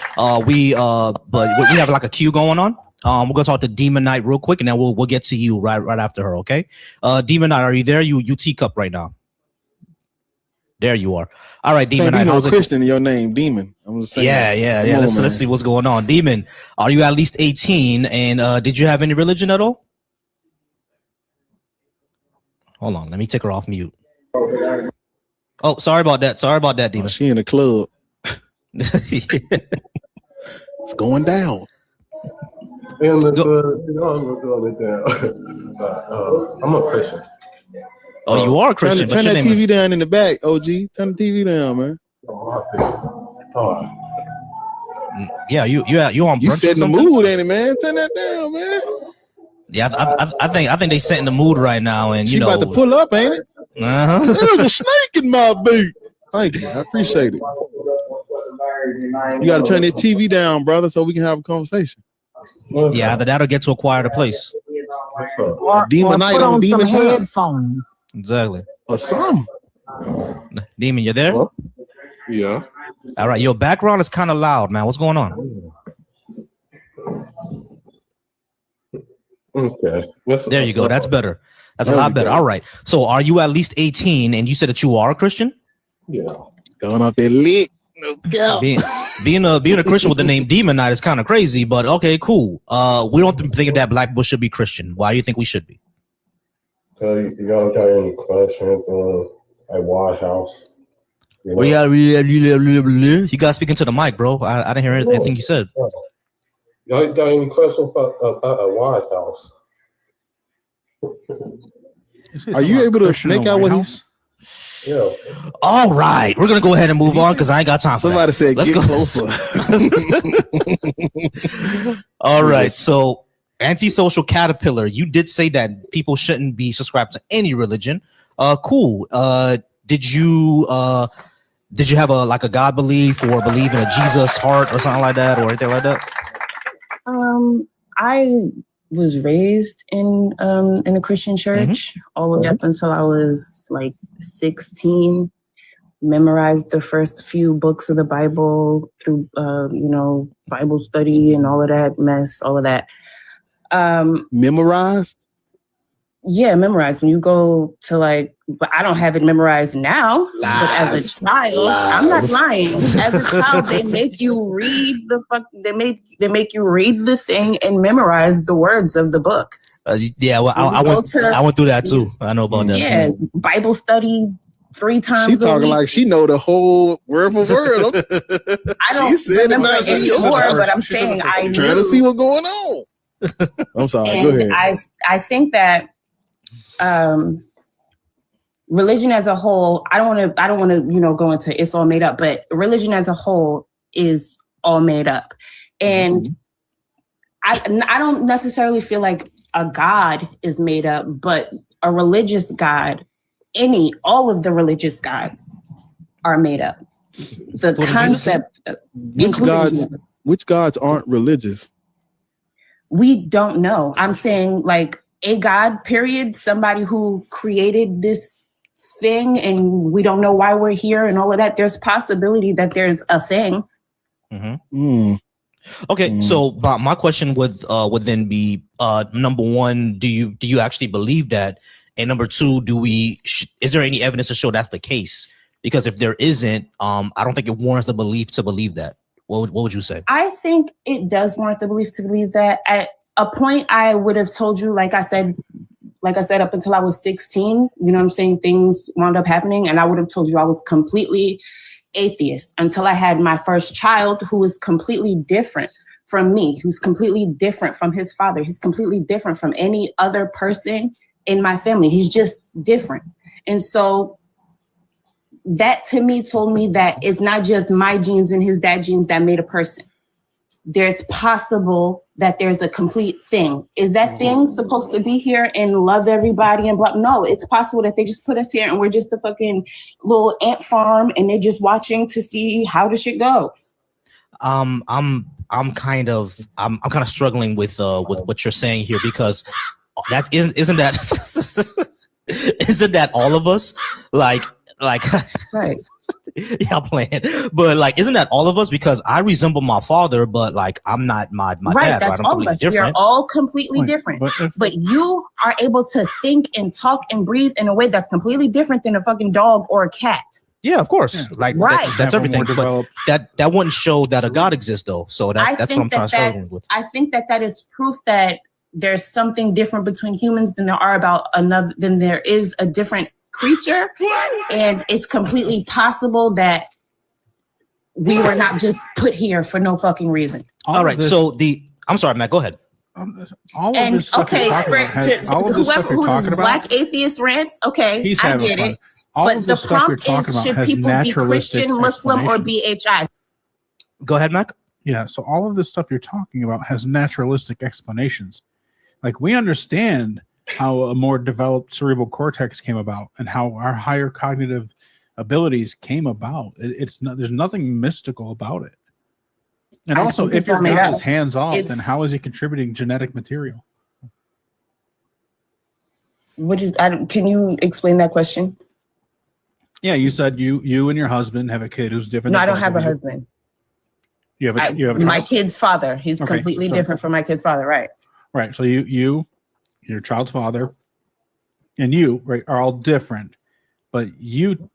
we have like a queue going on. We're gonna talk to Demon Knight real quick, and then we'll get to you right after her. Okay. Demon Knight, are you there? You teacup right now. There you are. All right, Demon Knight. How's it? Christian in your name, Demon. I'm just saying. Yeah. Let's see what's going on. Demon, are you at least 18? And did you have any religion at all? Hold on, let me take her off mute. Oh, sorry about that. Demon. She in the club. It's going down. I'm a Christian. Oh, you are a Christian. Turn but that your name TV is- down in the back, OG. Turn the TV down, man. Yeah, you on brunch You or setting the something? mood, ain't it, man? Turn that down, man. Yeah, I think they set in the mood right now, and She about to pull up, ain't it? There's a snake in my boot. Thank you. I appreciate it. You got to turn that TV down, brother, so we can have a conversation. Yeah, either that or get to a quieter place. Demon night put on on demon some time. headphones. Exactly. Or some. Demon, you there? Yeah. All right, your background is kind of loud, man. What's going on? Okay. There you go. That's better. That's a lot better. All right. So are you at least 18? And you said that you are a Christian? Yeah. Going off that lick. Being a Christian with the name Demon Knight is kind of crazy, but okay, cool. We don't think that black people should be Christian. Why do you think we should be? Y'all got any questions at White House? You know? You got speaking to the mic, bro. I didn't hear anything you said. Y'all got any questions about a White House? Are you able to make out what he's? Yeah. All right, we're gonna go ahead and move on because I ain't got time. Somebody said, "Let's get go closer." All right, so antisocial caterpillar, you did say that people shouldn't be subscribed to any religion. Cool. Did you have a God belief or believe in a Jesus heart or something like that or anything like that? I was raised in a Christian church all the way up until I was like 16. Memorized the first few books of the Bible through Bible study and all of that mess, all of that. Memorized? Yeah, memorized. When you go to but I don't have it memorized now. But as a child, I'm not lying. As a child, they make you read they make you read the thing and memorize the words of the book. Yeah, well, I went through that too. I know about that. Yeah, Bible study 3 times. She talking like she know the whole word for word. I don't remember it anymore, but I'm saying I knew. Trying to see what's going on. I'm sorry. Go ahead. I think that religion as a whole, I don't want to go into it's all made up, but religion as a whole is all made up. And I don't necessarily feel like a God is made up, but a religious God, all of the religious gods are made up. The concept, which gods aren't religious? We don't know. I'm saying like a God, period, somebody who created this thing and we don't know why we're here and all of that. There's possibility that there's a thing. Okay, so but my question would then be number one, do you actually believe that? And number two, is there any evidence to show that's the case? Because if there isn't, I don't think it warrants the belief to believe that. What would you say? I think it does warrant the belief to believe that. At a point, I would have told you, like I said, up until I was 16, you know what I'm saying? Things wound up happening, and I would have told you I was completely atheist until I had my first child, who was completely different from me, who's completely different from his father. He's completely different from any other person in my family. He's just different. And so that to me told me that it's not just my genes and his dad genes that made a person. There's possible that there's a complete thing. Is that thing supposed to be here and love everybody and blah? No, it's possible that they just put us here and we're just a fucking little ant farm and they're just watching to see how the shit goes. I'm kind of struggling with what you're saying here, because that isn't that all of us? Like right. Yeah, I'm playing. But like, isn't that all of us? Because I resemble my father, but like I'm not my right, dad. That's right? all of us. We are all completely different. But you are able to think and talk and breathe in a way that's completely different than a fucking dog or a cat. Yeah, of course. Yeah. Like right. That's everything. But that wouldn't show that a God exists though. So that's what I'm trying to struggle with. I think that is proof that there's something different between humans than there is a different creature, and it's completely possible that we were not just put here for no fucking reason. All right. So I'm sorry, Matt. Go ahead. All of this stuff you're talking about whoever who's black atheist rants, okay, I get it. But the prompt is, should people be Christian, Muslim, or BHI? Go ahead, Mac. Yeah. So all of this stuff you're talking about has naturalistic explanations. Like we understand how a more developed cerebral cortex came about and how our higher cognitive abilities came about. It's not, there's nothing mystical about it. And I also, think if it's your all made God up. is hands off, then It's- how is he contributing genetic material? Can you explain that question? Yeah, you said you and your husband have a kid who's different. No, than I don't both have of a you. husband. You have a My child? kid's father. He's Okay, completely so- different from my kid's father, right? Right. So your child's father, and you, right, are all different, but you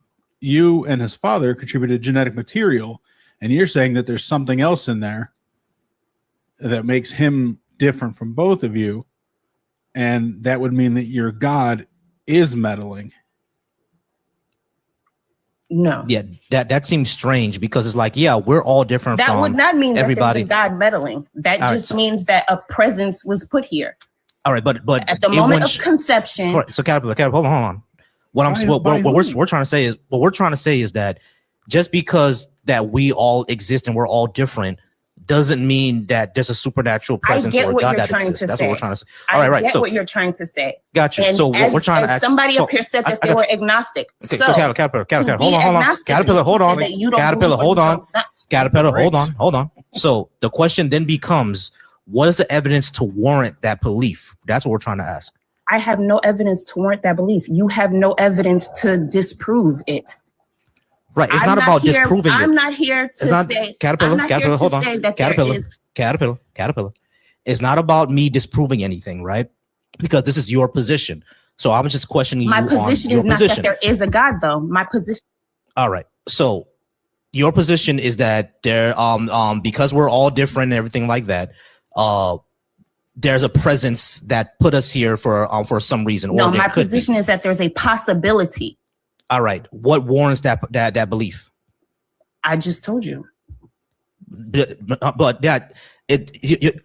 and his father contributed genetic material, and you're saying that there's something else in there that makes him different from both of you, and that would mean that your God is meddling. No. Yeah, that seems strange because it's like, yeah, we're all different That from would not mean everybody. that there's a God meddling. That All right, just means that a presence was put here. All right, but At the it moment wouldn't of conception, Correct. So Caterpillar, hold on. What we're trying to say is that just because that we all exist and we're all different doesn't mean that there's a supernatural I presence get or a what God you're that trying exists. to That's say. what we're trying to say. All right, I right. get So what you're trying to say. got you. And So what we're trying to ask. somebody so, up here said that I they got were you. agnostic. Okay, so so Caterpillar, to be hold on. agnostic Caterpillar, is to hold say on. that you don't Caterpillar, believe or hold you on. don't not- Caterpillar, hold on. So the question then becomes, what is the evidence to warrant that belief? That's what we're trying to ask. I have no evidence to warrant that belief. You have no evidence to disprove it. Right. It's I'm not about here- disproving I'm it. not here It's to not say. Caterpillar. I'm not here to Hold on. say that there is. Caterpillar. It's not about me disproving anything, right? Because this is your position. So I'm just questioning My you position on your is not position. that there is a God, though. My position. All right. So your position is that there, because we're all different and everything like that, there's a presence that put us here for some reason. No, or there my could be. position is that there's a possibility. All right. What warrants that belief? I just told you. But that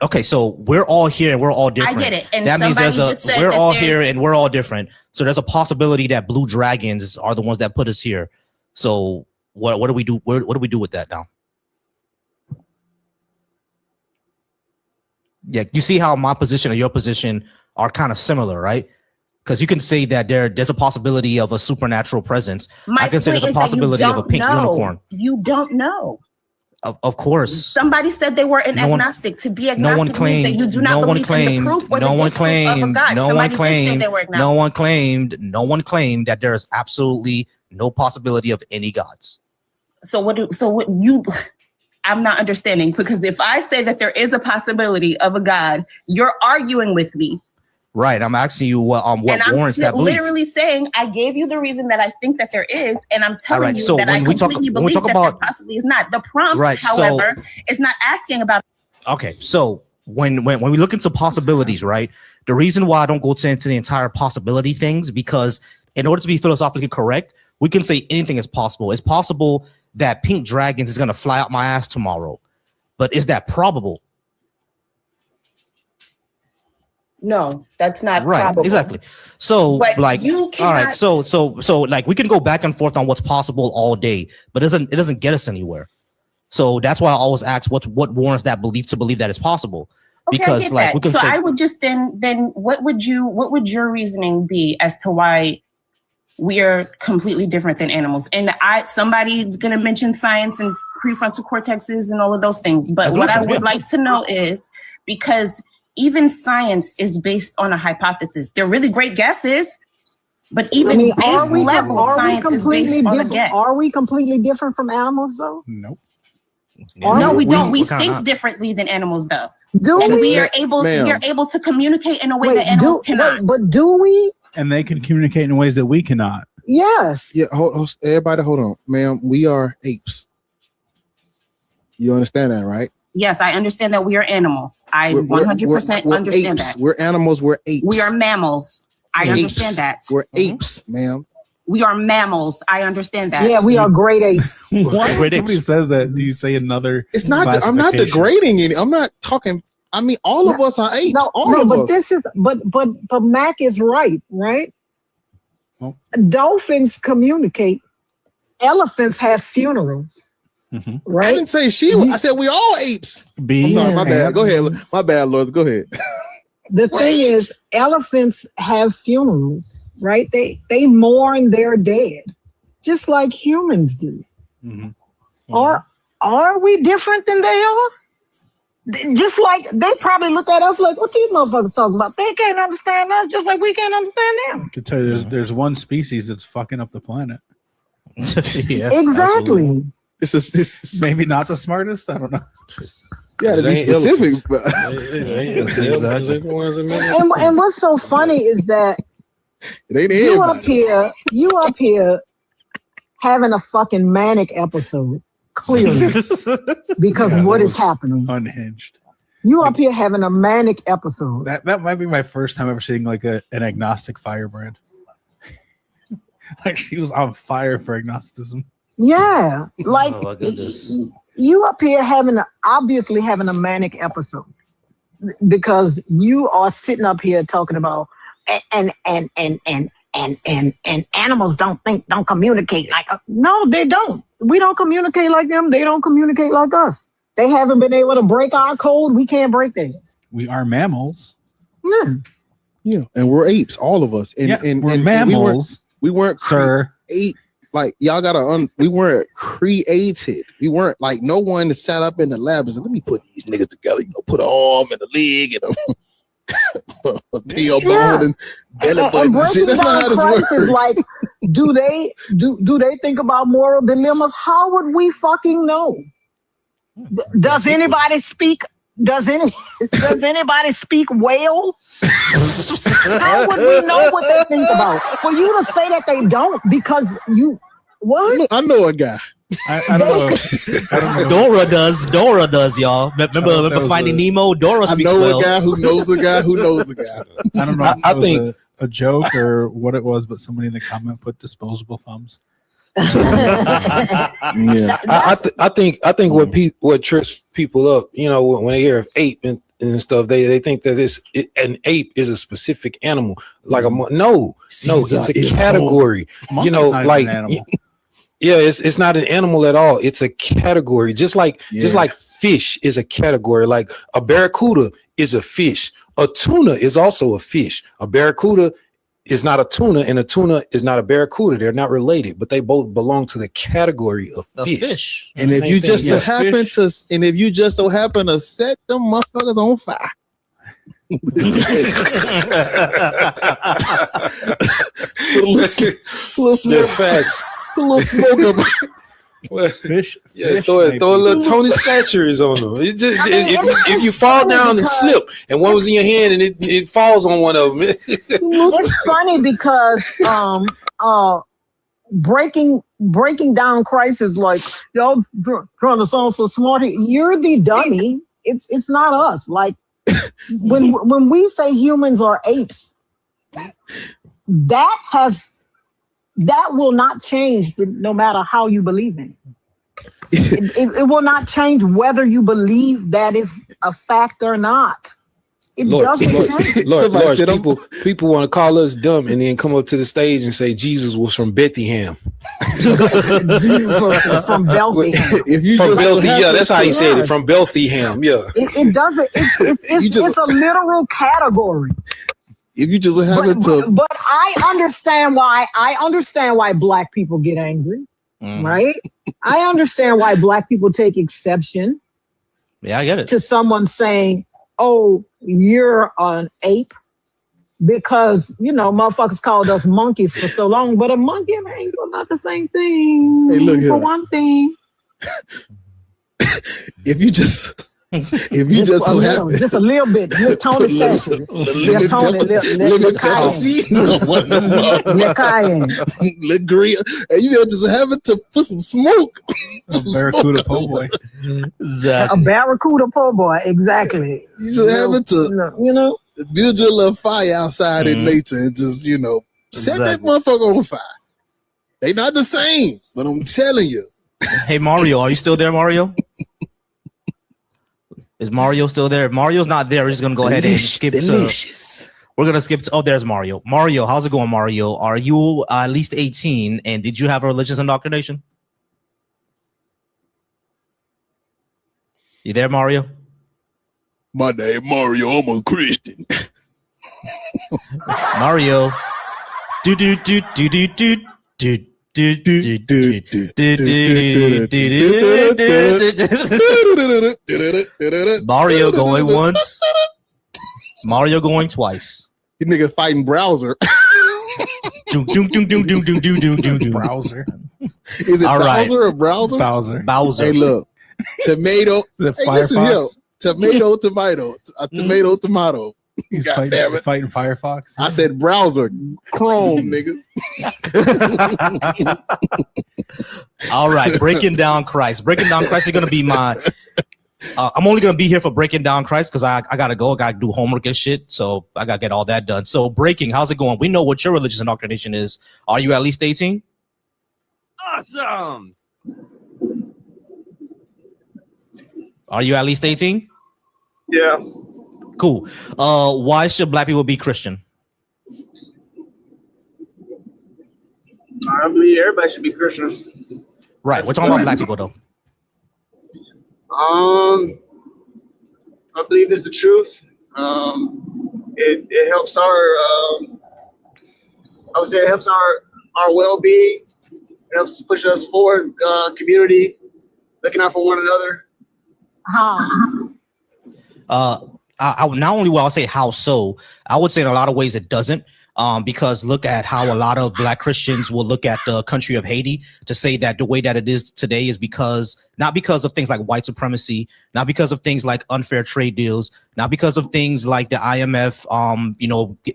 okay. So we're all here and we're all different. I get it. And that means there's somebody just said we're that all there's- here and we're all different. So there's a possibility that blue dragons are the ones that put us here. So what do we do? What do we do with that now? Yeah, you see how my position and your position are kind of similar, right? Because you can say that there's a possibility of a supernatural presence. I can say there's a possibility of a pink unicorn. You don't know. Of course. Somebody said they were an No one- agnostic. To be No agnostic one means claimed. that you do not No one believe in the claimed. proof or No the one disproof of a claimed. God. No Somebody one did say claimed. they were agnostic. No one claimed. No one claimed that there is absolutely no possibility of any gods. So what you I'm not understanding, because if I say that there is a possibility of a God, you're arguing with me. Right. I'm asking you what and I'm warrants that belief. literally saying I gave you the reason that I think that there is, and I'm telling right, you so that I when we talk- completely when we believe talk that about- there possibly is not. The prompt, Right, so- however, is not asking about. Okay, so when we look into possibilities, right? The reason why I don't go into the entire possibility things, because in order to be philosophically correct, we can say anything is possible. It's possible that pink dragons is gonna fly out my ass tomorrow, but is that probable? No, that's not Right, probable. exactly. So But like, you all cannot- right, so like we can go back and forth on what's possible all day, but it doesn't get us anywhere. So that's why I always ask what warrants that belief to believe that it's possible. Okay, Because I get like that. we can So say, I would just then what would your reasoning be as to why we are completely different than animals? And somebody's gonna mention science and prefrontal cortexes and all of those things. But what I Evolution, would yeah. like to know is, because even science is based on a hypothesis. They're really great guesses, but even base level science is based on a guess. Are we completely different from animals though? Nope. No, we don't. We What kind think of- differently than animals, though. Do and we? we are able Ma'am. we are able to communicate in a way Wait, that animals cannot. but do we? And they can communicate in ways that we cannot. Yes. Yeah, everybody hold on. Ma'am, we are apes. You understand that, right? Yes, I understand that we are animals. I We're- 100% we're understand apes. that. We're animals, we're apes. We are mammals. I We're understand apes. that. We're apes, ma'am. We are mammals. I understand that. Yeah, we are great apes. Why when somebody says that, do you say another? It's not I'm not classification? degrading any. I'm not talking. I mean, all of us are apes. all of but us. this is but Mac is right? Dolphins communicate. Elephants have funerals. Right? I didn't say she. I said we all apes. Bees I'm sorry, my bad. and- Go ahead. My bad, Lord. Go ahead. The thing is, elephants have funerals, right? They mourn their dead, just like humans do. Or are we different than they are? Just like they probably look at us like, what these motherfuckers talking about? They can't understand us just like we can't understand them. I can tell you there's one species that's fucking up the planet. Yeah, exactly. This is maybe not the smartest. I don't know. Yeah, to be specific. But exactly. And what's so funny is that you up here having a fucking manic episode, clearly, because what is happening? Unhinged. You up here having a manic episode. That might be my first time ever seeing like an agnostic firebrand. Like she was on fire for agnosticism. Yeah, like Oh my goodness. you up here obviously having a manic episode because you are sitting up here talking about and animals don't communicate like no, they don't. We don't communicate like them. They don't communicate like us. They haven't been able to break our code. We can't break theirs. We are mammals. Yeah, and we're apes, all of us. And, Yeah, and we're and mammals, We weren't sir. Like y'all gotta we weren't created. We weren't like no one sat up in the lab and said, let me put these niggas together. Put an arm and a leg and a tailbone and belly button and shit. That's not how this Christ is works. like, do they think about moral dilemmas? How would we fucking know? Does anybody speak? Does anybody speak whale? How would we know what they think about? For you to say that they don't because you what? I know a guy. I don't know. Dora does, y'all. Remember Finding Nemo? Dora speaks I know well. a guy who knows a guy who knows a guy. I don't know. If I it was think- a joke or what it was, but somebody in the comment put disposable thumbs. Yeah, I think what trips people up, when they hear of ape and stuff, they think that an ape is a specific animal. Like no, it's a category. Monkey's not an Like animal. yeah, it's not an animal at all. It's a category, just like fish is a category. Like a barracuda is a fish. A tuna is also a fish. A barracuda is not a tuna, and a tuna is not a barracuda. They're not related, but they both belong to the category of fish. And if you just so Yeah, happen fish. to set them motherfuckers on fire. Put a little smoke. Facts. Put a little smoke up. Fish. Yeah, fish throw might a little be- Tony Satcheries on them. It just, I mean, if you fall down and slip, and one was in your hand and it falls on one of them. It's funny because breaking down Christ is like y'all trying to sound so smart. Will the dummy. It's not us. Like when we say humans are apes, that will not change no matter how you believe in it. It will not change whether you believe that is a fact or not. It doesn't change. Lord, people want to call us dumb and then come up to the stage and say Jesus was from Bethlehem. Jesus was from Bethlehem. Yeah, that's how he said it, from Bethlehem. Yeah. It doesn't. It's a literal category. If you just happen to, But I understand why Black people get angry, right? I understand why Black people take exception Yeah, I get it. to someone saying, "Oh, you're an ape," because motherfuckers called us monkeys for so long. But a monkey and an ape are not the same thing. Hey, look for here. one thing. if you just so happen, just a little bit, little Tony Satcher, little Tony, little cayenne. Little green, and you just happen to put some smoke. Barracuda po' boy. A barracuda po' boy, exactly. You just happen to, build your little fire outside in nature and just, set that motherfucker on fire. They not the same, but I'm telling you. Hey Mario, are you still there, Mario? Is Mario still there? If Mario's not there, we're just gonna go ahead and skip to. We're gonna skip to. Oh, there's Mario. Mario, how's it going, Mario? Are you at least 18? And did you have a religious indoctrination? You there, Mario? My name Mario. I'm a Christian. Mario. Do do do do do do do. Mario going once. Mario going twice. You nigga fighting Browser. Browser. Is it All right. Bowser or Browser? Bowser. Hey, look. Tomato. The Hey, listen here. Firefox. Tomato. Tomato. He's God damn it. fighting Firefox. I said Browser. Chrome, nigga. All right, breaking down Christ. Breaking down Christ is gonna be my. I'm only gonna be here for breaking down Christ because I gotta go. I gotta do homework and shit. So I gotta get all that done. So breaking, how's it going? We know what your religious indoctrination is. Are you at least 18? Awesome. Are you at least 18? Yeah. Cool. Why should black people be Christian? I believe everybody should be Christian. Right. We're talking about black people though. I believe it's the truth. It helps our I would say it helps our well-being. It helps push us forward, community, looking out for one another. I not only will I say how so, I would say in a lot of ways it doesn't. Because look at how a lot of black Christians will look at the country of Haiti to say that the way that it is today is not because of things like white supremacy, not because of things like unfair trade deals, not because of things like the IMF,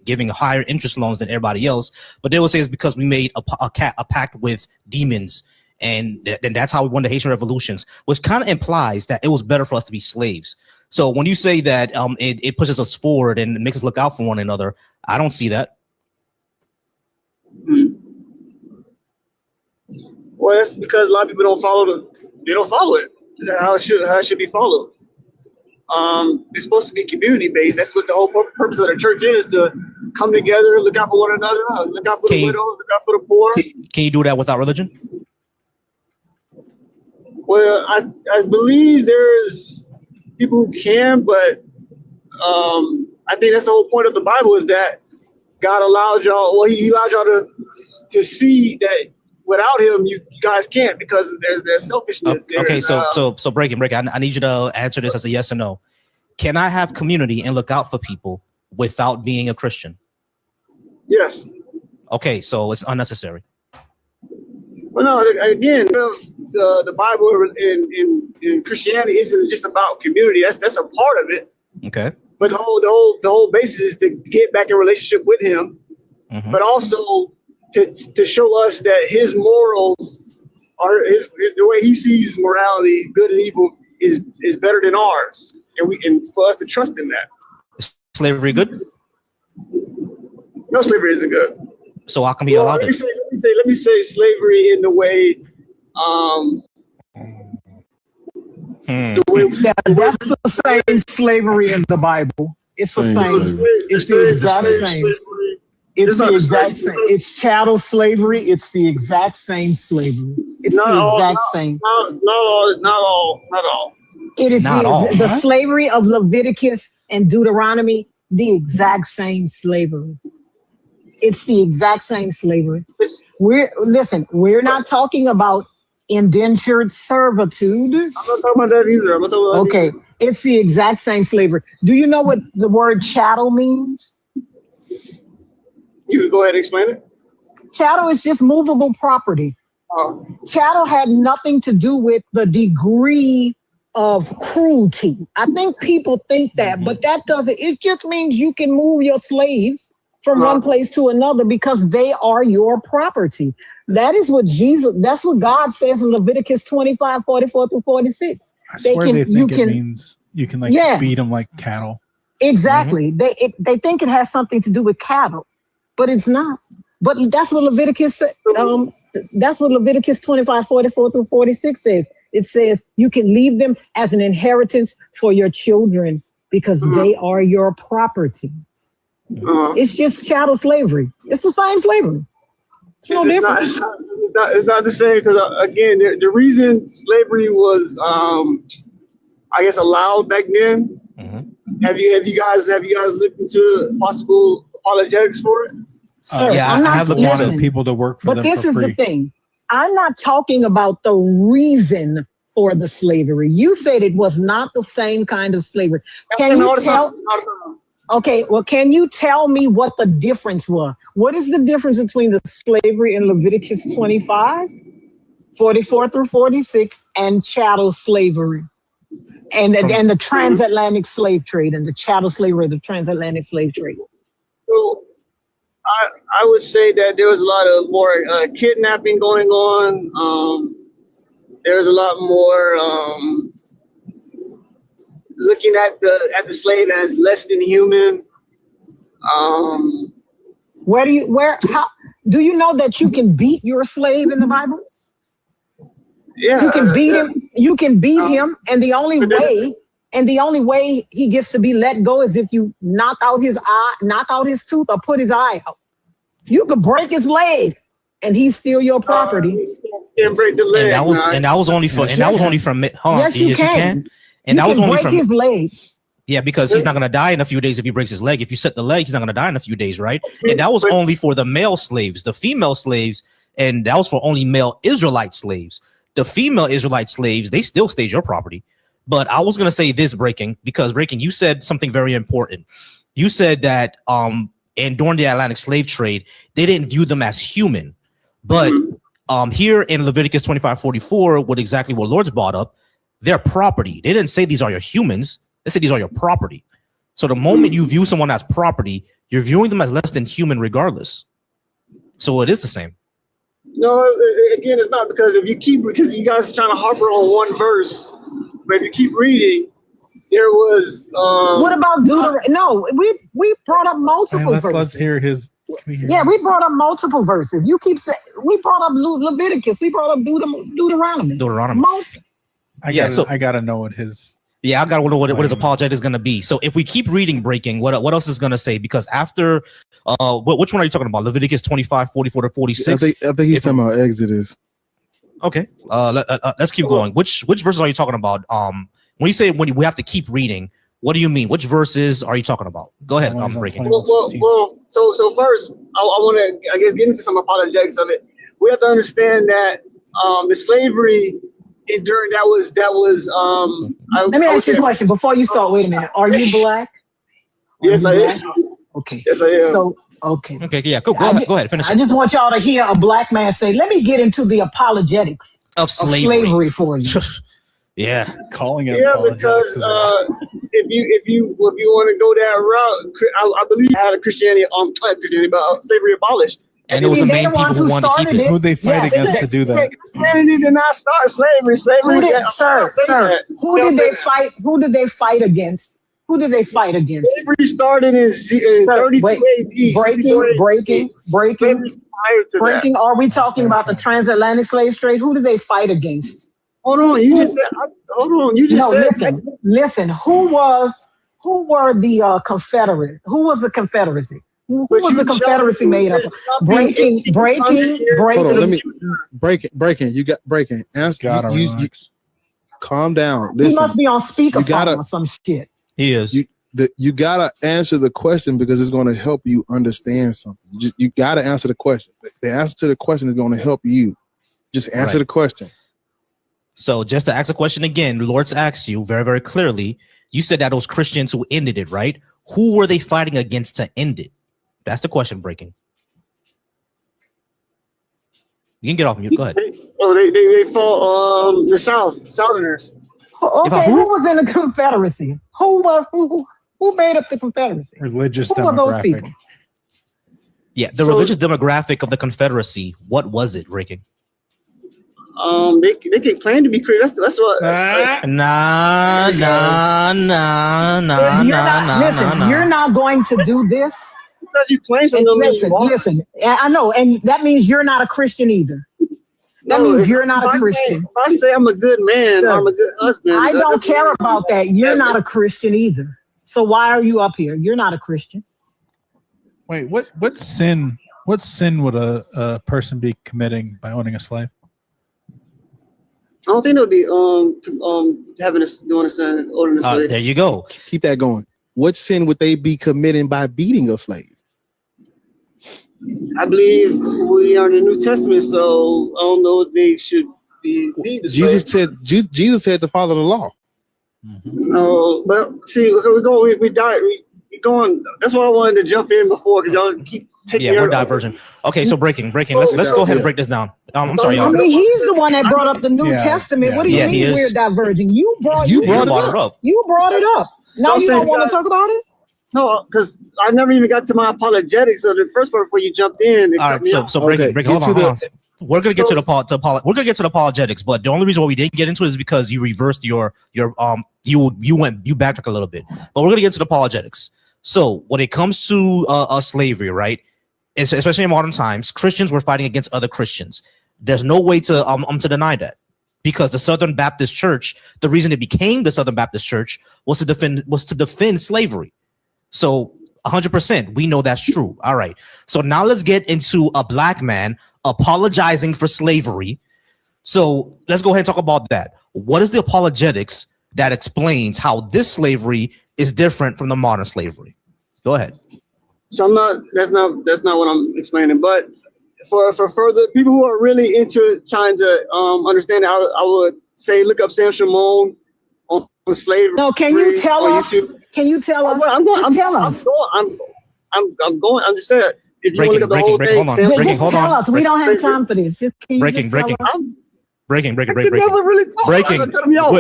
giving higher interest loans than everybody else, but they will say it's because we made a pact with demons. And that's how we won the Haitian revolutions, which kind of implies that it was better for us to be slaves. So when you say that it pushes us forward and makes us look out for one another, I don't see that. Well, that's because a lot of people don't follow it how it should be followed. It's supposed to be community based. That's what the whole purpose of the church is, to come together, look out for one another, look out for the widows, look out for the poor. Can you do that without religion? Well, I believe there's people who can, but I think that's the whole point of the Bible, is that God allowed y'all, well, he allowed y'all to see that without him, you guys can't, because there's selfishness. Okay, so breaking. I need you to answer this as a yes or no. Can I have community and look out for people without being a Christian? Yes. Okay, so it's unnecessary. Well, no, again, the Bible in Christianity isn't just about community. That's a part of it. Okay. But the whole basis is to get back in relationship with him, but also to show us that his morals are the way he sees morality, good and evil, is better than ours, and for us to trust in that. Is slavery good? No, slavery isn't good. So how come he allowed it? Let me say slavery in the way. That's the same slavery in the Bible. It's the same. It's the exact same. It's the exact same. It's chattel slavery. It's the exact same slavery. It's the exact same. Not all. It is Not all, the huh? slavery of Leviticus and Deuteronomy. The exact same slavery. It's the exact same slavery. We're not talking about indentured servitude. I'm not talking about that either. Okay, it's the exact same slavery. Do you know what the word chattel means? You can go ahead and explain it. Chattel is just movable property. Chattel had nothing to do with the degree of cruelty. I think people think that, but that doesn't. It just means you can move your slaves from one place to another because they are your property. That's what God says in Leviticus 25, 44 through 46. I swear they think it means you can beat them like cattle. Exactly. They think it has something to do with cattle, but it's not. But that's what Leviticus that's what Leviticus 25, 44 through 46 says. It says you can leave them as an inheritance for your children because they are your property. It's just chattel slavery. It's the same slavery. It's no different. It's not the same, because again, the reason slavery was, I guess, allowed back then Have you guys looked into possible apologetics for it? Sir, yeah, I'm I not have listen, wanted people to work for but them this for is free. the thing. I'm not talking about the reason for the slavery. You said it was not the same kind of slavery. Can you tell? Okay, well, can you tell me what the difference was? What is the difference between the slavery in Leviticus 25, 44 through 46, and chattel slavery, and the transatlantic slave trade, and the chattel slavery, the transatlantic slave trade? So I would say that there was a lot of more kidnapping going on. There's a lot more looking at the slave as less than human. How do you know that you can beat your slave in the Bible? Yeah, you can beat him. You can beat him, and the only way he gets to be let go is if you knock out his eye, knock out his tooth, or put his eye out. You could break his leg, and he's still your property. Can't break the leg. And that was only from. Yes, you can. And that was only break from his leg. Yeah, because he's not going to die in a few days if he breaks his leg. If you set the leg, he's not going to die in a few days, right? And that was only for the male slaves. The female slaves, and that was for only male Israelite slaves. The female Israelite slaves, they still stayed your property. But I was going to say this, Breaking, because Breaking, you said something very important. You said that and during the Atlantic slave trade, they didn't view them as human. But here in Leviticus 25:44, what Lord's brought up, their property. They didn't say these are your humans. They said these are your property. So the moment you view someone as property, you're viewing them as less than human regardless. So it is the same. No, again, it's not because because you guys are trying to harper on one verse, but if you keep reading, there was. What about Deuteronomy? No, we brought up multiple verses. Let's hear his. Yeah, we brought up multiple verses. You keep saying we brought up Leviticus. We brought up Deuteronomy. I gotta know what his. Yeah, I gotta know what his apologetic is gonna be. So if we keep reading Breaking, what else is gonna say? Because after, which one are you talking about? Leviticus 25:44 to 46. I think he's talking about Exodus. Okay, let's keep going. Which verses are you talking about? When you say when we have to keep reading, what do you mean? Which verses are you talking about? Go ahead, Breaking. So first, I want to get into some apologetics of it. We have to understand that the slavery during that was. Let me ask you a question before you start. Wait a minute. Are you black? Yes, I am. Okay. Yes, I am. So okay. Okay. Yeah. Go ahead. Finish. I just want y'all to hear a black man say, "Let me get into the apologetics of slavery for you." Yeah, calling it. Yeah, because if you want to go that route, I believe I had Christianity but slavery abolished. And it was the main people who wanted to keep it. Who'd they fight against to do that? Christianity did not start slavery. Who did they fight? Who did they fight against? Slavery started in 32 AD. Breaking. Are we talking about the transatlantic slave trade? Who did they fight against? Hold on, you just said. Listen. Who were the Confederate? Who was the Confederacy? Who was the Confederacy made up of? Breaking. Hold on, let me breaking. You got Breaking. Answer. You calm down. Listen, he must be on speakerphone or some shit. He is. You gotta answer the question because it's going to help you understand something. You gotta answer the question. The answer to the question is going to help you. Just answer the question. So just to ask a question again, Lord's asked you very, very clearly. You said that those Christians who ended it, right? Who were they fighting against to end it? That's the question, Breaking. You can get off mute. Go ahead. They fought the Southerners. Okay, who was in the Confederacy? Who made up the Confederacy? Religious demographic. Who are those people? Yeah, the religious demographic of the Confederacy. What was it, Breaking? They can claim to be Christian. That's what. Nah. You're not going to do this because you claim something. Listen. I know, and that means you're not a Christian either. That means you're not a Christian. If I say I'm a good man, I'm a good husband. I don't care about that. You're not a Christian either. So why are you up here? You're not a Christian. Wait, what sin would a person be committing by owning a slave? I don't think it would be doing a slave. There you go. Keep that going. what sin would they be committing by beating a slave? I believe we are in the New Testament, so I don't know if they should be beaten. Jesus said to follow the law. No, but see, we going. That's why I wanted to jump in before, because y'all keep taking. Yeah, we're diverging. Okay, so breaking. Let's go ahead and break this down. I'm sorry, y'all. I mean, he's the one that brought up the New Testament. What do you mean we're diverging? You brought it up. You brought it up. Now you don't want to talk about it? No, because I never even got to my apologetics. So the first part before you jumped in. All right, so breaking. Hold on. We're gonna get to the apologetics, but the only reason why we didn't get into it is because you reversed you backtrack a little bit. But we're gonna get to the apologetics. So when it comes to slavery, right? Especially in modern times, Christians were fighting against other Christians. There's no way to deny that, because the Southern Baptist Church, the reason it became the Southern Baptist Church was to defend slavery. So 100%, we know that's true. All right. So now let's get into a black man apologizing for slavery. So let's go ahead and talk about that. What is the apologetics that explains how this slavery is different from the modern slavery? Go ahead. So that's not what I'm explaining, but for further people who are really into trying to understand it, I would say look up Sam Shimon on slavery. No, can you tell us? Can you tell us? I'm just saying. If you want to look at the whole thing, hold on. We don't have time for this. Breaking. Wait,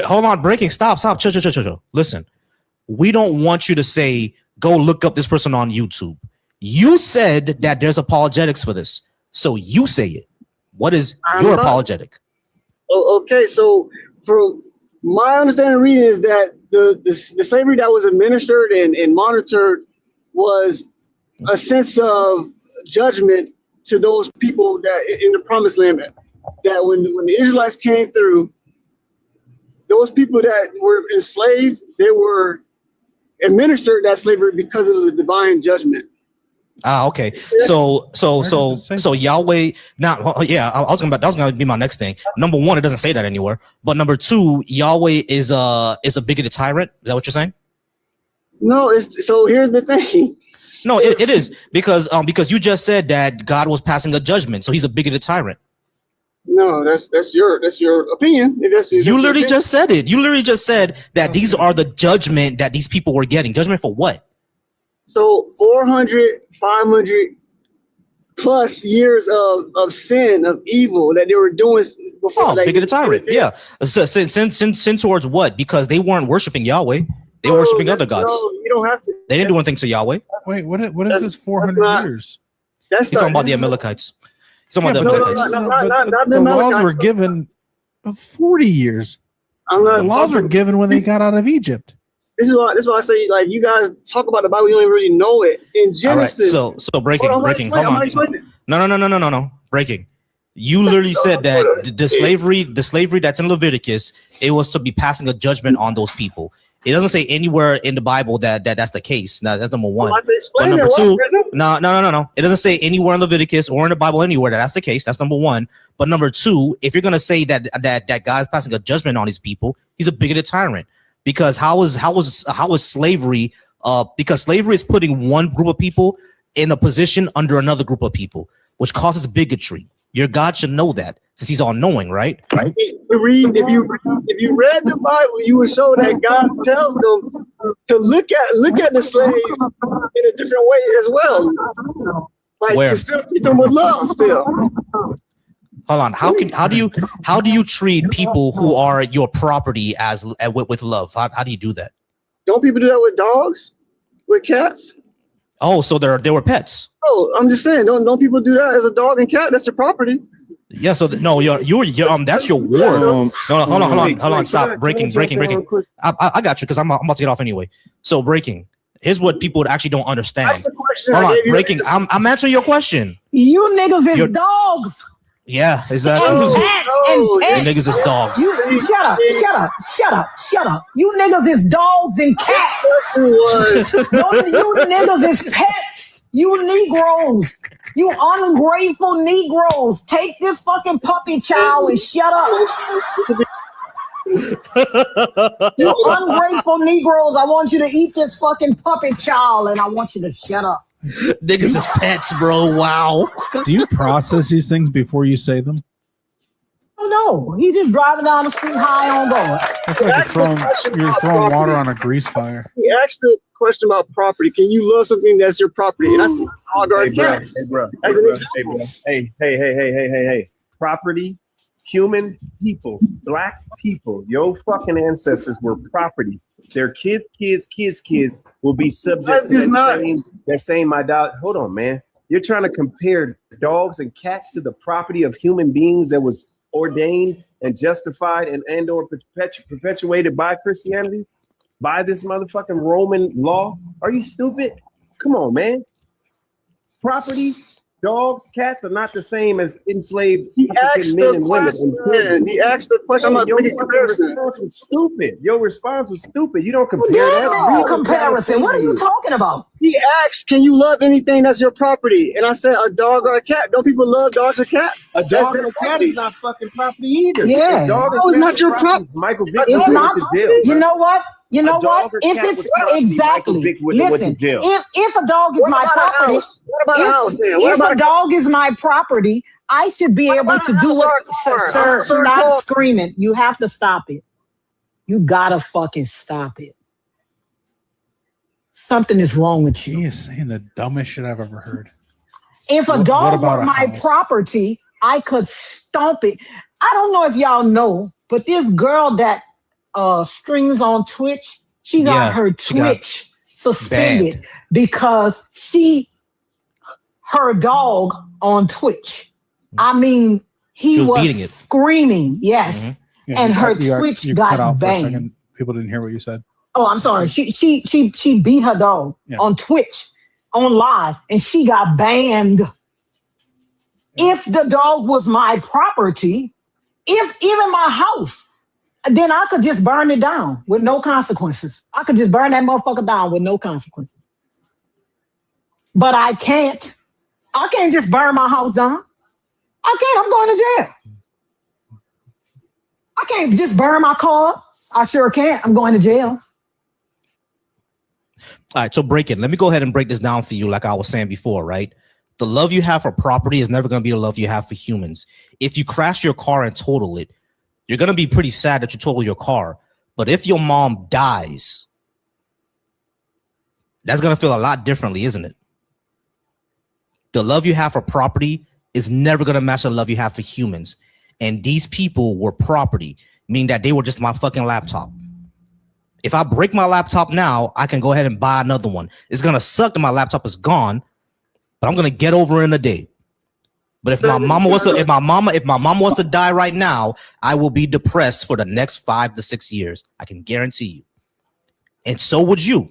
hold on. Breaking. Stop. Chill. Listen, we don't want you to say, go look up this person on YouTube. You said that there's apologetics for this, so you say it. What is your apologetic? Okay, so from my understanding reading is that the slavery that was administered and monitored was a sense of judgment to those people that in the promised land, that when the Israelites came through, those people that were enslaved, they were administered that slavery because it was a divine judgment. Okay. So Yahweh. Now, yeah, that was gonna be my next thing. Number one, it doesn't say that anywhere. But number two, Yahweh is a bigoted tyrant. Is that what you're saying? No. So here's the thing. No, it is because you just said that God was passing a judgment, so he's a bigoted tyrant. No, that's your opinion. You literally just said it. You literally just said that these are the judgment that these people were getting. Judgment for what? So 400, 500 plus years of sin, of evil that they were doing before. Oh, bigoted tyrant. Yeah. So, sin towards what? Because they weren't worshiping Yahweh. They were worshiping other gods. No, you don't have to. They didn't do anything to Yahweh. Wait, what is this 400 years? He's talking about the Amalekites. The laws were given 40 years. The laws were given when they got out of Egypt. This is why I say, like, you guys talk about the Bible, you don't even really know it. In Genesis. All right, so breaking. Hold on. No. Breaking. You literally said that the slavery that's in Leviticus, it was to be passing a judgment on those people. It doesn't say anywhere in the Bible that's the case. Now, that's number one. But number two, no. It doesn't say anywhere in Leviticus or in the Bible anywhere that that's the case. That's number one. But number two, if you're gonna say that God's passing a judgment on his people, he's a bigoted tyrant. Because how is slavery? Because slavery is putting one group of people in a position under another group of people, which causes bigotry. Your God should know that, since he's all knowing, right? If you read the Bible, you would show that God tells them to look at the slave in a different way as well. Like Where? To still treat them with love still. Hold on. How do you treat people who are your property with love? How do you do that? Don't people do that with dogs? With cats? Oh, so they were pets. Oh, I'm just saying, don't people do that as a dog and cat? That's your property. Yeah, so no, you're that's your ward. No, hold on, stop. Breaking. I got you, because I'm about to get off anyway. So breaking. Here's what people actually don't understand. Hold on, breaking. I'm answering your question. You niggas is dogs. Yeah, exactly. And cats and pets. You niggas is dogs. Shut up. You niggas is dogs and cats. You niggas is pets. You Negroes. You ungrateful Negroes. Take this fucking puppy child and shut up. You ungrateful Negroes, I want you to eat this fucking puppet child and I want you to shut up. Niggas is pets, bro. Wow. Do you process these things before you say them? Oh no, he just driving down the street high on going. I feel like you're throwing water on a grease fire. He asked the question about property. Can you love something that's your property? And I said, dog or cat. As an example. Hey. Property, human people, black people, your fucking ancestors were property. Their kids will be subject to that same idolatry. Hold on, man. You're trying to compare dogs and cats to the property of human beings that was ordained and justified and or perpetuated by Christianity, by this motherfucking Roman law? Are you stupid? Come on, man. Property, dogs, cats are not the same as enslaved men and women. He asked the question. I'm not making a comparison. Your response was stupid. You don't compare that. Comparison. What are you talking about? He asked, "Can you love anything that's your property?" And I said, "A dog or a cat." Don't people love dogs or cats? A dog or a cat is not fucking property either. Yeah, it's not your property. Michael Vick it's not. You know what? You know dog what? or If cat it's was property, exactly, Michael Vick wouldn't have went to listen. jail. If a dog is What my about a property, house? What about a house, then? What if about a dog is my property, I should be able to do what. Sir, stop screaming. You have to stop it. You gotta fucking stop it. Something is wrong with you. He is saying the dumbest shit I've ever heard. If a dog were my property, I could stomp it. I don't know if y'all know, but this girl that streams on Twitch, she got her Twitch suspended because her dog on Twitch. I mean, he was screaming, yes, Yeah, and her you Twitch cut got out for a banned. second. People didn't hear what you said. Oh, I'm sorry. She beat her dog on Twitch, on live, and she got banned. If the dog was my property, if even my house, then I could just burn it down with no consequences. I could just burn that motherfucker down with no consequences. But I can't. I can't just burn my house down. I can't. I'm going to jail. I can't just burn my car. I sure can't. I'm going to jail. All right, so break it. Let me go ahead and break this down for you like I was saying before, right? The love you have for property is never going to be the love you have for humans. If you crash your car and total it, you're going to be pretty sad that you total your car. But if your mom dies, that's going to feel a lot differently, isn't it? The love you have for property is never going to match the love you have for humans. And these people were property, meaning that they were just my fucking laptop. If I break my laptop now, I can go ahead and buy another one. It's going to suck that my laptop is gone, but I'm going to get over it in a day. But if my mama wants to die right now, I will be depressed for the next 5 to 6 years. I can guarantee you. And so would you.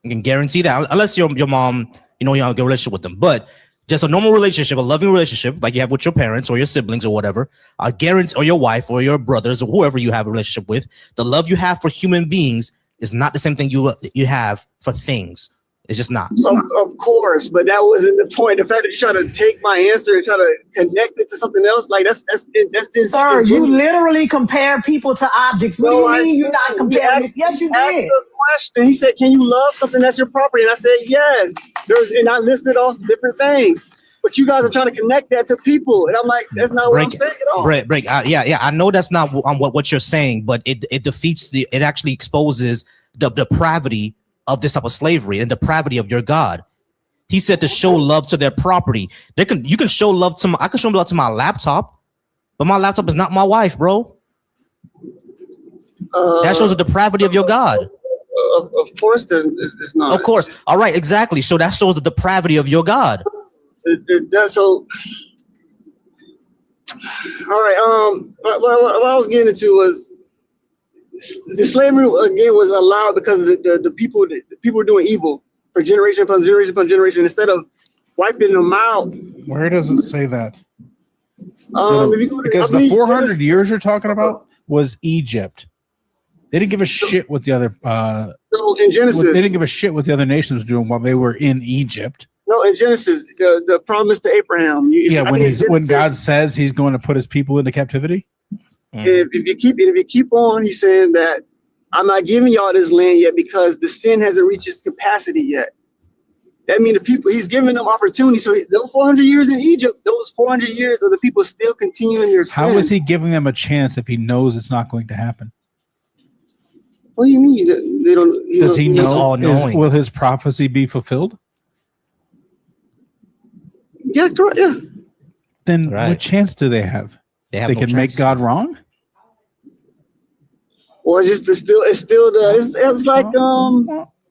I can guarantee that, unless your mom, you have a good relationship with them. But just a normal relationship, a loving relationship, like you have with your parents or your siblings or whatever, I guarantee, or your wife or your brothers or whoever you have a relationship with, the love you have for human beings is not the same thing you have for things. It's just not. Of course, but that wasn't the point. The fact that you try to take my answer and try to connect it to something else, like that's this. Sir, you literally compare people to objects. What do you mean you're not comparing this? Yes, you asked did. a question. He said, "Can you love something that's your property?" And I said, "Yes." And I listed off different things. But you guys are trying to connect that to people, and I'm like, that's not what I'm saying at all. Break. Yeah. I know that's not what you're saying, but it defeats it actually exposes the depravity of this type of slavery and depravity of your God. He said to show love to their property. You can show love to I can show love to my laptop, but my laptop is not my wife, bro. That shows the depravity of your God. Of course, it's not. Of course. All right, exactly. So that shows the depravity of your God. That's so. All right. What I was getting into was the slavery again was allowed because of the people were doing evil for generation upon generation upon generation instead of wiping them out. Where does it say that? If you go to, because the 400 years you're talking about was Egypt. They didn't give a shit what the other. So in Genesis, they didn't give a shit what the other nations were doing while they were in Egypt. No, in Genesis, the promise to Abraham. When God says He's going to put His people into captivity. If you keep on, he's saying that I'm not giving y'all this land yet because the sin hasn't reached its capacity yet. That means the people, he's giving them opportunity. So those 400 years in Egypt, those 400 years of the people still continuing their sin. How is he giving them a chance if he knows it's not going to happen? What do you mean? They don't. Does he know? all-knowing. Will his prophecy be fulfilled? Yeah, correct. Yeah. Then what chance do they have? They have They no can make chance. God wrong? Or it's like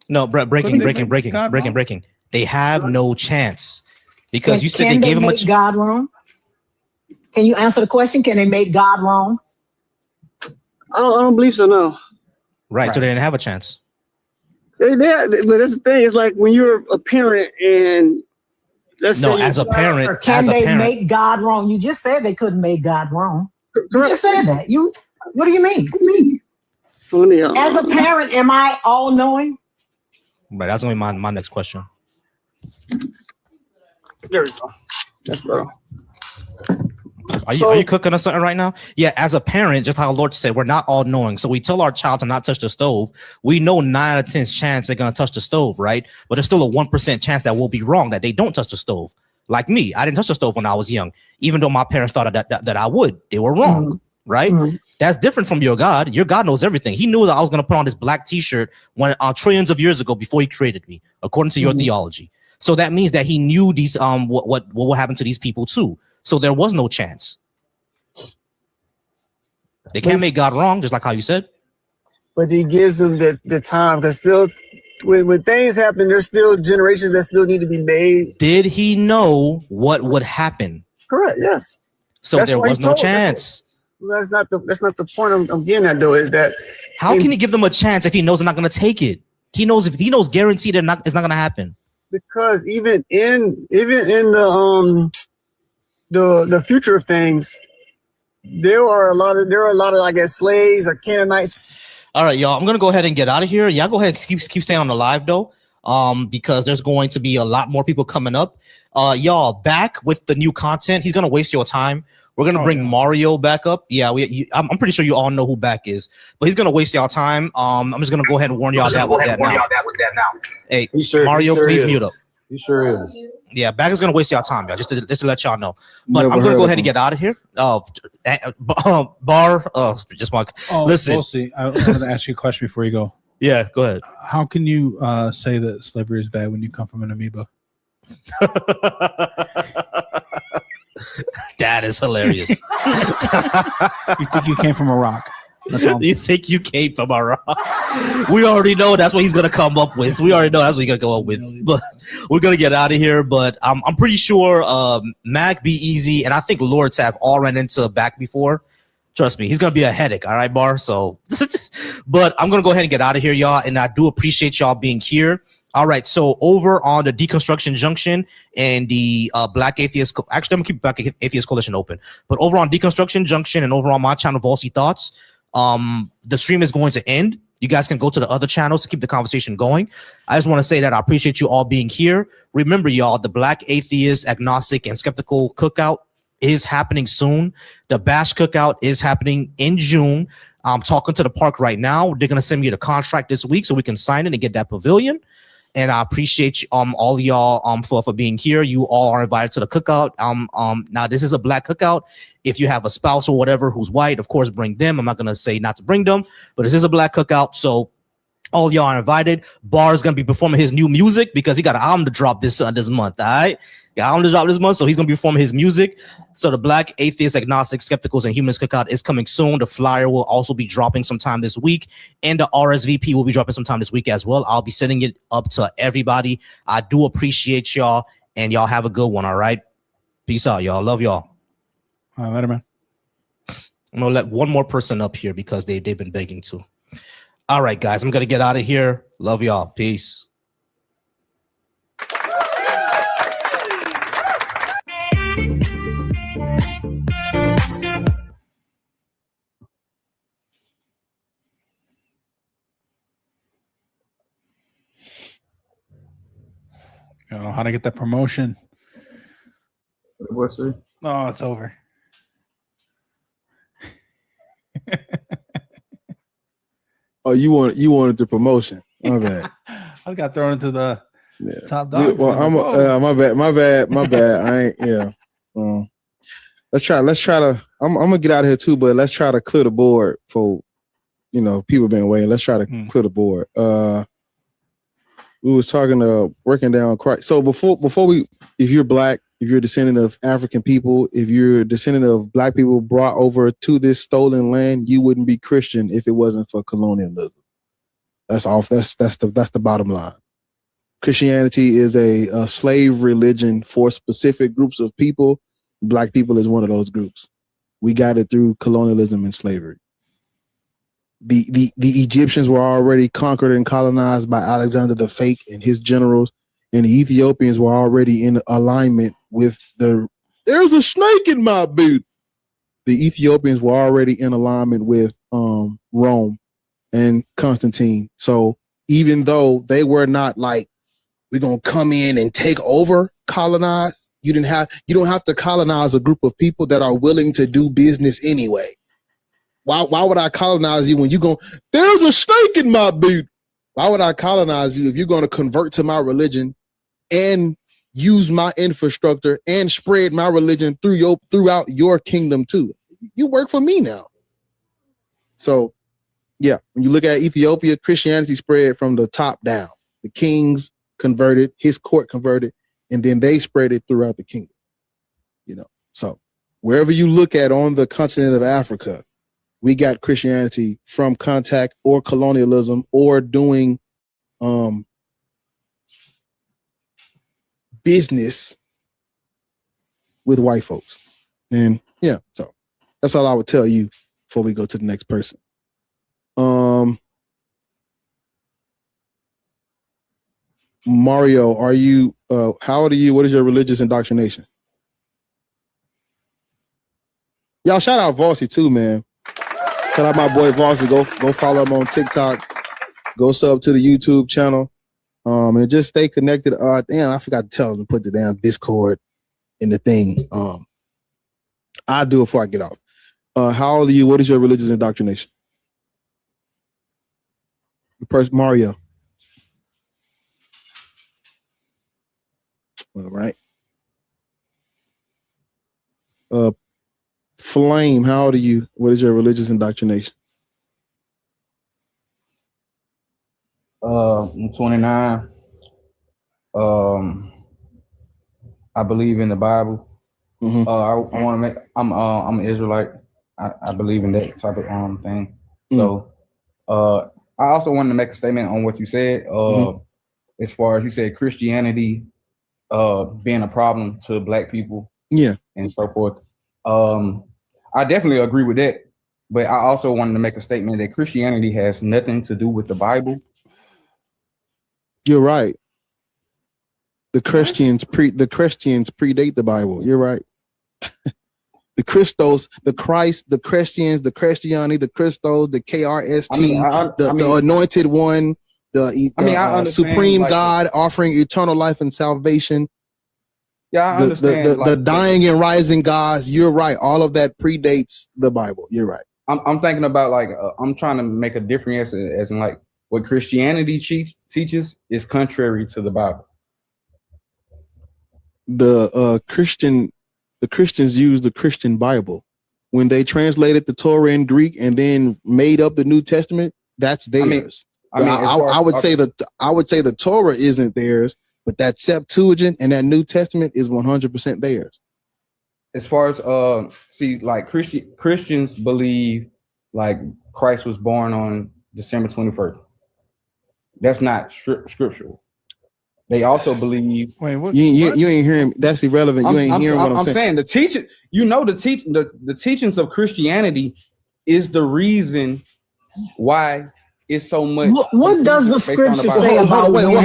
No, breaking. They have no chance because you said they Can gave him a make God wrong? Can you answer the question? Can they make God wrong? I don't believe so. No. right, so they didn't have a chance. But that's the thing. It's like when you're a parent and let's No, say as a parent, Or can they make God wrong? You just said they couldn't make God wrong. You just said that. What do you mean? As a parent, am I all knowing? Right, that's gonna be my next question. There we go. That's bro. Are you cooking or something right now? Yeah, as a parent, just how the Lord said, we're not all knowing. So we tell our child to not touch the stove. We know 9 out of 10 chance they're gonna touch the stove, right? But there's still a 1% chance that we'll be wrong, that they don't touch the stove. Like me, I didn't touch the stove when I was young, even though my parents thought that I would. They were wrong, right? That's different from your God. Your God knows everything. He knew that I was gonna put on this black T-shirt when trillions of years ago before He created me, according to your theology. So that means that He knew these what will happen to these people too. So there was no chance. They can't make God wrong, just like how you said. But he gives them the time because still, when things happen, there's still generations that still need to be made. Did He know what would happen? Correct. Yes. So That's there why he was no told- chance. That's not the point I'm getting at though. Is that How can He give them a chance if He knows they're not going to take it? He knows guaranteed it's not going to happen. Because even in the future of things, there are a lot of I guess slaves or Canaanites. All right, y'all. I'm gonna go ahead and get out of here. Y'all go ahead, keep staying on the live though, because there's going to be a lot more people coming up. Y'all back with the new content. He's gonna waste your time. We're gonna bring Mario back up. Yeah, I'm pretty sure you all know who back is, but he's gonna waste y'all time. I'm just gonna go ahead and warn y'all that with that now. Hey, Mario, please mute up. He sure is. Yeah, back is gonna waste y'all time, y'all. Just to let y'all know. But Never I'm gonna heard go of ahead and him. get out of here. Bar. Just Mark. Listen. Bossy, I wanted to ask you a question before you go. Yeah, go ahead. How can you say that slavery is bad when you come from an amoeba? That is hilarious. You think you came from a rock? You think you came from a rock? We already know that's what he's gonna come up with. We already know that's what he's gonna come up with. But we're gonna get out of here. But I'm pretty sure Mac, Be Easy, and I think Lords have all ran into back before. Trust me, he's gonna be a headache. All right, Bar. So, but I'm gonna go ahead and get out of here, y'all. And I do appreciate y'all being here. All right, so over on the Deconstruction Junction and the Black Atheist, actually, I'm gonna keep Black Atheist Coalition open. But over on Deconstruction Junction and over on my channel, Volsy Thoughts, the stream is going to end. You guys can go to the other channels to keep the conversation going. I just want to say that I appreciate you all being here. Remember, y'all, the Black Atheist, Agnostic, and Skeptical Cookout is happening soon. The Bash Cookout is happening in June. I'm talking to the park right now. They're gonna send me the contract this week so we can sign it and get that pavilion. And I appreciate you, all y'all for being here. You all are invited to the cookout. Now this is a black cookout. If you have a spouse or whatever who's white, of course, bring them. I'm not gonna say not to bring them, but this is a black cookout, so all y'all are invited. Bar is gonna be performing his new music because he got an album to drop this month. All right, album to drop this month, so he's gonna be performing his music. So the Black Atheist, Agnostic, Skepticals, and Humans Cookout is coming soon. The flyer will also be dropping sometime this week, and the RSVP will be dropping sometime this week as well. I'll be sending it up to everybody. I do appreciate y'all, and y'all have a good one. All right, peace out, y'all. Love y'all. Later, man. I'm gonna let one more person up here because they've been begging to. All right, guys, I'm gonna get out of here. Love y'all. Peace. I don't know how to get that promotion. What's it? Oh, it's over. you wanted the promotion. My bad. I got thrown into the top dog. Well, my bad. I ain't. Yeah. Let's try to. I'm gonna get out of here too, but let's try to clear the board for people been waiting. Let's try to clear the board. We was talking working down Christ. So before we, if you're black, if you're a descendant of African people, if you're a descendant of black people brought over to this stolen land, you wouldn't be Christian if it wasn't for colonialism. That's all. That's the bottom line. Christianity is a slave religion for specific groups of people. Black people is one of those groups. We got it through colonialism and slavery. The Egyptians were already conquered and colonized by Alexander the Fake and his generals, and the Ethiopians were already in alignment with there's a snake in my boot. The Ethiopians were already in alignment with Rome and Constantine. So even though they were not like, we're gonna come in and take over, colonize, you don't have to colonize a group of people that are willing to do business anyway. Why would I colonize you when there's a snake in my boot? Why would I colonize you if you're going to convert to my religion and use my infrastructure and spread my religion throughout your kingdom too? You work for me now. So yeah, when you look at Ethiopia, Christianity spread from the top down. The kings converted, his court converted, and then they spread it throughout the kingdom. So wherever you look at on the continent of Africa, we got Christianity from contact or colonialism or doing business with white folks. And yeah, so that's all I would tell you before we go to the next person. Mario, are you how old are you? What is your religious indoctrination? Y'all shout out Vossi too, man. Shout out my boy Vossi. Go follow him on TikTok. Go sub to the YouTube channel. And just stay connected. Damn, I forgot to tell him to put the damn Discord in the thing. I'll do it before I get off. How old are you? What is your religious indoctrination? Mario. All right. Flame, how old are you? What is your religious indoctrination? I'm 29. I believe in the Bible. Mm-hmm. I want to make. I'm an Israelite. I believe in that type of thing. Mm-hmm. So, I also wanted to make a statement on what you said. As far as you said, Christianity, being a problem to black people. Yeah, and so forth. I definitely agree with that. But I also wanted to make a statement that Christianity has nothing to do with the Bible. You're right. The Christians predate the Bible. You're right. The Christos, the Christ, the Christians, the Christiani, the Christos, the KRST, the anointed one, the supreme God offering eternal life and salvation. Yeah, I understand. The dying and rising gods. You're right. All of that predates the Bible. You're right. I'm thinking about I'm trying to make a difference as in like what Christianity teaches is contrary to the Bible. The Christians use the Christian Bible when they translated the Torah in Greek and then made up the New Testament. That's theirs. I would say the Torah isn't theirs, but that Septuagint and that New Testament is 100% theirs. As far as Christians believe like Christ was born on December 21st. That's not scriptural. They also believe. Wait, what? You ain't hearing. That's irrelevant. You ain't hearing what I'm saying. The teaching. The teachings of Christianity is the reason why it's so much. What does the scripture say about? Wait. Let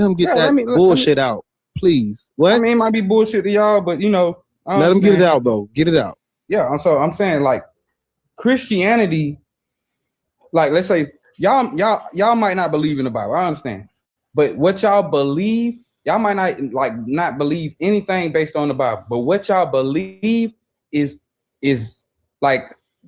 him get that bullshit out, please. What? I mean, it might be bullshit to y'all, but let him get it out though. Get it out. Yeah, I'm saying like Christianity. Like, let's say y'all might not believe in the Bible. I understand, but what y'all believe, y'all might not believe anything based on the Bible. But what y'all believe is like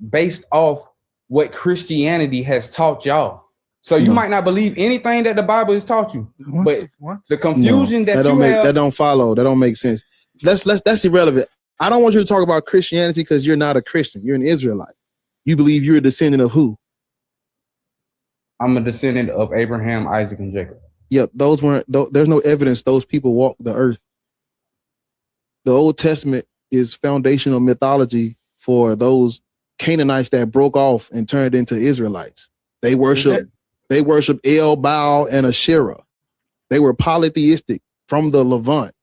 based off what Christianity has taught y'all. So you might not believe anything that the Bible has taught you, but the confusion that you have, that don't follow. That don't make sense. That's irrelevant. I don't want you to talk about Christianity because you're not a Christian. You're an Israelite. You believe you're a descendant of who? I'm a descendant of Abraham, Isaac, and Jacob. Yep, those weren't. There's no evidence those people walked the earth. The Old Testament is foundational mythology for those Canaanites that broke off and turned into Israelites. They worship El, Baal, and Asherah. They were polytheistic from the Levant.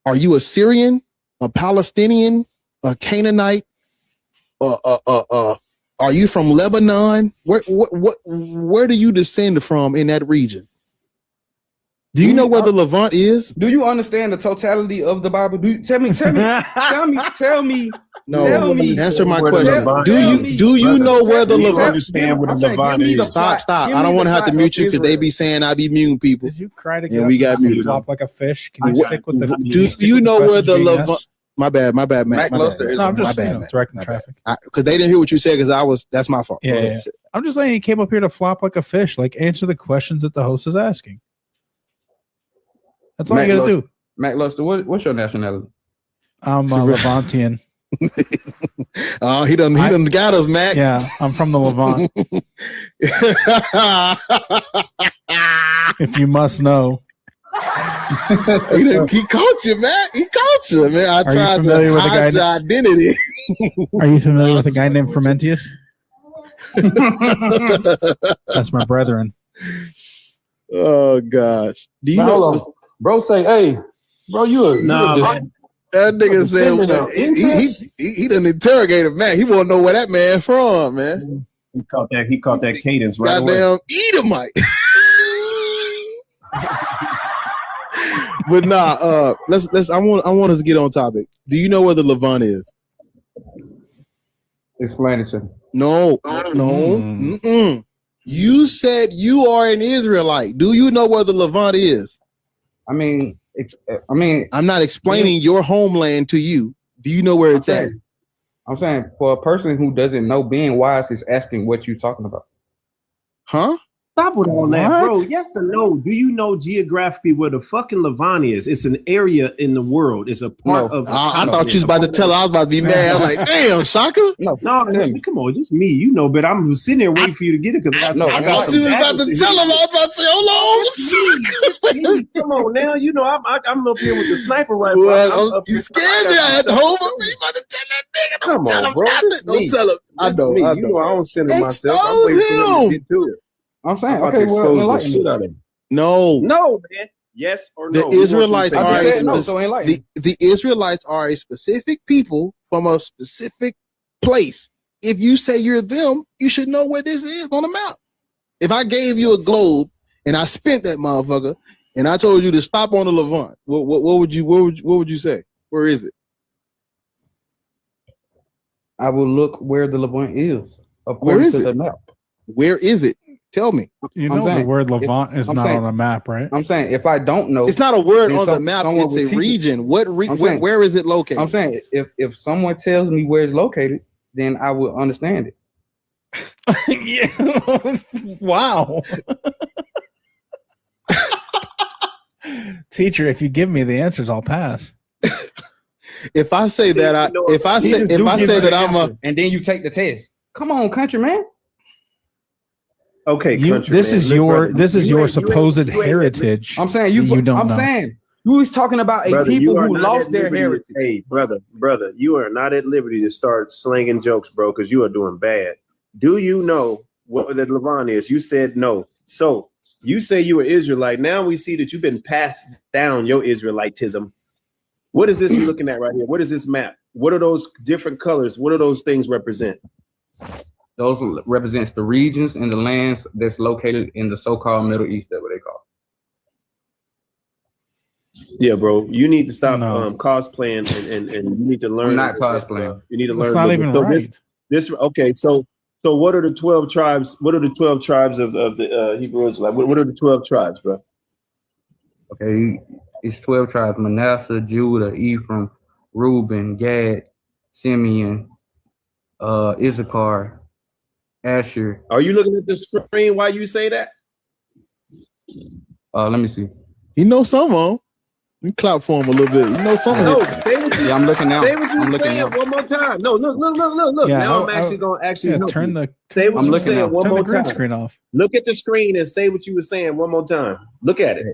Are you a Syrian, a Palestinian, a Canaanite? Are you from Lebanon? Where do you descend from in that region? Do you know where the Levant is? Do you understand the totality of the Bible? Tell me. No, answer my question. Do you know where the Levant? Understand where the Levant is? Stop. I don't want to have to mute you because they be saying I be muting people. Did you cry to get and we got muted. Flop like a fish? Can you stick with the? Do you know where the Levant? My bad, Matt. My bad. No, I'm just directing traffic. Because they didn't hear what you said. Because that's my fault. Yeah. I'm just saying he came up here to flop like a fish. Like answer the questions that the host is asking. That's all you gotta do. Mac Luster, what's your nationality? I'm Levantian. Oh, he done got us, Mac. Yeah, I'm from the Levant. If you must know. He caught you, man. He caught you, man. I tried to hide your identity. Are you familiar with a guy named Fermentius? That's my brethren. Oh gosh. Do you know? Bro, say, hey, bro, that nigga said he done interrogated man. He want to know where that man from, man. He caught that cadence right away. Goddamn Edomite. But nah, let's. I want us to get on topic. Do you know where the Levant is? Explain it to me. No. Mm-mm. You said you are an Israelite. Do you know where the Levant is? I mean, I'm not explaining your homeland to you. Do you know where it's at? I'm saying for a person who doesn't know, being wise is asking what you're talking about. Huh? Stop with all that, bro. Yes or no? Do you know geographically where the fucking Levant is? It's an area in the world. It's a part of. I thought you was about to tell. I was about to be mad. I'm like, damn, Shaka. No, come on, just me. You know, but I'm sitting there waiting for you to get it because I got you was about to tell him. I was about to say, hold on. Come on now. You know, I'm up here with the sniper rifle. Well, you scared me. I had to hold him. You about to tell that nigga? Come on, bro. Don't tell him. I know. You know, I don't censor myself. I'm waiting for him to get to it. I'm saying, okay, well, no, man. Yes or no? The Israelites are the Israelites are a specific people from a specific place. If you say you're them, you should know where this is on the map. If I gave you a globe and I spent that motherfucker and I told you to stop on the Levant, what would you say? Where is it? I will look where the Levant is. Where is to it? The map. Where is it? Tell me. You know the word Levant is not on the map, right? I'm saying if I don't know, it's not a word on the map. It's a region. Where is it located? I'm saying if someone tells me where it's located, then I will understand it. Yeah. Wow. Teacher, if you give me the answers, I'll pass. If I say that and then you take the test. Come on, country man. Okay, this is your supposed heritage. I'm saying you don't know. Saying you was talking about people who lost their heritage. Hey, brother, you are not at liberty to start slanging jokes, bro, because you are doing bad. Do you know what the Levant is? You said no. So you say you were Israelite. Now we see that you've been passed down your Israelitism. What is this you're looking at right here? What is this map? What are those different colors? What do those things represent? Those represents the regions and the lands that's located in the so-called Middle East. That's what they call it. Yeah, bro. You need to stop cosplaying and you need to learn. I'm not cosplaying. You need to learn. It's not even right. This okay. So what are the 12 tribes? What are the 12 tribes of the Hebrew Israelite? What are the 12 tribes, bro? Okay, it's 12 tribes: Manasseh, Judah, Ephraim, Reuben, Gad, Simeon, Issachar, Asher. Are you looking at the screen while you say that? Let me see. He knows some of them. You clap for him a little bit. You know some of No, them. say what you, Yeah, I'm looking now. Say what you I'm looking saying now. one more time. No, look. Yeah, now I'm actually gonna help turn you. the Say what I'm you looking saying now. one turn more the green time. screen off. Look at the screen and say what you were saying one more time. Look at it.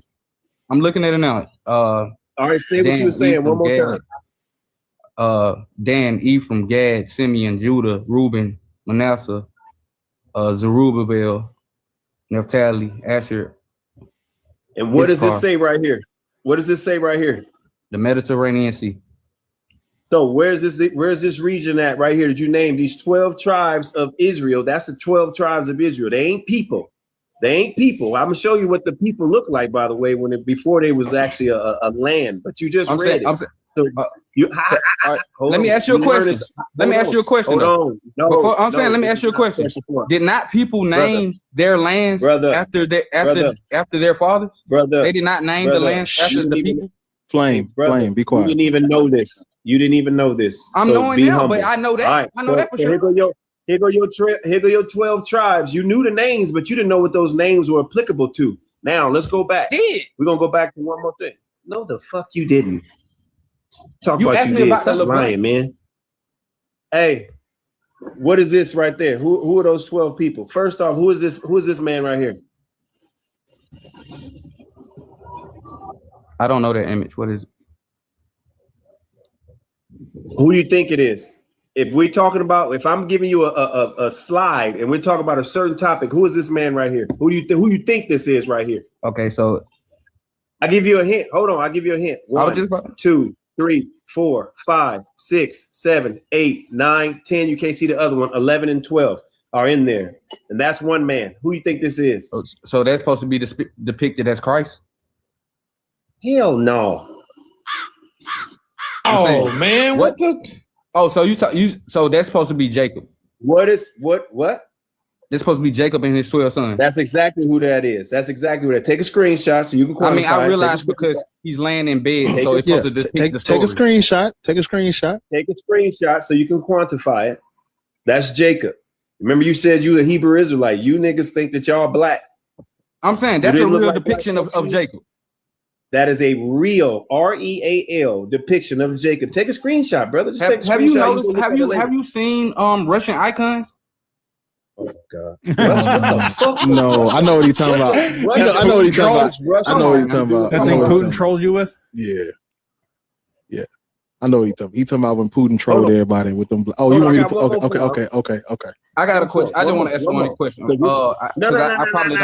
I'm looking at it now. All right, say what Dan, you were saying one more Gad, time. Dan, Ephraim, Gad, Simeon, Judah, Reuben, Manasseh, Zerubbabel, Naphtali, Asher. And what does Issachar. it say right here? What does it say right here? The Mediterranean Sea. So where's this region at right here? Did you name these 12 tribes of Israel? That's the 12 tribes of Israel. They ain't people. They ain't people. I'm gonna show you what the people look like, by the way, before they was actually a land. But you just read it. So you let me ask you a question. Let me ask you a question. Hold on. No, Before, I'm saying, let me this ask you a is not question. question. Did not people name their lands after their fathers? Brother, they did not name the lands after the people. Flame, be quiet. You didn't even know this. You didn't even know this. I'm So knowing be now, humble. but I know that. All right, I know that for so sure. Here go your 12 tribes. You knew the names, but you didn't know what those names were applicable to. Now let's go back. We're gonna go back to one more thing. No, the fuck you didn't. Talk You about asked you me did. about Stop that little lying, man. Hey, what is this right there? Who are those 12 people? First off, who is this? Who is this man right here? I don't know that image. What is it? Who do you think it is? If I'm giving you a slide and we're talking about a certain topic, who is this man right here? Who you think this is right here? Okay, so I give you a hint. Hold on, I'll give you a hint. 1, 2, 3, 4, 5, 6, 7, 8, 9, 10. You can't see the other one. 11 and 12 are in there, and that's one man. Who you think this is? So that's supposed to be depicted as Christ? Hell no. Oh man, what the? Oh, so so that's supposed to be Jacob. What? That's supposed to be Jacob and his 12 sons. That's exactly who that is. That's exactly who that. Take a screenshot so you can quantify. I mean, I realize because he's laying in bed, so it's supposed to depict the story. Take a screenshot. Take a screenshot. Take a screenshot so you can quantify it. That's Jacob. Remember, you said you a Hebrew Israelite. You niggas think that y'all black. I'm saying that's a real depiction of Jacob. That is a real REAL depiction of Jacob. Take a screenshot, brother. Just take a Have you screenshot. noticed? Have you seen Russian icons? Oh God! No, I know what he's talking about. I know what he's talking about. I know what he's talking about. That thing Putin trolled you with? Yeah. I know what he's talking about. He's talking about when Putin trolled everybody with them. Oh, you want me to put? Okay. I got a question. I just want to ask one question. I probably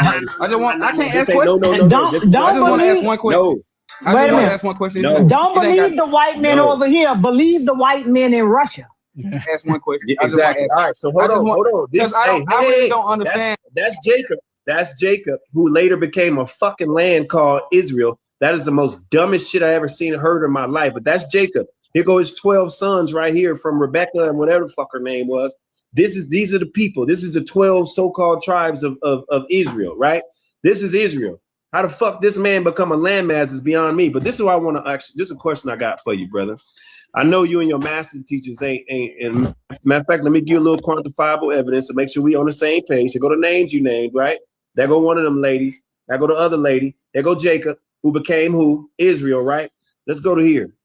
don't. I can't ask questions. Don't I just want to ask one question. I just want to ask one question. Don't believe the white men over here. Believe the white men in Russia. Ask one question. Exactly. All right. So hold on. Because I really don't understand. That's Jacob. That's Jacob, who later became a fucking land called Israel. That is the most dumbest shit I ever seen or heard in my life. But that's Jacob. Here go his 12 sons right here from Rebecca and whatever the fuck her name was. These are the people. This is the 12 so-called tribes of Israel, right? This is Israel. How the fuck this man become a landmass is beyond me. But this is what I want to actually. This is a question I got for you, brother. I know you and your master teachers ain't. And matter of fact, let me give you a little quantifiable evidence to make sure we on the same page. So go to names you named, right? There go one of them ladies. There go the other lady. There go Jacob, who became who? Israel, right? Let's go to here.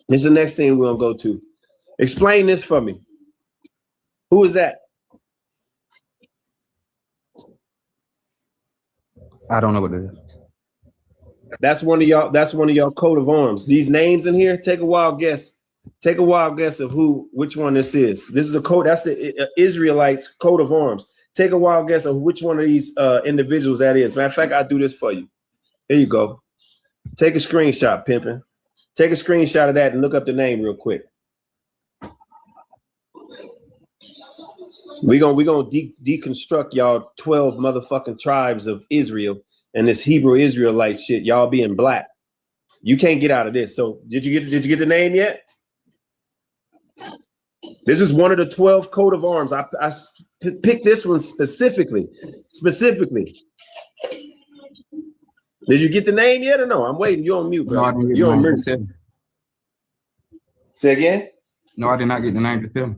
This is the next thing we're gonna go to. Explain this for me. Who is that? I don't know what it is. That's one of y'all coat of arms. These names in here, take a wild guess. Take a wild guess of which one this is. This is the code. That's the Israelites' coat of arms. Take a wild guess of which one of these individuals that is. Matter of fact, I'll do this for you. Here you go. Take a screenshot, pimping. Take a screenshot of that and look up the name real quick. We're gonna deconstruct y'all 12 motherfucking tribes of Israel and this Hebrew Israelite shit. Y'all being black. You can't get out of this. So did you get the name yet? This is one of the 12 coat of arms. I picked this one specifically. Did you get the name yet or no? I'm waiting. You're on mute, bro. No, You're on mute. Say again? No, I did not get the name to tell me.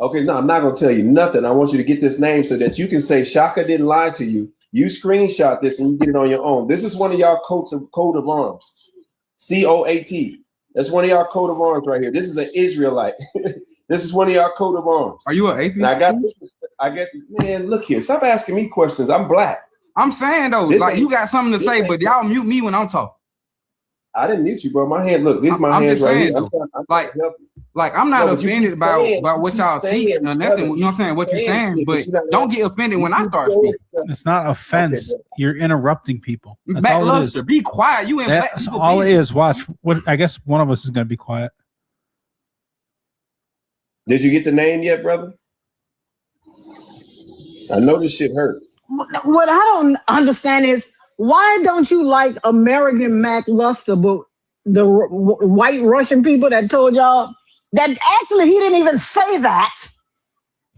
Okay, no, I'm not gonna tell you nothing. I want you to get this name so that you can say Shaka didn't lie to you. You screenshot this and you get it on your own. This is one of y'all coat of arms. COAT. That's one of y'all coat of arms right here. This is an Israelite. This is one of y'all coat of arms. Are you an atheist? And I got this. Man, look here. Stop asking me questions. I'm black. I'm saying though, like you got something to say, but y'all mute me when I'm talking. I didn't mute you, bro. My hand, look, this is my hands right here. Like I'm not offended about what y'all teach or nothing. You know what I'm saying? What you're saying, but don't get offended when I start speaking. It's not offense. You're interrupting people. That's Matt all it Lobster, is. be quiet. You ain't That's all it is. Watch. What? I guess one of us is going to be quiet. Did you get the name yet, brother? I know this shit hurt. What I don't understand is why don't you like American Mac Luster, but the white Russian people that told y'all that actually he didn't even say that.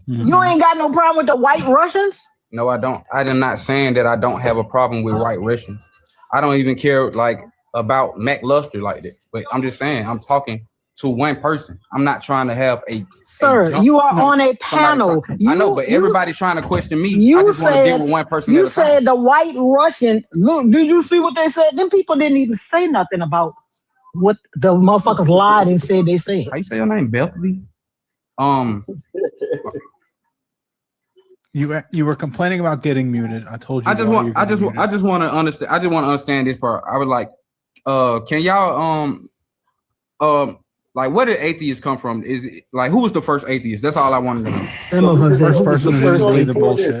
Mm-hmm. You ain't got no problem with the white Russians? No, I don't. I am not saying that I don't have a problem with white Russians. I don't even care like about Mac Luster like that. But I'm just saying I'm to one person. I'm not trying to have Sir, you are on a panel. I know, but everybody's trying to question me. I You just want to deal said with one person. you at a time. said the white Russian. Look, did you see what they said? Them people didn't even say nothing about what the motherfuckers lied and said they said. How you say your name, Bethany? You were complaining about getting muted. I told you. I just want to understand. I just want to understand this part. I would like, can y'all like where did atheists come from? Is it like who was the first atheist? That's all I wanted to know. The first person who didn't believe the bullshit.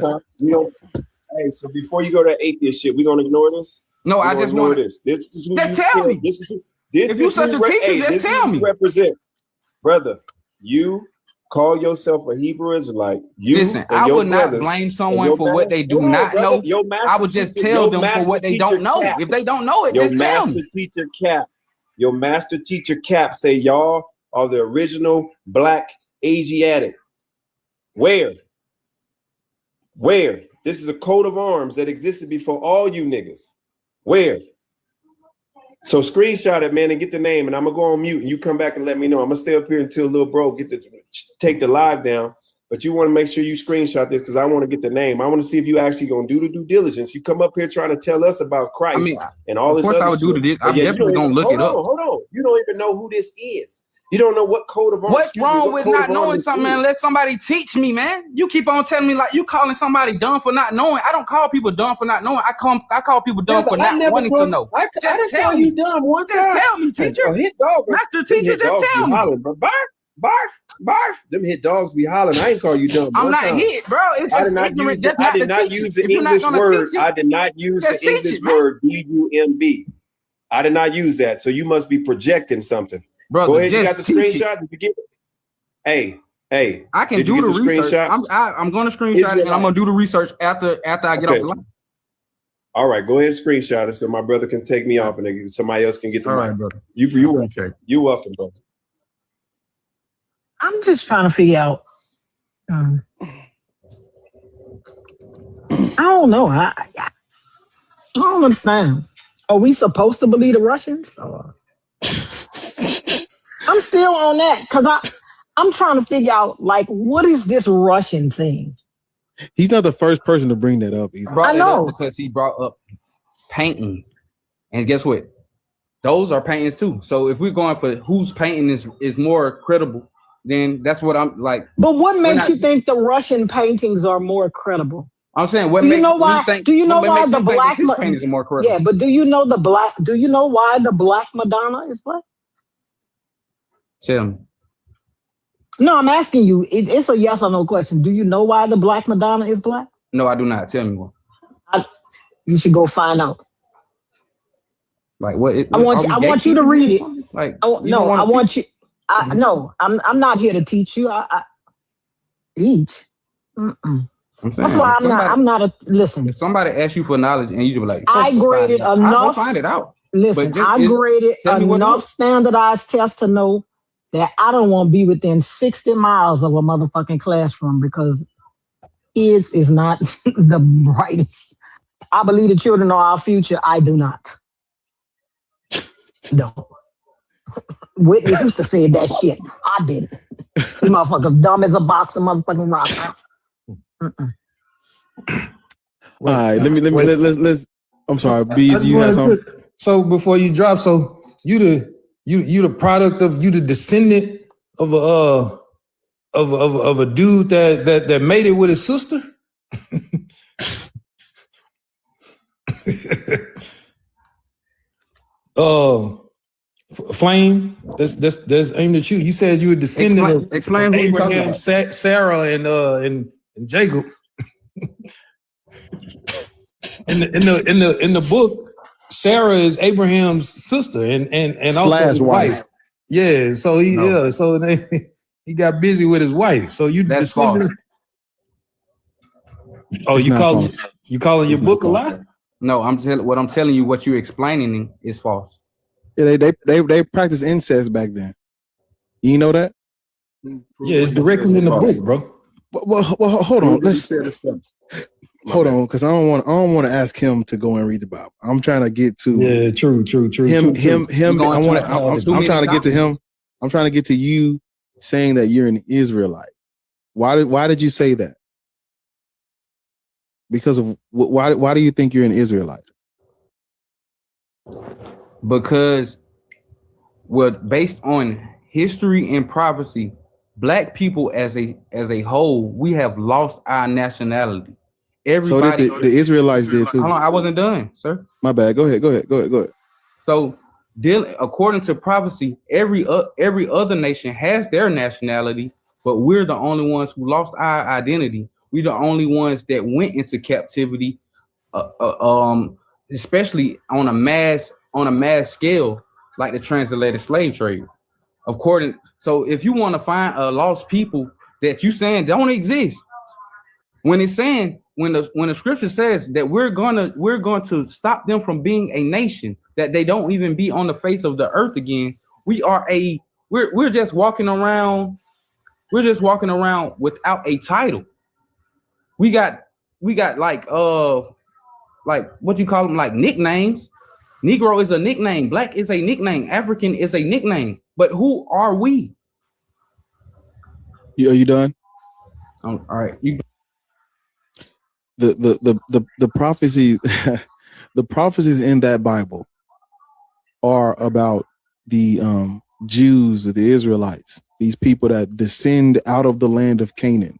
Hey, so before you go to atheist shit, we gonna ignore this? No, I just want this. This is who just you tell feel. me. This is If you such a teacher, just this is tell who me. you represent, brother. You call yourself a Hebrew Israelite. You Listen, and I your would not brothers blame and someone your for what they do master- not brother, know. your master I would just teacher- tell your them for master what they teacher don't know. Cap. If they don't know it, Your just tell master me. teacher Cap. Your master teacher Cap say y'all are the original black Asiatic. Where? This is a coat of arms that existed before all you niggas. Where? So screenshot it, man, and get the name, and I'm gonna go on mute, and you come back and let me know. I'm gonna stay up here until little bro take the live down. But you want to make sure you screenshot this because I want to get the name. I want to see if you actually gonna do the due diligence. You come up here trying to tell us about Christ and all of this. course other I would do shit. this. But I'm you definitely don't gonna even- look it up. Hold on. You don't even know who this is. You don't know what code of arms. What's wrong with not knowing something, man? Let somebody teach me, man. You keep on telling me like you calling somebody dumb for not knowing. I don't call people dumb for not knowing. I call people dumb for not wanting to know. I didn't call you dumb one time. Just tell me, teacher. Hit dog. Master teacher, just tell me. Hollering, bro. Barf. Them hit dogs be hollering. I ain't call you dumb. I'm one not time. hit, bro. It's I just did not ignorant. use, That's not I did the not teaching. use the If you're not English gonna word. teach it, I did not use just the teach English it, man. word DUMB. I did not use that. So you must be projecting something. Brother, Go ahead. You got just the teach it. screenshot? Did you get it? Hey. I can did you do the get research. screenshot? I'm going to screenshot it, and I'm going to do the research after I get Okay. off the line. All right, go ahead and screenshot it so my brother can take me off and somebody else can get the All mic. right, brother. You welcome, brother. I'm just trying to figure out. I don't know. I don't understand. Are we supposed to believe the Russians? I'm still on that because I'm trying to figure out like what is this Russian thing? He's not the first person to bring that up either. Brought I that know. up because he brought up painting, and guess what? Those are paintings too. So if we're going for whose painting is more credible, then that's what I'm like. But what makes not- you think the Russian paintings are more credible? I'm saying what Do you makes know why? think, Do you know what why makes the you think black his paintings are more credible? Yeah, but do you know why the black Madonna is black? Tell me. No, I'm asking you. It's a yes or no question. Do you know why the black Madonna is black? No, I do not. Tell me one. You should go find out. Like what? I want you to read it. Like I'm not here to teach you. I teach. Mm-mm. I'm saying, That's why I'm not listen. If somebody asks you for knowledge and you just be like, I graded I'll enough. go find it out. Listen, But just- I graded tell me what it enough is. standardized tests to know that I don't want to be within 60 miles of a motherfucking classroom because kids is not the brightest. I believe the children are our future. I do not. No. Whitney Houston said that shit. I did it. You motherfuckers dumb as a box of motherfucking rocks. All right, let's. I'm sorry, Bees. You had something. So before you drop, so you the product of, you the descendant of a dude that made it with his sister. Flame, that's aimed at you. You said you were descendant Explain of who you talking Abraham, about. Sarah, and Jacob. In the book, Sarah is Abraham's sister and also Slash his wife. wife. Yeah, so he got busy with his wife. So you That's descendant. Oh, It's you not calling false. you calling your It's not book a false. lie? No, I'm telling you what you're explaining is false. Yeah, they practiced incest back then. You know that? Yeah, it's directly in the book, bro. Well, hold on. Hold on, because I don't want to ask him to go and read the Bible. I'm trying to get to Yeah, true. him. I'm trying to get to him. I'm trying to get to you saying that you're an Israelite. Why did you say that? Because of why do you think you're an Israelite? Because, well, based on history and prophecy, black people as a whole, we have lost our nationality. Everybody, So did the Israelites did too. Hold on, I wasn't done, sir. My bad. Go ahead. So, according to prophecy, every other nation has their nationality, but we're the only ones who lost our identity. We're the only ones that went into captivity, especially on a mass scale, like the transatlantic slave trade. So if you want to find a lost people that you saying don't exist, when it's saying when the scripture says that we're going to stop them from being a nation, that they don't even be on the face of the earth again, we're just walking around without a title. We got like what you call them, like nicknames. Negro is a nickname, black is a nickname, African is a nickname. But who are we? Are you done? All right. You the prophecy the prophecies in that Bible are about the Jews or the Israelites, these people that descend out of the land of Canaan.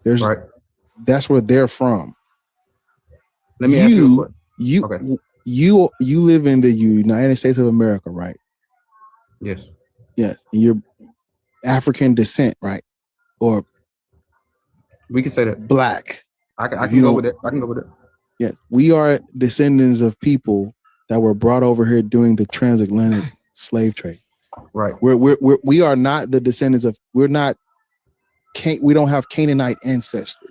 That's where they're from. Let me ask you you live in the United States of America, right? Yes. Yes. And you're African descent, right? Or we can say that. Black. I can go with it. I can go with it. Yeah. We are descendants of people that were brought over here during the transatlantic slave trade. Right. We are not the descendants of, we don't have Canaanite ancestry.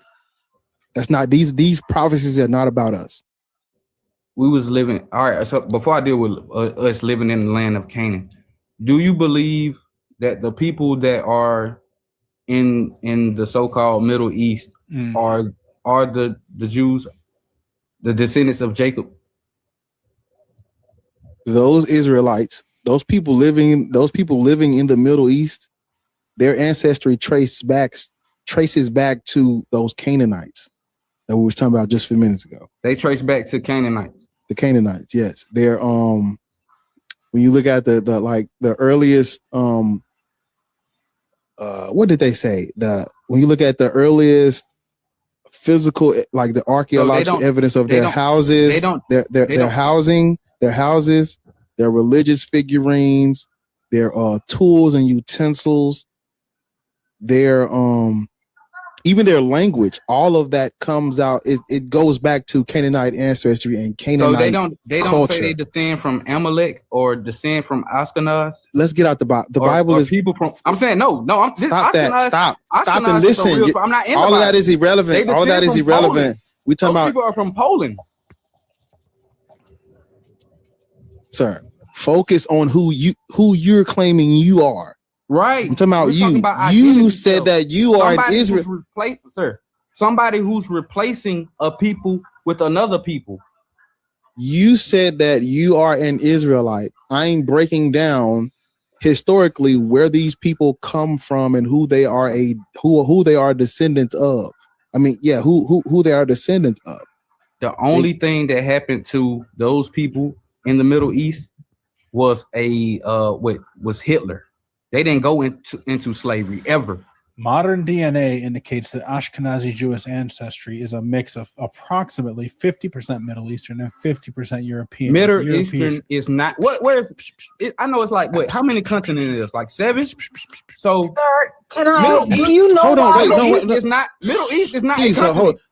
That's not, these prophecies are not about us. We was living, all right, so before I deal with us living in the land of Canaan, do you believe that the people that are in the so-called Middle East are the Jews, the descendants of Jacob? Those Israelites, those people living in the Middle East, their ancestry traces back to those Canaanites that we were talking about just a few minutes ago. They trace back to Canaanites. The Canaanites, yes. They're when you look at the earliest what did they say? When you look at the earliest physical, like the archaeological evidence of their houses, their housing, their houses, their religious figurines, their tools and utensils, their even their language, all of that comes out. It goes back to Canaanite ancestry and Canaanite So they don't culture. say they descend from Amalek or descend from Ashkenaz. Let's get out the Bible. The Bible or is people from. I'm saying no. Stop that. Stop Ashkenaz and is a listen. real- I'm not in the All of that Bible. is irrelevant. They All of that descend is from irrelevant. Poland. We talking Those about, people are from Poland. sir. Focus on who you're claiming you are. Right. I'm talking about We're you. talking about You identity, said though. that you are an Somebody Israel. Somebody who's replacing a people with another people. You said that you are an Israelite. I'm breaking down historically where these people come from and who they are who they are descendants of. I mean, yeah, who they are descendants of. The only thing that happened to those people in the Middle East was was Hitler. They didn't go into slavery ever. Modern DNA indicates that Ashkenazi Jewish ancestry is a mix of approximately 50% Middle Eastern and 50% European. Middle Eastern is not where is it? I know it's like what? How many continents is like 7? So can I? Do you know? Hold on, wait, no, wait, it's not Middle East is not. Please,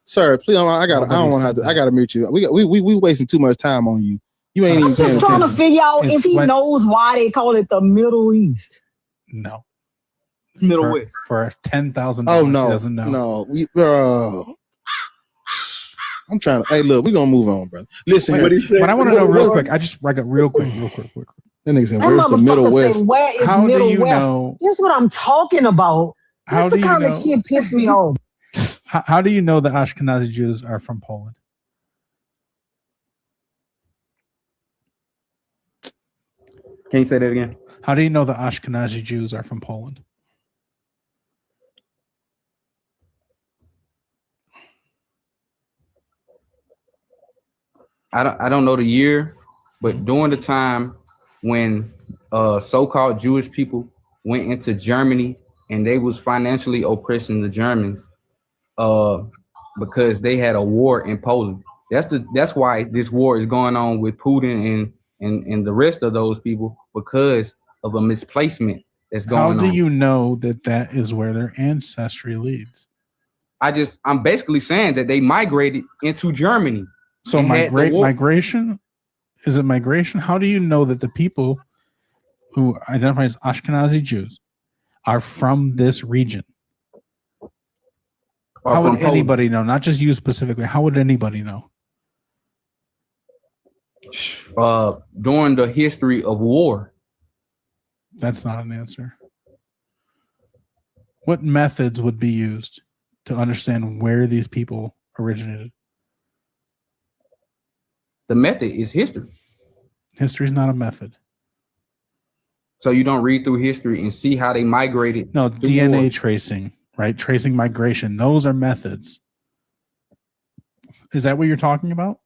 sir, please, I don't want to. I gotta mute you. We wasting too much time on you. You ain't I'm even just trying to figure out if he knows why they call it the Middle East. No. Middle West for $10,000. Oh no, doesn't know. No. I'm trying to. Hey, look, we're gonna move on, brother. Listen, but I want to know real quick. I got real quick. That nigga said, "Where's the Middle West?" Said, where is How Middle do you West? know? This is what I'm talking about. How That's do the you kind of know? shit pissed me off. How do you know the Ashkenazi Jews are from Poland? Can you say that again? How do you know the Ashkenazi Jews are from Poland? I don't know the year, but during the time when so-called Jewish people went into Germany and they was financially oppressing the Germans because they had a war in Poland. That's why this war is going on with Putin and the rest of those people, because of a misplacement that's going on. How do you know that is where their ancestry leads? I'm basically saying that they migrated into Germany. So migration? Is it migration? How do you know that the people who identify as Ashkenazi Jews are from this region? How would anybody know? Not just you specifically. How would anybody know? During the history of war. That's not an answer. What methods would be used to understand where these people originated? The method is history. History is not a method. So you don't read through history and see how they migrated. No, DNA tracing, right? Tracing migration. Those are methods. Is that what you're talking about?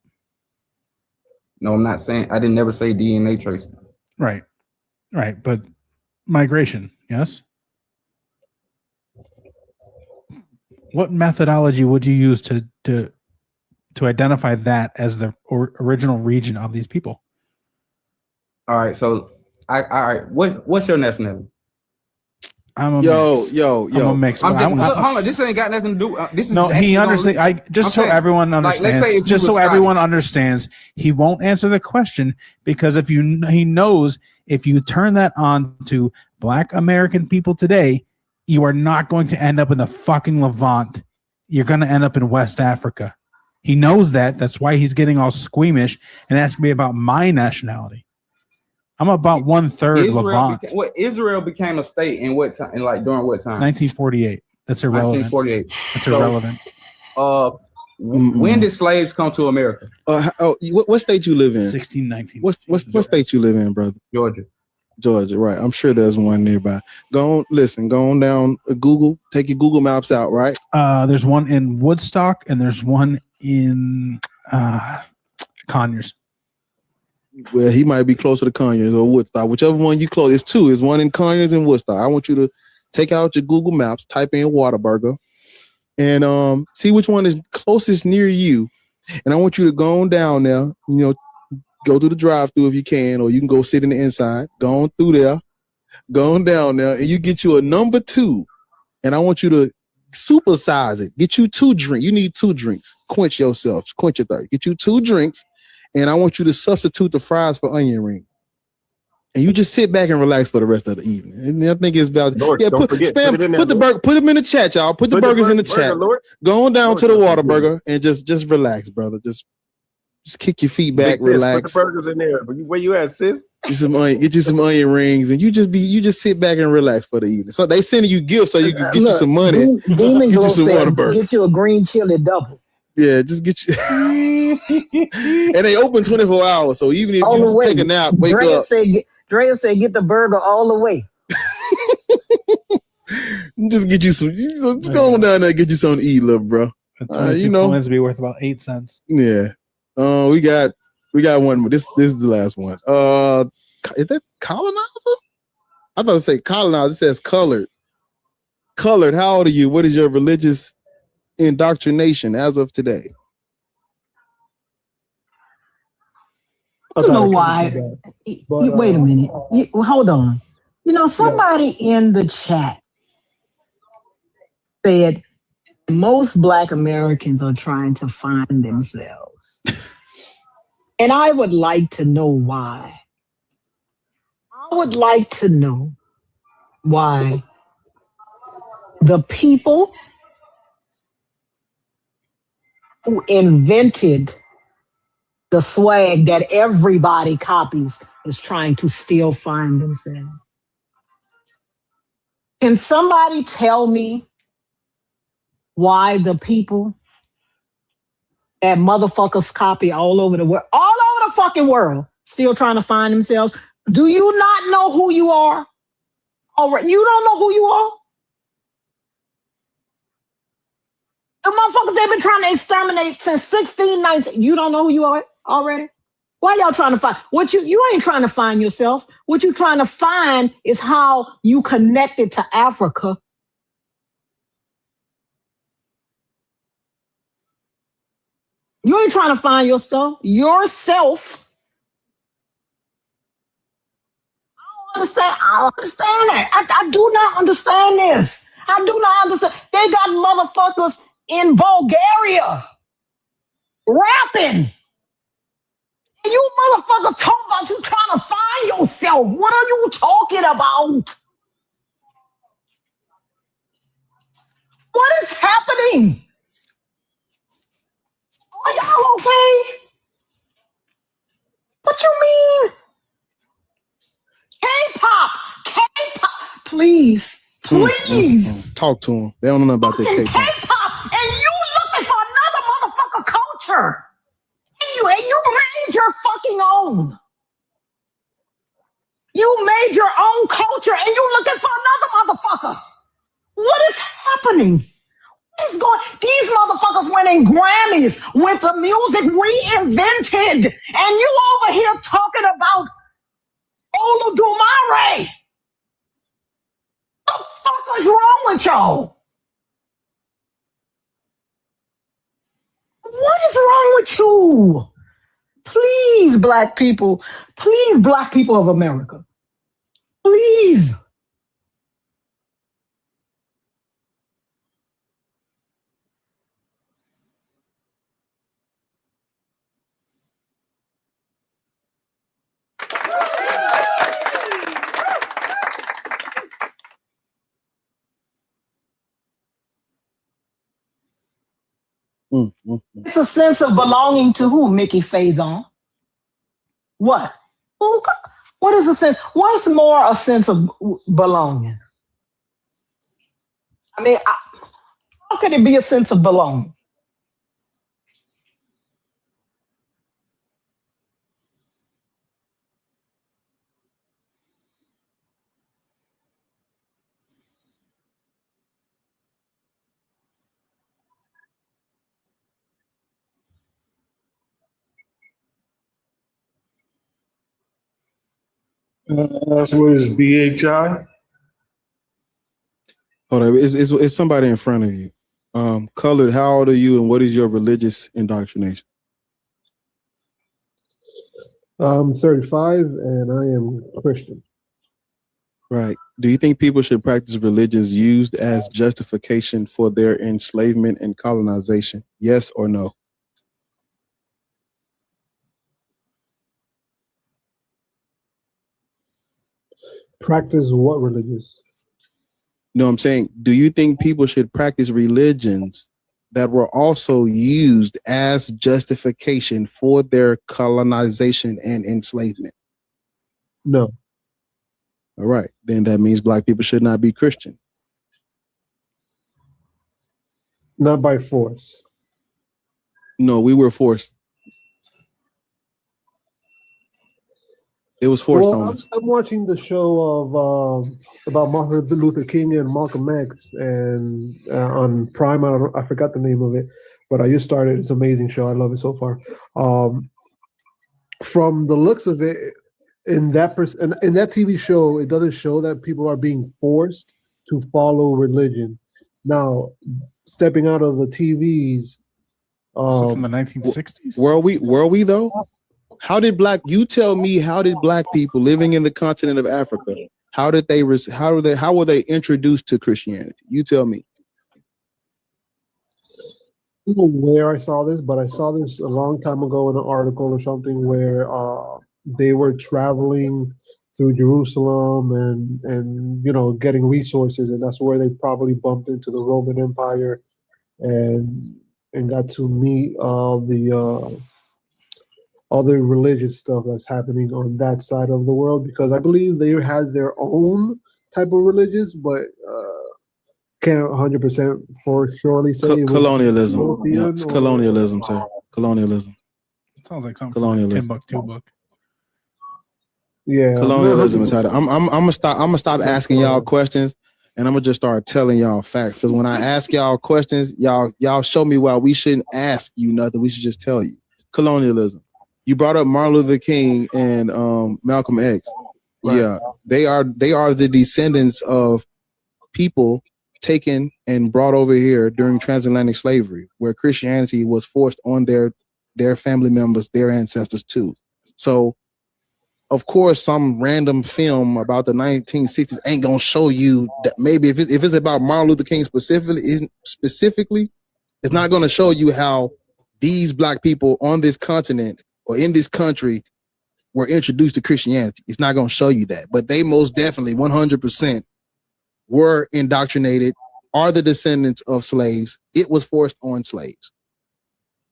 No, I'm not saying. I didn't never say DNA tracing. Right. Right. But migration, yes? What methodology would you use to identify that as the original region of these people? All right. So, all right. What's your nationality? I'm a mix. I'm a mix. Hold on. This ain't got nothing to do. This is no. He understands. So everyone understands. Like, just so everyone understands, he won't answer the question because he knows if you turn that on to Black American people today, you are not going to end up in the fucking Levant. You're going to end up in West Africa. He knows that. That's why he's getting all squeamish and asking me about my nationality. I'm about 1/3 Levant. Israel became a state in what time? During what time? 1948. That's irrelevant. 1948. That's irrelevant. When did slaves come to America? What state you live in? 1619. What state you live in, brother? Georgia, right. I'm sure there's one nearby. Go on down Google. Take your Google Maps out, right? There's one in Woodstock and there's one in Conyers. Well, he might be closer to Conyers or Woodstock, whichever one you close. It's two. It's one in Conyers and Woodstock. I want you to take out your Google Maps, type in Whataburger, and see which one is closest near you. And I want you to go on down there, go through the drive-thru if you can, or you can go sit in the inside. Go on through there, go on down there, and you get you a number 2. And I want you to supersize it. Get you 2 drinks. You need 2 drinks. Quench yourself. Quench your thirst. Get you 2 drinks. And I want you to substitute the fries for onion rings. And you just sit back and relax for the rest of the evening. And I think it's about Lord, put them in the chat, y'all. Put the burgers in the chat. Go on down to the Whataburger and just relax, brother. Just kick your feet back, relax. Put the burgers in there. Where you at, sis? Get you some onion rings, and you just sit back and relax for the evening. So they sending you gifts so you can get you some money. Demon get Glow you some said, Whataburger. get you a green chili double. Yeah, just get you. And they open 24 hours, so even if All the you way. take a nap, wake Drea up. Drea said, get the burger all the way. Just get you some. Just go on down there and get you something to eat, little bro. You know, coins be worth about 8 cents. Yeah. We got one more. This is the last one. Is that colonizer? I thought it said colonizer. It says colored. Colored. How old are you? What is your religious indoctrination as of today? I don't know why. Wait a minute. Hold on. You know, somebody in the chat said most Black Americans are trying to find themselves. And I would like to know why. I would like to know why the people who invented the swag that everybody copies is trying to still find themselves. Can somebody tell me why the people that motherfuckers copy all over the world, all over the fucking world, still trying to find themselves? Do you not know who you are? All right, you don't know who you are? The motherfuckers they've been trying to exterminate since 1619. You don't know who you are already? Why y'all trying to find? You ain't trying to find yourself. What you trying to find is how you connected to Africa. You ain't trying to find yourself. Yourself. I don't understand that. I do not understand this. I do not understand. They got motherfuckers in Bulgaria rapping. And you motherfuckers talk about you trying to find yourself. What are you talking about? What is happening? Are y'all okay? What you mean? K-pop, please. Talk to them. They don't know nothing about that K-pop. K-pop, and you looking for another motherfucker culture. And you made your fucking own. You made your own culture, and you looking for another motherfuckers. What is happening? What is going? These motherfuckers winning Grammys with the music we invented, and you over here talking about Olodumare. What the fuck is wrong with y'all? What is wrong with you? Please, Black people. Please, Black people of America. Please. It's a sense of belonging to who, Mickey Faison? What? What is a sense? What's more a sense of belonging? I mean, how could it be a sense of belonging? That's what is BHI. Hold on, it's somebody in front of you. Colored, how old are you and what is your religious indoctrination? I'm 35 and I am Christian. Right. Do you think people should practice religions used as justification for their enslavement and colonization? Yes or no? Practice what religious? No, I'm saying, do you think people should practice religions that were also used as justification for their colonization and enslavement? No. All right. Then that means Black people should not be Christian. Not by force. No, we were forced. It was forced on us. I'm watching the show of about Martin Luther King and Malcolm X, and on Prime. I forgot the name of it, but I just started. It's an amazing show. I love it so far. From the looks of it, in that TV show, it doesn't show that people are being forced to follow religion. Now, stepping out of the TVs. So from the 1960s? Were we though? How did black people living in the continent of Africa, how were they introduced to Christianity? You tell me. I don't know where I saw this, but I saw this a long time ago in an article or something where they were traveling through Jerusalem and getting resources, and that's where they probably bumped into the Roman Empire and got to meet all the other religious stuff that's happening on that side of the world, because I believe they had their own type of religious, but can't 100% for surely say colonialism. Yeah, it's colonialism, sir. Colonialism. It sounds like something colonialism. From like 10 buck, 2 buck. Yeah, colonialism is how to. I'm gonna stop asking y'all questions, and I'm gonna just start telling y'all facts. Because when I ask y'all questions, y'all show me why we shouldn't ask you nothing. We should just tell you. Colonialism. You brought up Martin Luther King and Malcolm X. Right. Yeah, they are the descendants of people taken and brought over here during transatlantic slavery, where Christianity was forced on their family members, their ancestors too. So, of course, some random film about the 1960s ain't gonna show you that. Maybe if it's about Martin Luther King specifically, it's not gonna show you how these black people on this continent or in this country were introduced to Christianity. It's not going to show you that, but they most definitely 100% were indoctrinated, are the descendants of slaves. It was forced on slaves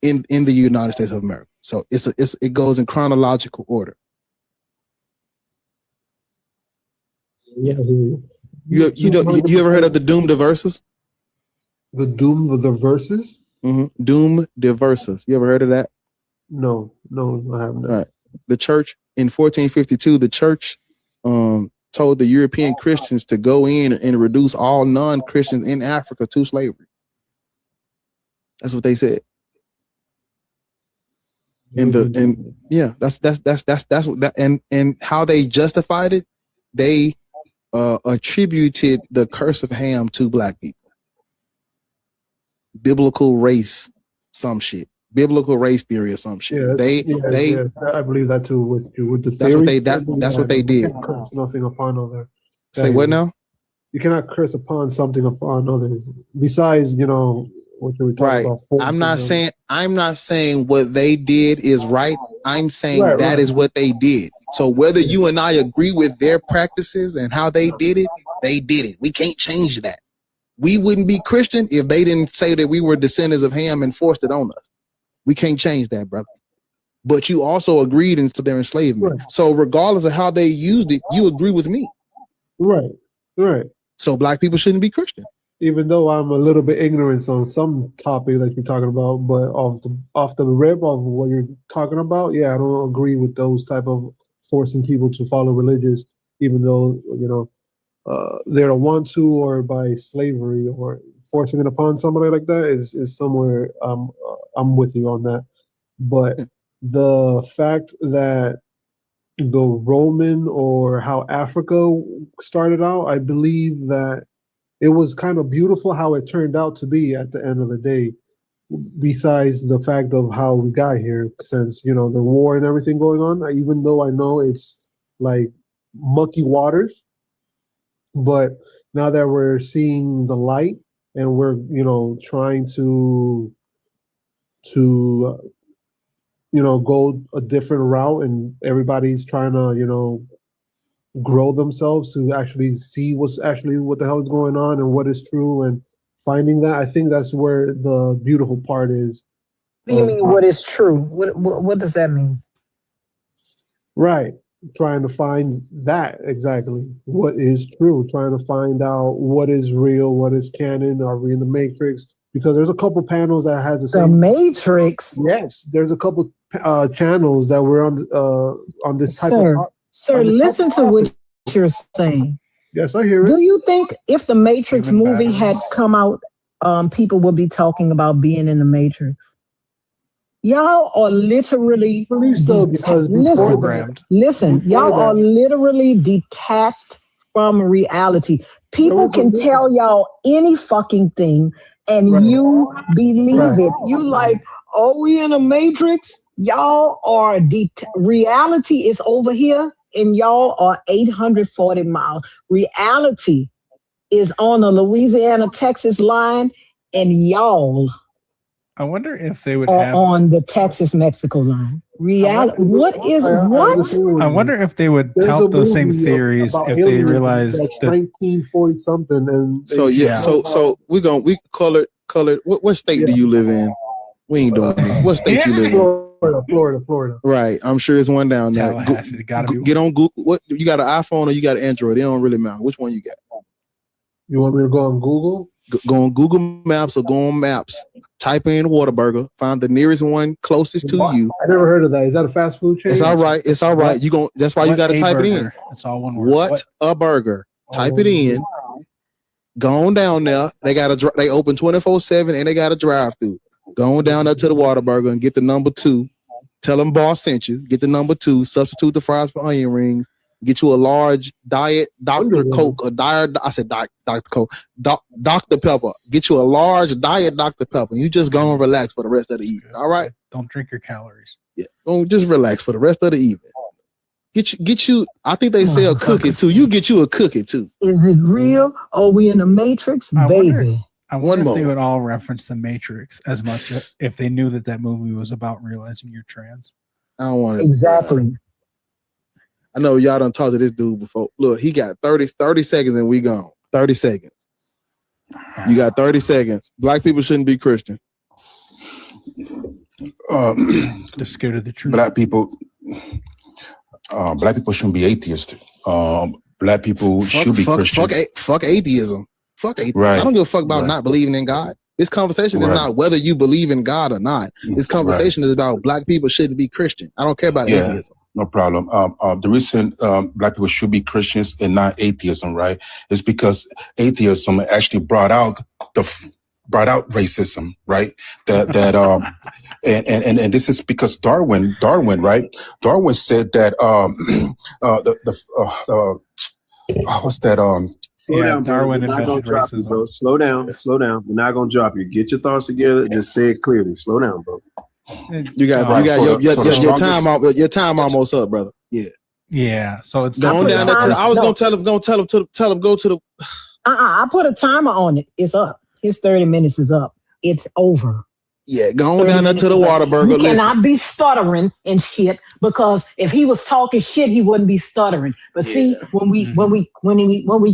in the United States of America. So it goes in chronological order. Yeah. You ever heard of the Doomed Verses? The Doomed Verses? Mm-hmm. Doomed Verses. You ever heard of that? No, I haven't. All right. The church in 1452, the church told the European Christians to go in and reduce all non-Christians in Africa to slavery. That's what they said. And how they justified it, they attributed the curse of Ham to black people. Biblical race, some shit. Biblical race theory or some shit. Yeah, I believe that too. With the theory, that's what they did. Curse nothing upon other. Say what now? You cannot curse upon something upon other. Besides, what you were talking about. I'm not saying what they did is right. I'm saying that is what they did. So whether you and I agree with their practices and how they did it, they did it. We can't change that. We wouldn't be Christian if they didn't say that we were descendants of Ham and forced it on us. We can't change that, brother. But you also agreed into their enslavement. Right. So regardless of how they used it, you agree with me. Right. So black people shouldn't be Christian. Even though I'm a little bit ignorant on some topic that you're talking about, but off the rip of what you're talking about, yeah, I don't agree with those type of forcing people to follow religious, even though they're a want to or by slavery or forcing it upon somebody like that is somewhere I'm with you on that. But the fact that the Roman or how Africa started out, I believe that it was kind of beautiful how it turned out to be at the end of the day, besides the fact of how we got here, since, the war and everything going on, even though I know it's like mucky waters, but now that we're seeing the light and we're, trying to go a different route, and everybody's trying to, grow themselves to actually see what the hell is going on and what is true, and finding that. I think that's where the beautiful part is. What do you mean what is true? What does that mean? Right. Trying to find that exactly. What is true. Trying to find out what is real, what is canon. Are we in the Matrix? because there's a couple panels that has the The same. Matrix. Yes, there's a couple channels that were on this type Sir, of. sir, on this type listen of to what topic. you're saying. Yes, I hear it. Do you think if the Matrix movie had come out, people would be talking about being in the Matrix? Y'all are literally so because listen, y'all are literally detached from reality. People can tell y'all any fucking thing and you believe it. You like, oh, we in a Matrix? Y'all are reality is over here and y'all are 840 miles. Reality is on the Louisiana-Texas line and y'all I wonder if they would are have on the Texas-Mexico line. Reality. What? I wonder if they would There's a tout those same movie theories about if they aliens realized that's that 1940 something, and So we colored. What state do you live in? We ain't doing this. What state you live in? Florida. Right, I'm sure it's one down there. Tallahassee, gotta be Get on Google. What you got, an iPhone or you got an Android? It don't really matter. Which one you got? You want me to go on Google? Go on Google Maps or go on Maps. Type in Whataburger. Find the nearest one closest to you. I never heard of that. Is that a fast food chain? It's all right. It's all right. You gon' That's why you got to type it in. It's all one word. What a burger. Type it in. Go on down there. They open 24/7 and they got a drive-through. Go on down there to the Whataburger and get the number 2. Tell them boss sent you. Get the number 2. Substitute the fries for onion rings. Get you a large diet Dr. Coke or Dr. Coke, Dr. Pepper. Get you a large diet Dr. Pepper. You just go and relax for the rest of the evening. All right. Don't drink your calories. Yeah. Don't just relax for the rest of the evening. Get you. I think they sell cookies too. You get you a cookie too. Is it real? Are we in the Matrix, baby? I wonder if they would all reference the Matrix as much if they knew that movie was about realizing you're trans. I don't want to. Exactly. I know y'all done talked to this dude before. Look, he got 30 seconds and we gone. 30 seconds. You got 30 seconds. Black people shouldn't be Christian. They're scared of the truth. Black people shouldn't be atheists. Black people should be Christians. Fuck atheism. Fuck atheism. Right. I don't give a fuck about not believing in God. This conversation is not whether you believe in God or not. This conversation is about black people shouldn't be Christian. I don't care about atheism. No problem. The reason black people should be Christians and not atheism, right, is because atheism actually brought out racism, right? And this is because Darwin, right? Darwin said that what's that? Slow down, Darwin. We're not gonna drop you, bro. Slow down. We're not gonna drop you. Get your thoughts together. Just say it clearly. Slow down, bro. You got your time. Your time almost up, brother. Yeah. Yeah. So it's going down there. I was gonna tell him go to the. I put a timer on it. It's up. His 30 minutes is up. It's over. Yeah, go on down there to the Whataburger. You cannot be stuttering and shit because if he was talking shit, he wouldn't be stuttering. But see, when we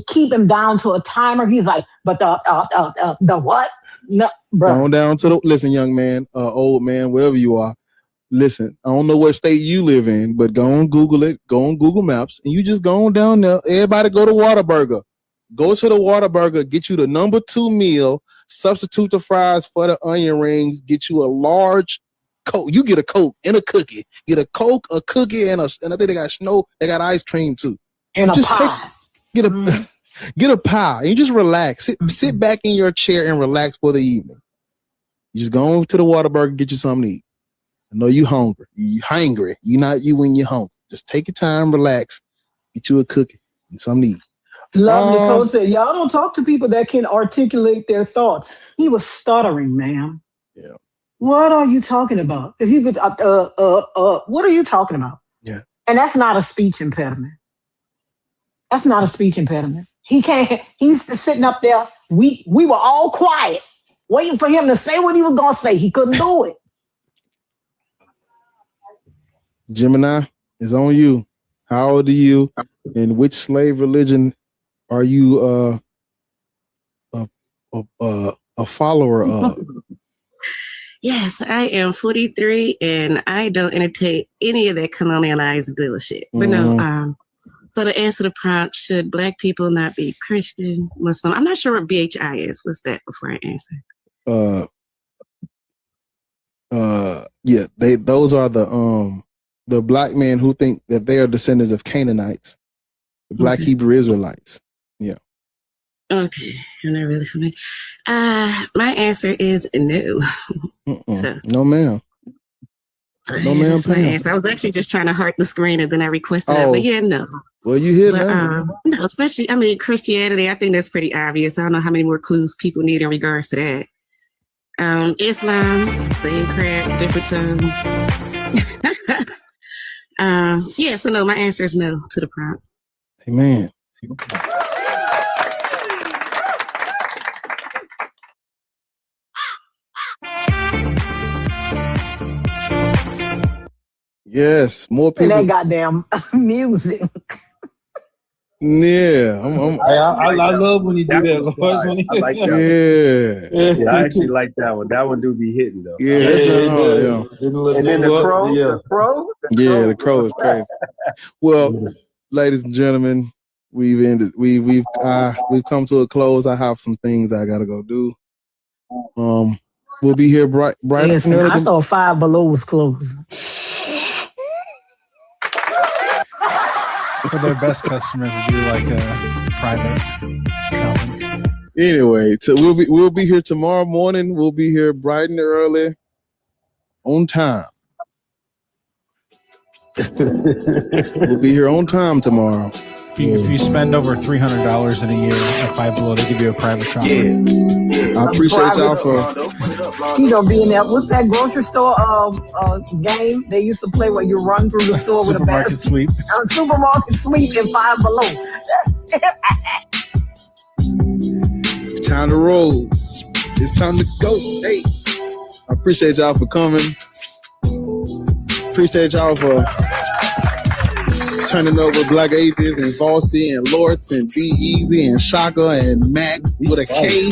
keep him down to a timer, he's like, but the what? No, bro. Go on down to listen, young man, old man, wherever you are. Listen, I don't know what state you live in, but go on Google it. Go on Google Maps, and you just go on down there. Everybody go to Whataburger. Go to the Whataburger, get you the number 2 meal, substitute the fries for the onion rings, get you a large Coke. You get a Coke and a cookie. Get a Coke, a cookie, and I think they got they got ice cream too. And a pie. Get a pie. And you just relax. Sit back in your chair and relax for the evening. You just go on to the Whataburger, get you something to eat. I know you hungry. You hungry. You're not you when you're hungry. Just take your time, relax, get you a cookie and something to eat. Love Nicole said, y'all don't talk to people that can articulate their thoughts. He was stuttering, ma'am. Yeah. What are you talking about? He was what are you talking about? Yeah. And that's not a speech impediment. That's not a speech impediment. He can't, he's sitting up there. We were all quiet, waiting for him to say what he was gonna say. He couldn't do it. Gemini, it's on you. How old are you? And which slave religion are you a follower of? Yes, I am 43 and I don't entertain any of that colonialized bullshit. But no, so to answer the prompt, should black people not be Christian, Muslim? I'm not sure what BHI is. What's that before I answer? Yeah, those are the black men who think that they are descendants of Canaanites, the black Okay. Hebrew Israelites. Yeah. Okay, you're not really familiar. My answer is no. So No, ma'am. No, ma'am. that's my Pam. answer. I was actually just trying to heart the screen and then I requested that, Oh. but yeah, no. Well, you hear But now. no, especially I mean Christianity, I think that's pretty obvious. I don't know how many more clues people need in regards to that. Islam, same crap, different time. Yeah, so no, my answer is no to the prompt. Amen. Yes, more And that people. goddamn music. Yeah, I love when you do that. Lord, when I like that one. yeah. Yeah, I actually like that one. That one do be hitting though. Yeah, that joint hard, yeah. And then the crow, Yeah, the crow is crazy. Well, ladies and gentlemen, we've ended. We've come to a close. I have some things I gotta go do. We'll be here bright Listen, and I early. thought Five Below was closed. For their best customers to do like a private shopping. Anyway, so we'll be here tomorrow morning. We'll be here bright and early, on time. We'll be here on time tomorrow. If you spend over $300 in a year at Five Below, they give you a private shopper. I appreciate y'all for. You gonna be in that? What's that grocery store game they used to play where you run through the store with a Supermarket sweep. supermarket sweep and Five Below. It's time to roll. It's time to go. Hey, I appreciate y'all for coming. Appreciate y'all for turning over Black Atheists and Bossy and Lords and Be Easy and Shaka and Mac with a K.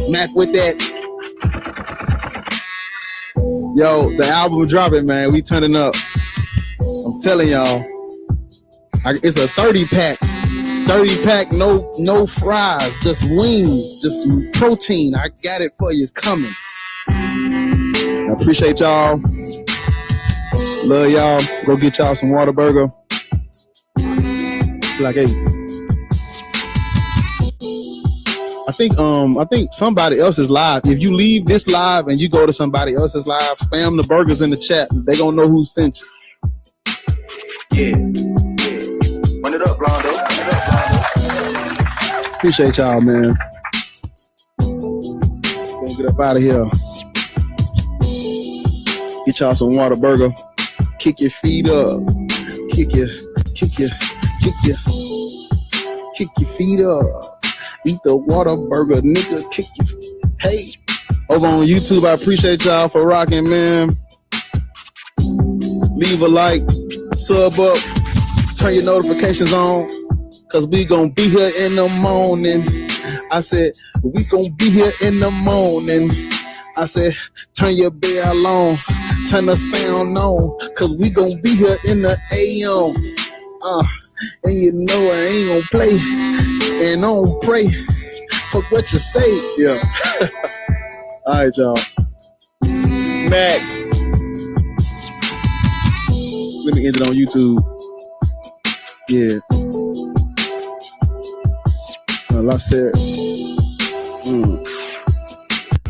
Mac with that. Yo, the album dropping, man. We turning up. I'm telling y'all. It's a 30 pack. 30 pack, no fries, just wings, just protein. I got it for you. It's coming. I appreciate y'all. Love y'all. Go get y'all some Whataburger. Like, hey, I think somebody else is live. If you leave this live and you go to somebody else's live, spam the burgers in the chat. They gonna know who sent you. Yeah. Run it up, Blondo. Appreciate y'all, man. Gonna get up out of here. Get y'all some Whataburger. Kick your feet up. Kick your feet up. Eat the Whataburger, nigga. Kick your hey. Over on YouTube, I appreciate y'all for rocking, man. Leave a like, sub up, turn your notifications on, cause we gonna be here in the morning. I said, we gonna be here in the morning. I said, turn your bell on, turn the sound on, cause we gonna be here in the AM. And you know I ain't gonna play and I don't pray. Fuck what you say, yeah. All right, y'all. Mac. Let me end it on YouTube. Yeah. Well, I said,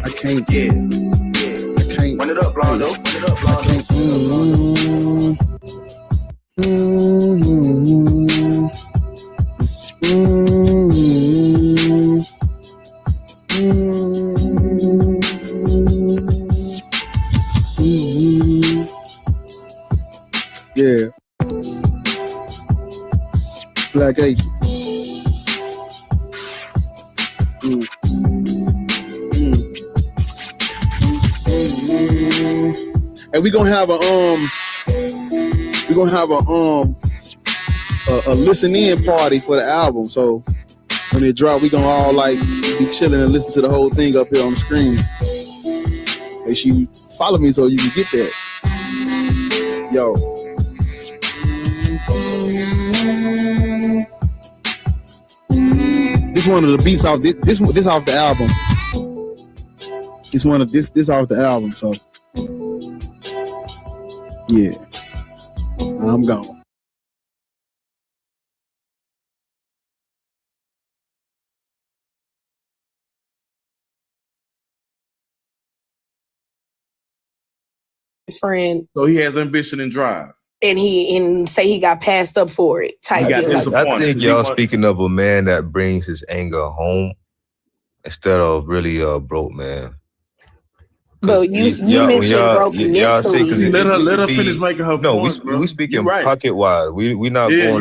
I can't. Yeah. I can't. Run it up, Blondo. Run it up, I Blondo. can't. Yeah. Black Atheists. And we're gonna have a listen in party for the album. So when it drop, we gonna all like be chilling and listen to the whole thing up here on the screen. Make sure you follow me so you can get that. Yo. This one of the beats off this off the album. It's one of this off the album, so yeah. I'm gone. His friend, So he has ambition and drive. and say he got passed up for it. Type deal. I think y'all speaking of a man that brings his anger home instead of really a broke man. But you mentioned broke mentally. Let her finish making her No, point, bro. we speaking You're right. pocket wise. We not Yeah, going